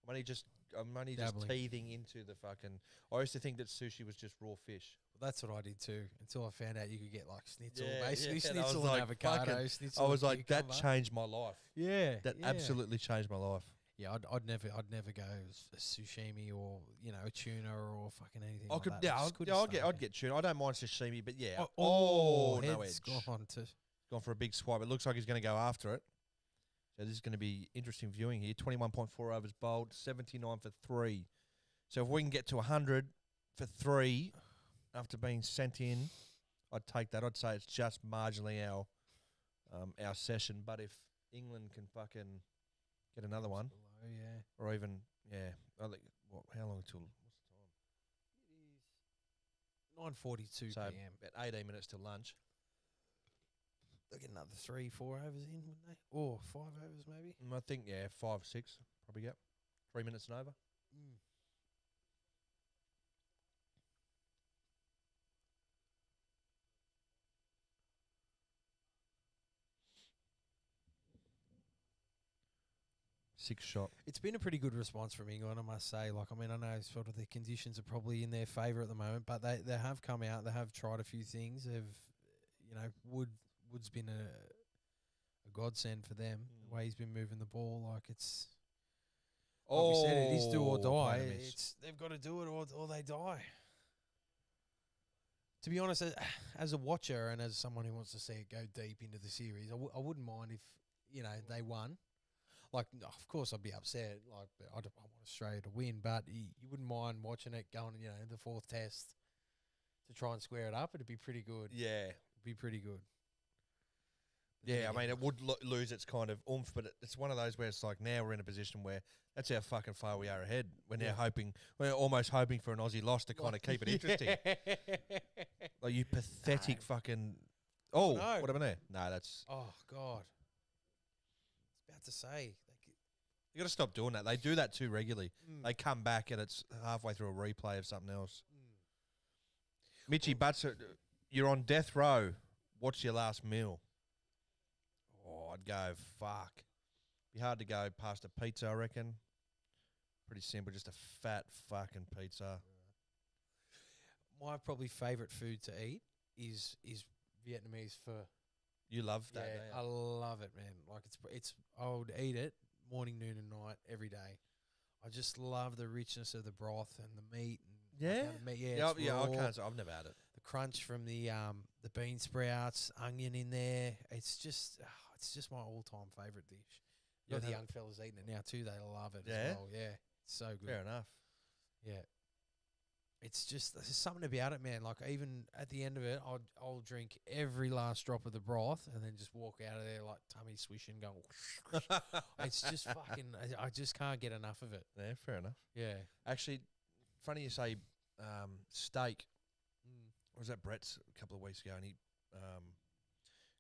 only just Dabbling. teething into the fucking. I used to think that sushi was just raw fish. Well, that's what I did too. Until I found out you could get like schnitzel, Yeah, basically yeah, and I was schnitzel like, and avocado. fucking- Schnitzel I was and like, that cucumber. changed my life. Yeah, That yeah. absolutely changed my life. Yeah, I'd never go a sashimi or a tuna or fucking anything. I like could, that. yeah, I I'd, just couldn't yeah, stomach I'd it. get tuna. I don't mind sashimi, but yeah. No head's edge. gone to. Gone for a big swipe. It looks like he's going to go after it. So this is going to be interesting viewing here. 21.4 overs bowled, 79 for 3. So if we can get to 100 for 3 after being sent in, I'd take that. I'd say it's just marginally our session. But if England can fucking get another one, Below, yeah. or even, I think, how long till, what's the time? 9:42 So p.m. about 18 minutes till lunch. They'll get another 3-4 overs in, wouldn't they? Or 5 overs maybe. I think, 5, 6, probably get 3 minutes and over. Mm. Six shot. It's been a pretty good response from England, I must say. Like, I mean, I know sort of the conditions are probably in their favour at the moment, but they have come out. They have tried a few things. They've, Wood's been a godsend for them. The way he's been moving the ball, like it's. Like we said, it is do or die. played a miss. It's they've got to do it or they die. To be honest, as a watcher and as someone who wants to see it go deep into the series, I wouldn't mind if they won. Like, of course, I'd be upset. Like, I want Australia to win, but you wouldn't mind watching it going, the 4th test to try and square it up. It'd be pretty good. Yeah. It'd be pretty good. Yeah, I mean, it would lose its kind of oomph, but it's one of those where it's like now we're in a position where that's how fucking far we are ahead. We're almost hoping for an Aussie loss to kind of keep it interesting. Like, you pathetic fucking. Oh, No. what happened there? No, that's. Oh, God. I was about to say. You got to stop doing that. They do that too regularly. Mm. They come back and it's halfway through a replay of something else. Mm. Mitchy Butts, you're on death row. What's your last meal? Oh, I'd go, fuck. Be hard to go past a pizza, I reckon. Pretty simple, just a fat fucking pizza. My probably favourite food to eat is Vietnamese pho. You love that, I don't you? love it, man. Like it's I would eat it morning, noon, and night every day. I just love the richness of the broth and the meat. And like Yeah? how the meat, Yeah, it's yeah, I raw. can't say I've never had it. The crunch from the bean sprouts, onion in there. It's just my all-time favourite dish. You'll The have young fellas eating it now too. They love it Yeah? as well. Yeah, it's so good. Fair enough. Yeah. It's just there's something about it, man. Like even at the end of it, I'll drink every last drop of the broth and then just walk out of there like tummy swishing, going. It's just fucking. I just can't get enough of it. Yeah, fair enough. Yeah. Actually, funny you say steak. Mm. I was at Brett's a couple of weeks ago and he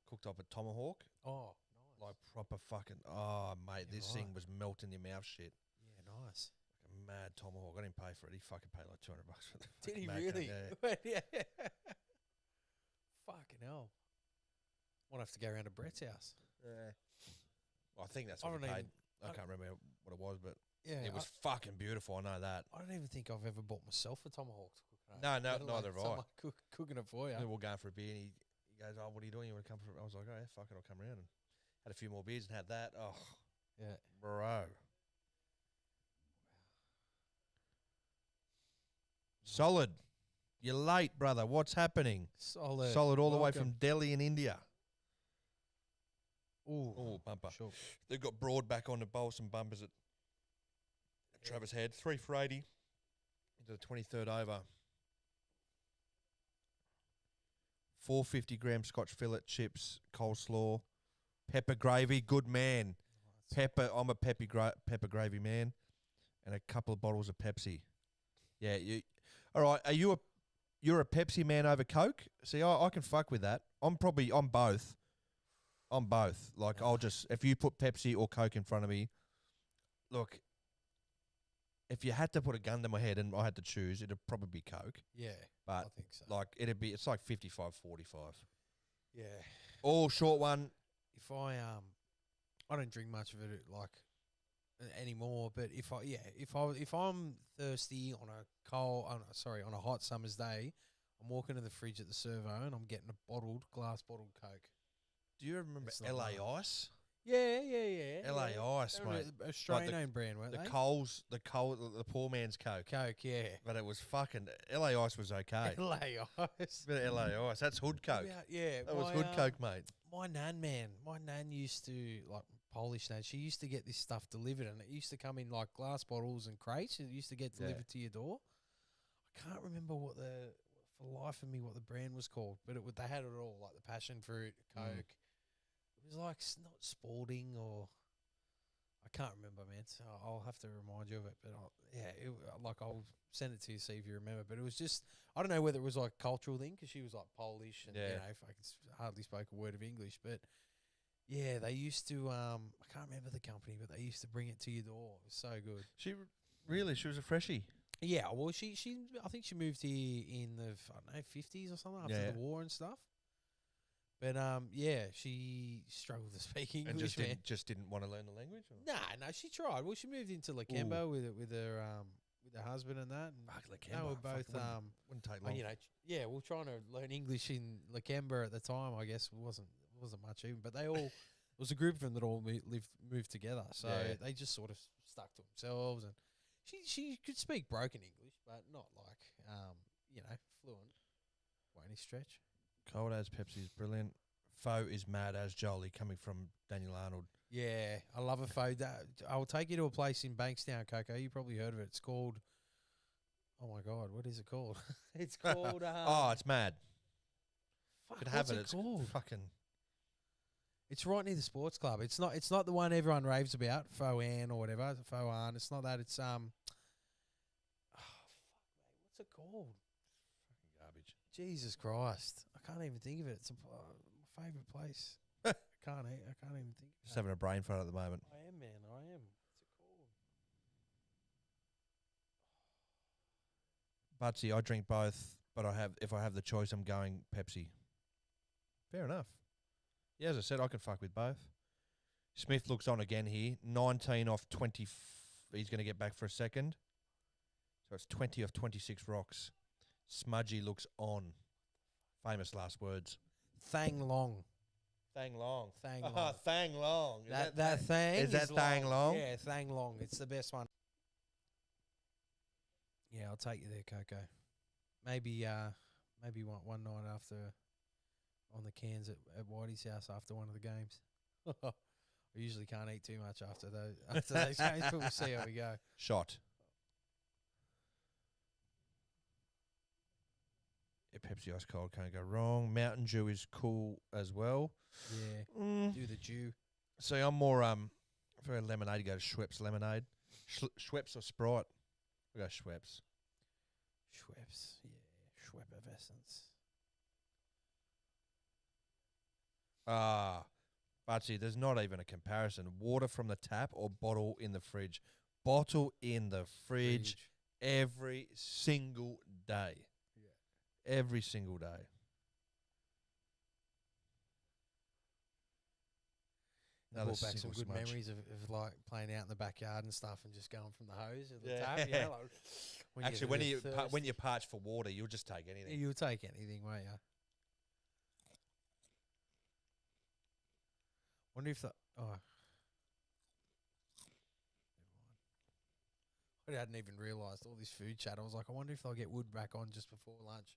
cooked up a tomahawk. Oh, like proper fucking. Oh mate, Yeah, this right. thing was melting your mouth shit. Yeah, nice. Like a mad tomahawk. I didn't pay for it. He fucking paid like $200 for the. Did fucking he mad really? cunt, Yeah. Yeah. Fucking hell. Might have to go around to Brett's house. Yeah. Well, I think that's I what he don't paid. even- I can't remember what it was, but Yeah, it was fucking beautiful. I know that. I don't even think I've ever bought myself a tomahawk to cook it. No, over, no, let alone neither have I. someone cooking it for you. We were going for a beer, and he goes, "Oh, what are you doing? You want to come for?" I was like, "Oh, yeah, fuck it, I'll come around." And had a few more beers and had that. Oh, Yeah. bro. Solid. You're late, brother. What's happening? Solid. Solid all the way Welcome. from Delhi in India. Ooh. Oh, bumper. Sure. They've got Broad back on to bowl some bumpers at Travis Head. 3 for 80 into the 23rd over. 450-gram Scotch fillet chips, coleslaw, pepper gravy. Good man. Pepper. I'm a pepper gravy man, and a couple of bottles of Pepsi. Yeah. You. All right. You're a Pepsi man over Coke? See, I can fuck with that. I'm both. I'm both. Like, I'll just, if you put Pepsi or Coke in front of me, look, if you had to put a gun to my head and I had to choose, it'd probably be Coke. Yeah. But, I think so. like, it's like 55-45. Yeah. All short one. If I don't drink much of it like anymore, but if I'm thirsty on a hot summer's day, I'm walking to the fridge at the servo and I'm getting a glass bottled Coke. Do you remember It's not LA bad. Ice? Yeah. LA Ice, They were mate. a Australian owned brand, weren't The they? the poor man's Coke. Coke, yeah. But it was fucking, LA Ice was okay. LA Ice. Bit of LA Ice. That's hood Coke. Yeah. That was hood Coke, mate. My nan used to, like, Polish nan, she used to get this stuff delivered, and it used to come in like glass bottles and crates. It used to get delivered to your door. I can't remember what the brand was called, but they had it all, like the passion fruit, Coke. It was like not Spalding or I can't remember, man. So I'll have to remind you of it. But I'll send it to you, see if you remember. But it was just, I don't know whether it was like a cultural thing because she was like Polish and hardly spoke a word of English, but. Yeah, they used to. I can't remember the company, but they used to bring it to your door. It was so good. She was a freshie. Yeah, well, she. I think she moved here in the 50s or something after the war and stuff. But she struggled to speak English. And just didn't want to learn the language. Or? No, she tried. Well, she moved into Lakemba with her husband and that. And Fuck, they were both wouldn't take long. we're trying to learn English in Lakemba at the time. I guess it wasn't much even, but they all it was a group of them that all moved together. So they just sort of stuck to themselves, and she could speak broken English, but not like fluent by any stretch. Cold as Pepsi is brilliant. Faux is mad as Jolie coming from Daniel Arnold. Yeah, I love a faux. I'll take you to a place in Bankstown, Coco. You probably heard of it. It's called. Oh my God, what is it called? It's called. It's mad. Fuck, Could have what's it. it It's called? fucking. It's right near the sports club. It's not the one everyone raves about, Faux Ann or whatever. Faux Ann. It's not that. It's fuck, mate. What's it called? Fucking garbage. Jesus Christ, I can't even think of it. It's my favourite place. I can't even think. Just having a brain fart at the moment. I am, man. I am. What's it called? Butsy, I drink both, but if I have the choice, I'm going Pepsi. Fair enough. Yeah, as I said, I can fuck with both. Smith looks on again here. 19 off 20. He's going to get back for a second. So it's 20 off 26 rocks. Smudgy looks on. Famous last words. Thang Long. Thang Long. Thang Long. Thang Long. That thing Is that Thang Long? Yeah, Thang Long. It's the best one. Yeah, I'll take you there, Coco. Maybe one night after on the cans at Whitey's house after one of the games. I usually can't eat too much after those games, but we'll see how we go. Shot. Yeah, Pepsi Ice Cold can't go wrong. Mountain Dew is cool as well. Yeah, do the Dew. See, I'm more for a lemonade, go to Schweppes lemonade. Schweppes or Sprite? We go Schweppes. Schweppes, yeah, Schweppervescence. But see, there's not even a comparison. Water from the tap or bottle in the fridge. Bottle in the fridge every single day. Yeah. Every single day. Brought back some good memories of like playing out in the backyard and stuff and just going from the hose or the tap. Yeah. Like Actually, when you parch for water, you'll just take anything. Yeah, you'll take anything, won't you? Wonder if I hadn't even realised all this food chat. I was like, I wonder if they'll get Wood back on just before lunch.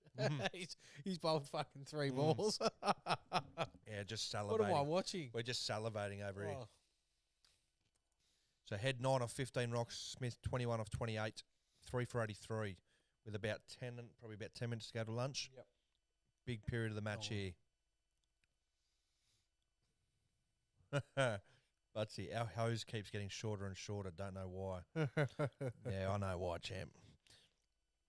He's bowled fucking 3 balls. Yeah, just salivating. What am I watching? We're just salivating over here. So Head 9 off 15 rocks, Smith 21 off 28, 3 for 83, with about 10 minutes to go to lunch. Yep. Big period of the match here. But see, our hose keeps getting shorter and shorter. Don't know why. Yeah, I know why, champ.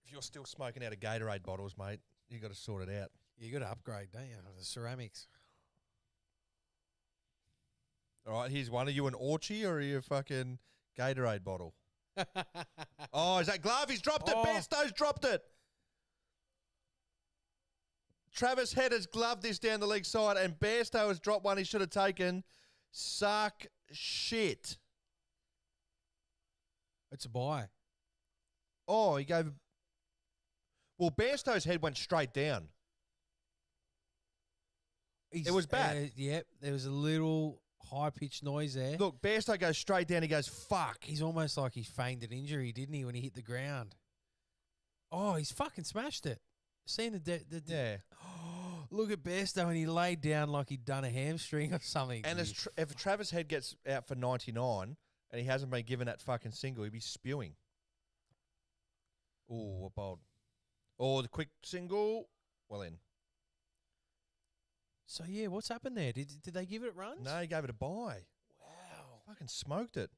If you're still smoking out of Gatorade bottles, mate, you got to sort it out. You got to upgrade, don't you? The ceramics. All right, here's one. Are you an Orchie or are you a fucking Gatorade bottle? Oh, is that glove? He's dropped it. Bairstow's dropped it. Travis Head has gloved this down the leg side, and Bairstow has dropped one he should have taken. Suck shit. It's a buy. Oh, he gave... Well, Bairstow's head went straight down. It was bad. Yep, there was a little high-pitched noise there. Look, Bairstow goes straight down. He goes, fuck. He's almost like he feigned an injury, didn't he, when he hit the ground? Oh, he's fucking smashed it. Seen the yeah. Look at Bairstow, and he laid down like he'd done a hamstring or something. And if Travis Head gets out for 99 and he hasn't been given that fucking single, he'd be spewing. Oh, what bold. Oh, the quick single. Well in. So, yeah, what's happened there? Did they give it runs? No, he gave it a buy. Wow. Fucking smoked it.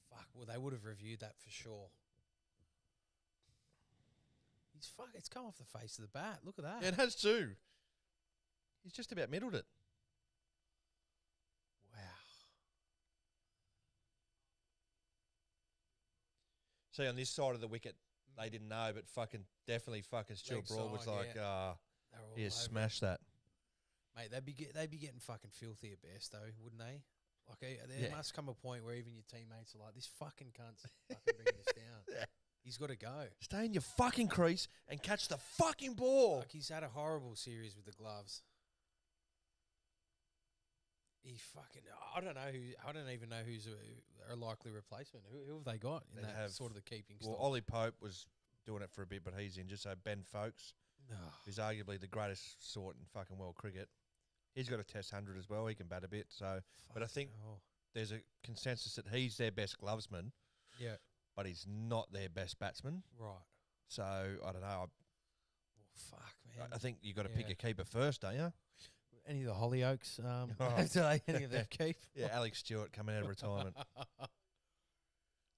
Fuck, well, they would have reviewed that for sure. It's come off the face of the bat. Look at that. Yeah, it has too. He's just about middled it. Wow. See, on this side of the wicket, they didn't know, but definitely Stuart Broad was like, yeah, smash that. Mate, they'd be getting fucking filthy at best, though, wouldn't they? Like, there must come a point where even your teammates are like, this fucking cunt's fucking bringing us down. Yeah. He's got to go. Stay in your fucking crease and catch the fucking ball. Like, he's had a horrible series with the gloves. He fucking... I don't even know who's a likely replacement. Who have they got in that sort of the keeping style? Ollie Pope was doing it for a bit, but he's injured. So Ben Folkes, who's arguably the greatest sort in fucking world cricket, he's got a test 100 as well. He can bat a bit. So, but I think there's a consensus that he's their best glovesman. Yeah. But he's not their best batsman. Right. So, I don't know. Fuck, man. I think you got to pick a keeper first, don't you? Any of the Hollyoaks, any of them keep? Yeah, Alex Stewart coming out of retirement.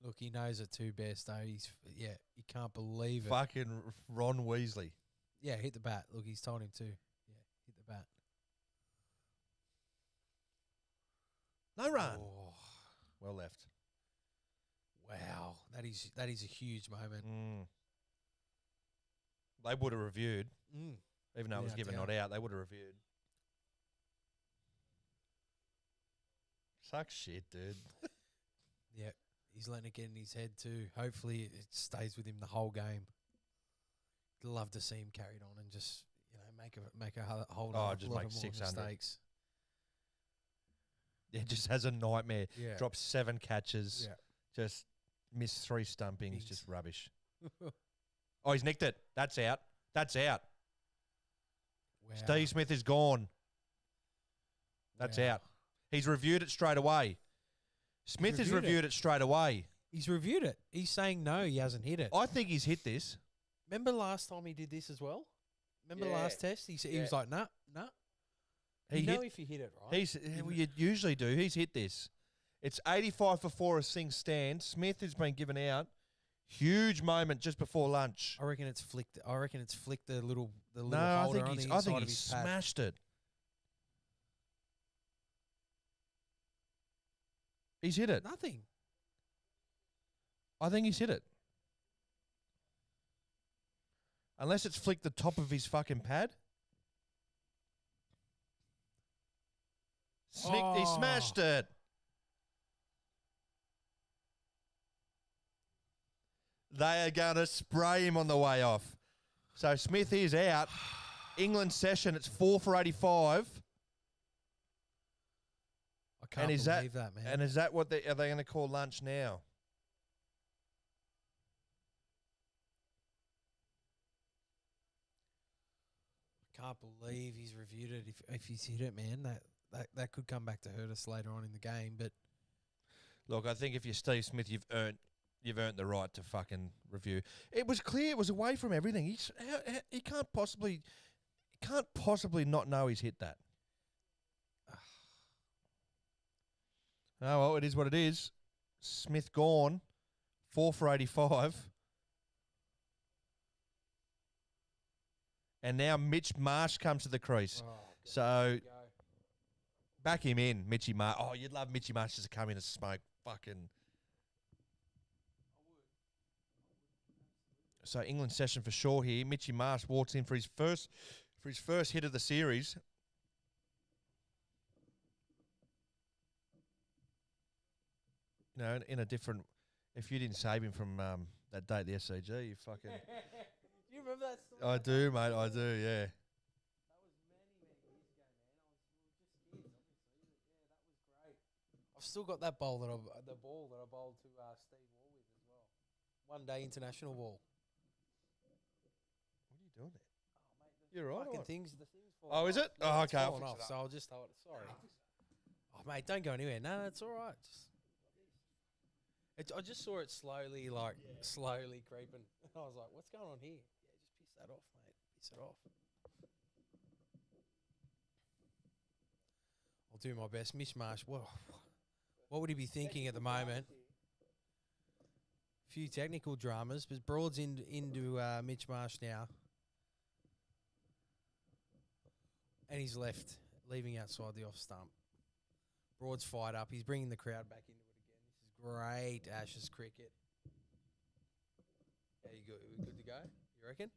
Look, he knows it too best, though. You can't believe it. Fucking Ron Weasley. Yeah, hit the bat. Look, he's told him to. Yeah, hit the bat. No run. Oh. Well left. Wow, that is a huge moment. They would have reviewed, even though it was given not out. They would have reviewed. Suck shit, dude. Yeah, he's letting it get in his head too. Hopefully, it stays with him the whole game. Love to see him carried on and just make a whole lot of more mistakes. Yeah, just has a nightmare. Yeah. Drops 7 catches. Yeah. Just missed 3 stumpings. Just rubbish. Oh, he's nicked it. That's out. That's out. Wow. Steve Smith is gone. That's out. He's reviewed it straight away. Smith has reviewed it straight away. He's reviewed it. He's saying no, he hasn't hit it. I think he's hit this. Remember last time he did this as well? Remember last test? He was like, nah. You know if you hit it, right? You usually do. He's hit this. It's 85 for 4 as things stand. Smith has been given out. Huge moment just before lunch. I reckon it's flicked the little no, holder I think he's smashed it. He's hit it. Nothing. I think he's hit it. Unless it's flicked the top of his fucking pad. He smashed it. They are going to spray him on the way off. So Smith is out. England session, it's 4 for 85. I can't believe that, man. And is that what are they going to call lunch now? I can't believe he's reviewed it. If he's hit it, man, that could come back to hurt us later on in the game. But look, I think if you're Steve Smith, you've earned the right to fucking review. It was clear. It was away from everything. He can't possibly not know he's hit that. Oh, well, it is what it is. Smith gone. 4 for 85. And now Mitch Marsh comes to the crease. So back him in, Mitchy Marsh. Oh, you'd love Mitchy Marsh just to come in and smoke fucking. So England session for sure here. Mitchy Marsh walks in for his first hit of the series. You know, in a different. If you didn't save him from that day at the SCG, you fucking. Do you remember that story? I do, mate. I do. Yeah. That was many years ago, man. We were just kids, obviously. Yeah, that was great. I've still got that ball that I bowled to Steve Waugh with as well. One day international ball. What are you doing there? Oh, mate, You're right. The thing's falling Oh, is off. it? Oh, okay, I'll Falling fix off, it up. so I'll just hold it. Sorry. Oh, mate, don't go anywhere. No, it's all right. I just saw it slowly creeping. I was like, what's going on here? Yeah, just piss that off, mate. Piss it off. I'll do my best. Mitch Marsh, what would he be thinking at the moment? Few technical dramas, but Broad's into Mitch Marsh now. And he's left, leaving outside the off stump. Broad's fired up. He's bringing the crowd back into it again. This is great Ashes cricket. Yeah, we good to go? You reckon?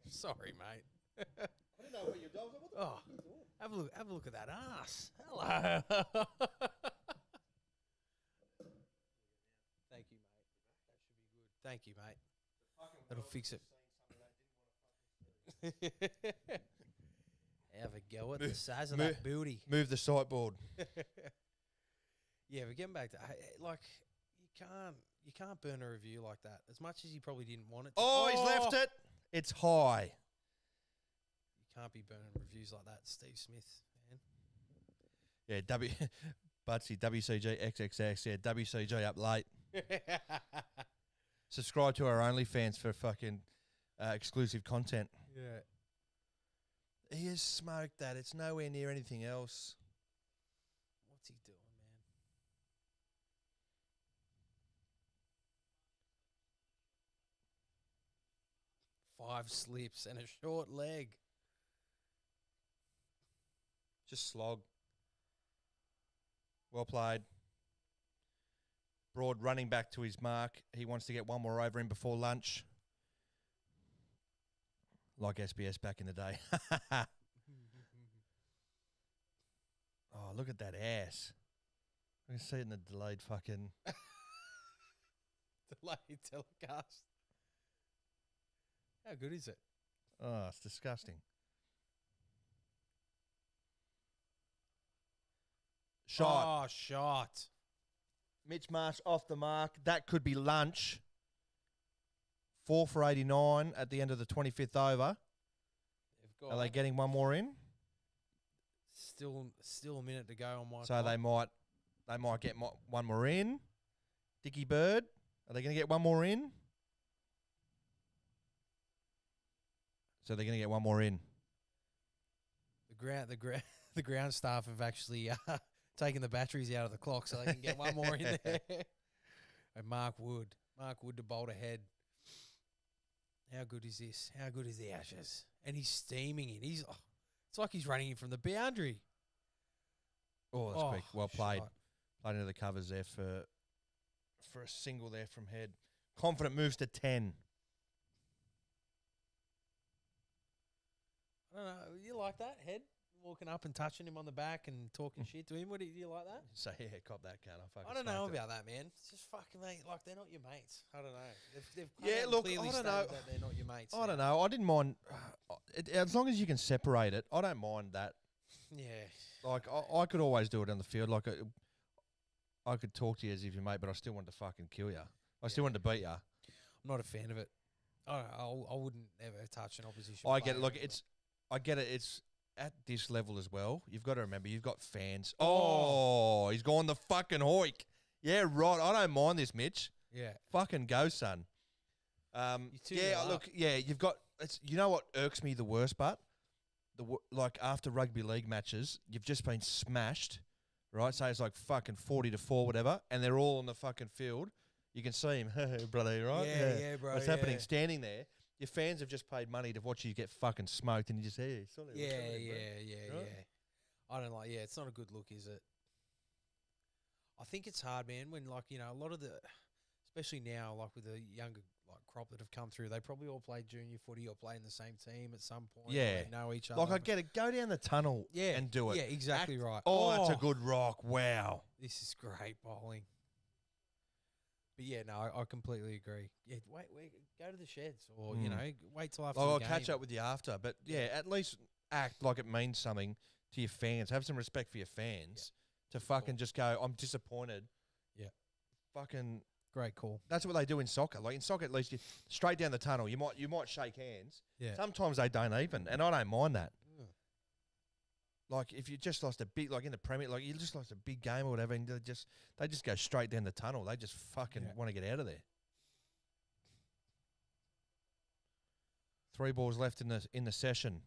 Sorry, mate. I don't know what you're doing. What the fuck are you doing? Have a look at that ass. Hello. Thank you, mate. That should be good. Thank you, mate. That'll fix it. Have a go at the size of that booty. Move the sideboard. Yeah, but getting back to you can't burn a review like that. As much as you probably didn't want it to. Oh, he's left it. It's high. You can't be burning reviews like that, Steve Smith, man. Yeah, Butsy, WCG XXX. Yeah, WCG up late. Subscribe to our OnlyFans for fucking exclusive content. Yeah. He has smoked that. It's nowhere near anything else. What's he doing, man? 5 slips and a short leg. Just slog. Well played. Broad running back to his mark. He wants to get one more over him before lunch. Like SBS back in the day. Oh, look at that ass. I can see it in the delayed fucking... Delayed telecast. How good is it? Oh, it's disgusting. Shot. Oh, shot. Mitch Marsh off the mark. That could be lunch. 4 for 89 at the end of the 25th over. Are they getting one more in? Still a minute to go on my So they might get one more in. Dickie Bird, are they going to get one more in? So they're going to get one more in. The ground staff have actually taken the batteries out of the clock so they can get one more in there. And Mark Wood to bolt ahead. How good is this? How good is the Ashes? And he's steaming it. It's like he's running in from the boundary. Oh, that's quick. Well played. Shot. Played into the covers there for a single there from Head. Confident moves to 10. I don't know. You like that, Head? Walking up and touching him on the back and talking shit to him. Do you like that? So, yeah, cop that, can I don't know about that, man. It's just fucking, mate. Like, they're not your mates. I don't know. They've Yeah, look, clearly I don't stated know. that they're not your mates. I don't know. I didn't mind. As long as you can separate it, I don't mind that. Yeah. Like, I could always do it on the field. Like, I could talk to you as if you're mate, but I still wanted to fucking kill you. I still wanted to beat you. I'm not a fan of it. I wouldn't ever touch an opposition. I get it. player Look, anyway. I get it. It's at this level as well. You've got to remember, you've got fans. Oh, he's gone the fucking hoik. Yeah, right. I don't mind this, Mitch. Yeah. Fucking go, son. Yeah, look, yeah, you've got. You know what irks me the worst, but like after rugby league matches, you've just been smashed, right? Say it's like fucking 40-4, whatever, and they're all on the fucking field. You can see him, brother, right? Yeah, bro. What's happening? Standing there. Your fans have just paid money to watch you get fucking smoked, and you just hey, sorry, Yeah. Right? I don't like. Yeah, it's not a good look, is it? I think it's hard, man. When like a lot of the, especially now, like with the younger like crop that have come through, they probably all played junior footy or play in the same team at some point. Yeah. They know each other. Like I get it. Go down the tunnel, and do it. Yeah, exactly right. Oh, that's a good rock. Wow. This is great bowling. But yeah, no, I completely agree. Yeah, wait, go to the sheds, or wait till after. I'll the game. catch up with you after, but yeah, at least act like it means something to your fans. Have some respect for your fans to fucking just go, I'm disappointed. Yeah, fucking great call. That's what they do in soccer. Like in soccer, at least you straight down the tunnel. You might shake hands. Yeah. Sometimes they don't even, and I don't mind that. Like if you just lost a big, like in the Premier, like you just lost a big game or whatever, and they just go straight down the tunnel. They just fucking want to get out of there. 3 balls left in the session.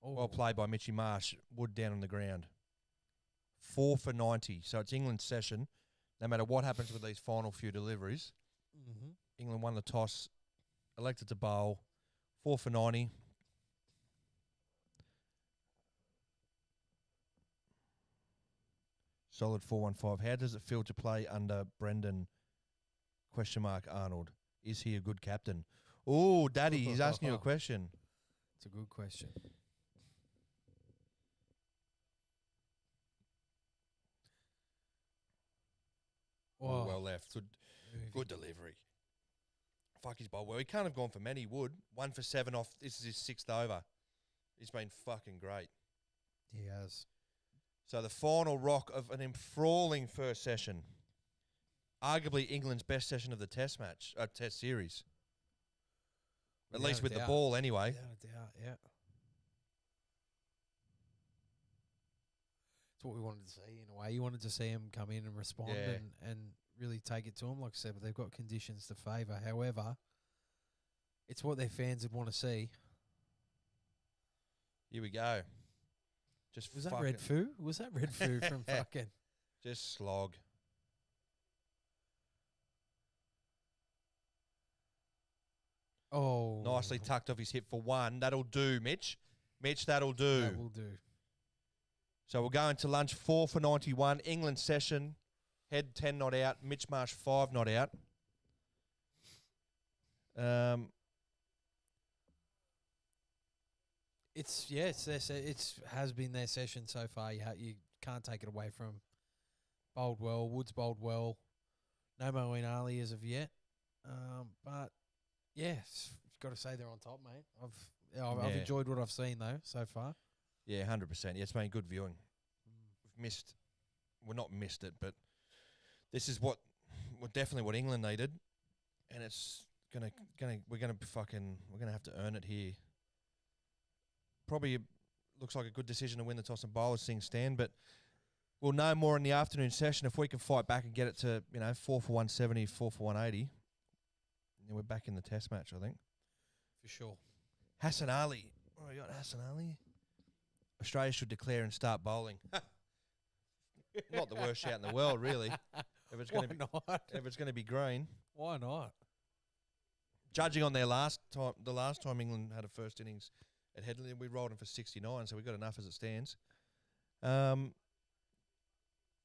Oh. Well played by Mitchy Marsh. Wood down on the ground. 4 for 90. So it's England's session. No matter what happens with these final few deliveries, England won the toss, elected to bowl. 4 for 90. Solid 415. How does it feel to play under Brendan Arnold? Is he a good captain? Oh, Daddy, he's asking you a question. It's a good question. Oh, well left. Good delivery. Fuck, he's bowled well. He can't have gone for many. Would 1 for 7 off. This is his 6th over. He's been fucking great. He has. So the final rock of an enthralling first session. Arguably England's best session of the Test series. At least with the ball, anyway. Without a doubt, yeah. It's what we wanted to see in a way. You wanted to see him come in and respond and really take it to him. Like I said, but they've got conditions to favour. However, it's what their fans would want to see. Here we go. Was that Red Foo? Was that Red Foo from fucking... Just slog. Oh. Nicely tucked off his hip for 1. That'll do, Mitch. Mitch, that'll do. That will do. So we'll go into lunch 4 for 91. England session. Head 10 not out. Mitch Marsh 5 not out. It has been their session so far. You can't take it away from bowled well. Woods bowled well. No Moeen Ali as of yet. But yeah, got to say they're on top, mate. I've enjoyed what I've seen though so far. Yeah, 100%. Yeah, it's been good viewing. We've not missed it, but this is definitely what England needed, and it's we're gonna have to earn it here. Probably looks like a good decision to win the toss and bowl as things stand, but we'll know more in the afternoon session if we can fight back and get it to 4 for 170, 4 for 180. And we're back in the Test match, I think. For sure. Hassan Ali. Oh, you got Hassan Ali. Australia should declare and start bowling. Not the worst shout in the world, really. If it's going to be green. Why not? Judging on the last time England had a first innings at Headley, we rolled them for 69, so we've got enough as it stands.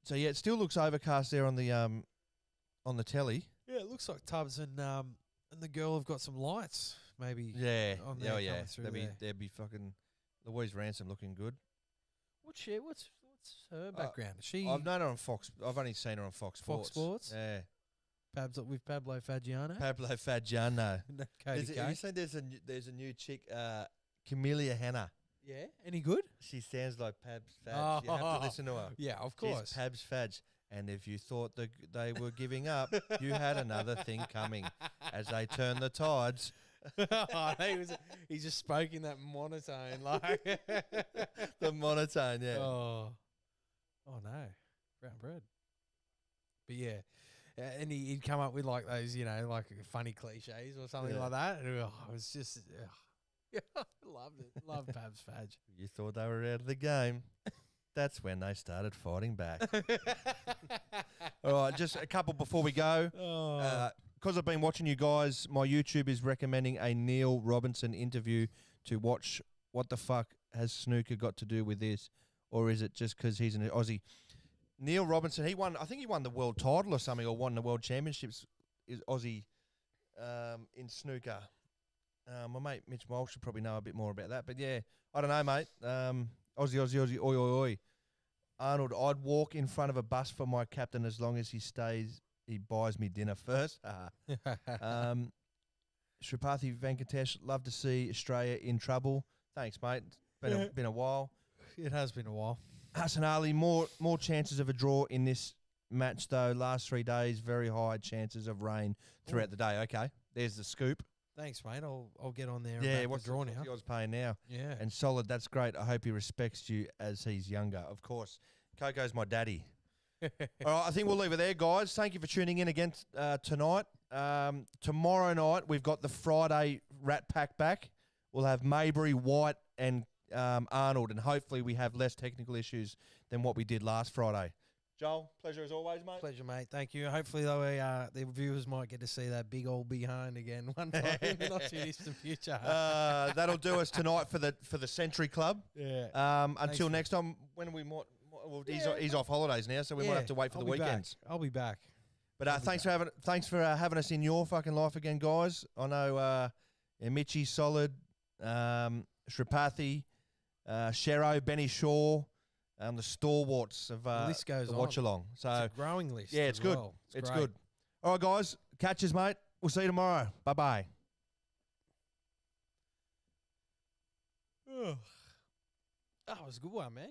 So yeah, it still looks overcast there on the telly. Yeah, it looks like Tubbs and the girl have got some lights, maybe. Yeah, On there yeah. coming through there. They'd be fucking Louise Ransom looking good. What's her background? Is she I've known her on Fox. I've only seen her on Fox Sports. Fox Sports? Yeah, with Pablo Fagiano? Pablo Fagiano. No, Cody Have you Kay. seen there's a new chick, Camellia Hanna. Yeah, any good? She sounds like Pabs Fadge. You have to listen to her. Yeah, of She's course. Pabs Fadge. And if you thought they were giving up, you had another thing coming. As they turn the tides. He just spoke in that monotone, like The monotone, yeah. Oh no, brown bread. But yeah, and he'd come up with like those, like funny cliches or something Yeah. like that. And, it was just, loved it. Loved Pabs Fadge. You thought they were out of the game. That's when they started fighting back. All right, just a couple before we go. Because I've been watching you guys, my YouTube is recommending a Neil Robinson interview to watch. What the fuck has snooker got to do with this? Or is it just because he's an Aussie? Neil Robinson, I think he won the world title or something, or won the world championships, is Aussie in snooker. My mate Mitch Walsh should probably know a bit more about that. But yeah, I don't know, mate. Aussie, oi, oi, oi. Arnold, I'd walk in front of a bus for my captain as long as he buys me dinner first. Sripathi Venkatesh, love to see Australia in trouble. Thanks, mate. It's been a while. It has been a while. Hassan Ali, more chances of a draw in this match, though. Last 3 days, very high chances of rain throughout the day. Okay, there's the scoop. Thanks, mate. I'll get on there. Yeah, and what's the draw now? the odds paying now? Yeah. And solid, that's great. I hope he respects you as he's younger. Of course, Coco's my daddy. All right, I think we'll leave it there, guys. Thank you for tuning in again tonight. Tomorrow night, we've got the Friday Rat Pack back. We'll have Maybury, White, and Arnold, and hopefully we have less technical issues than what we did last Friday. Joel, pleasure as always, mate. Pleasure, mate. Thank you. Hopefully, though, the viewers might get to see that big old behind again one time in the not too distant future. That'll do us tonight for the Century Club. Yeah. Until next time, when we might. Well, he's off holidays now, so we might have to wait for the weekends. I'll be back. But thanks for having us in your fucking life again, guys. I know Mitchie, solid, Sripathi, Shero, Benny Shaw, the stalwarts of the list goes the on. Watchalong. So It's a growing list. yeah, it's as good. well. It's great. good. All right, guys, catches, mate. We'll see you tomorrow. Bye bye. Oh, it was a good one, man.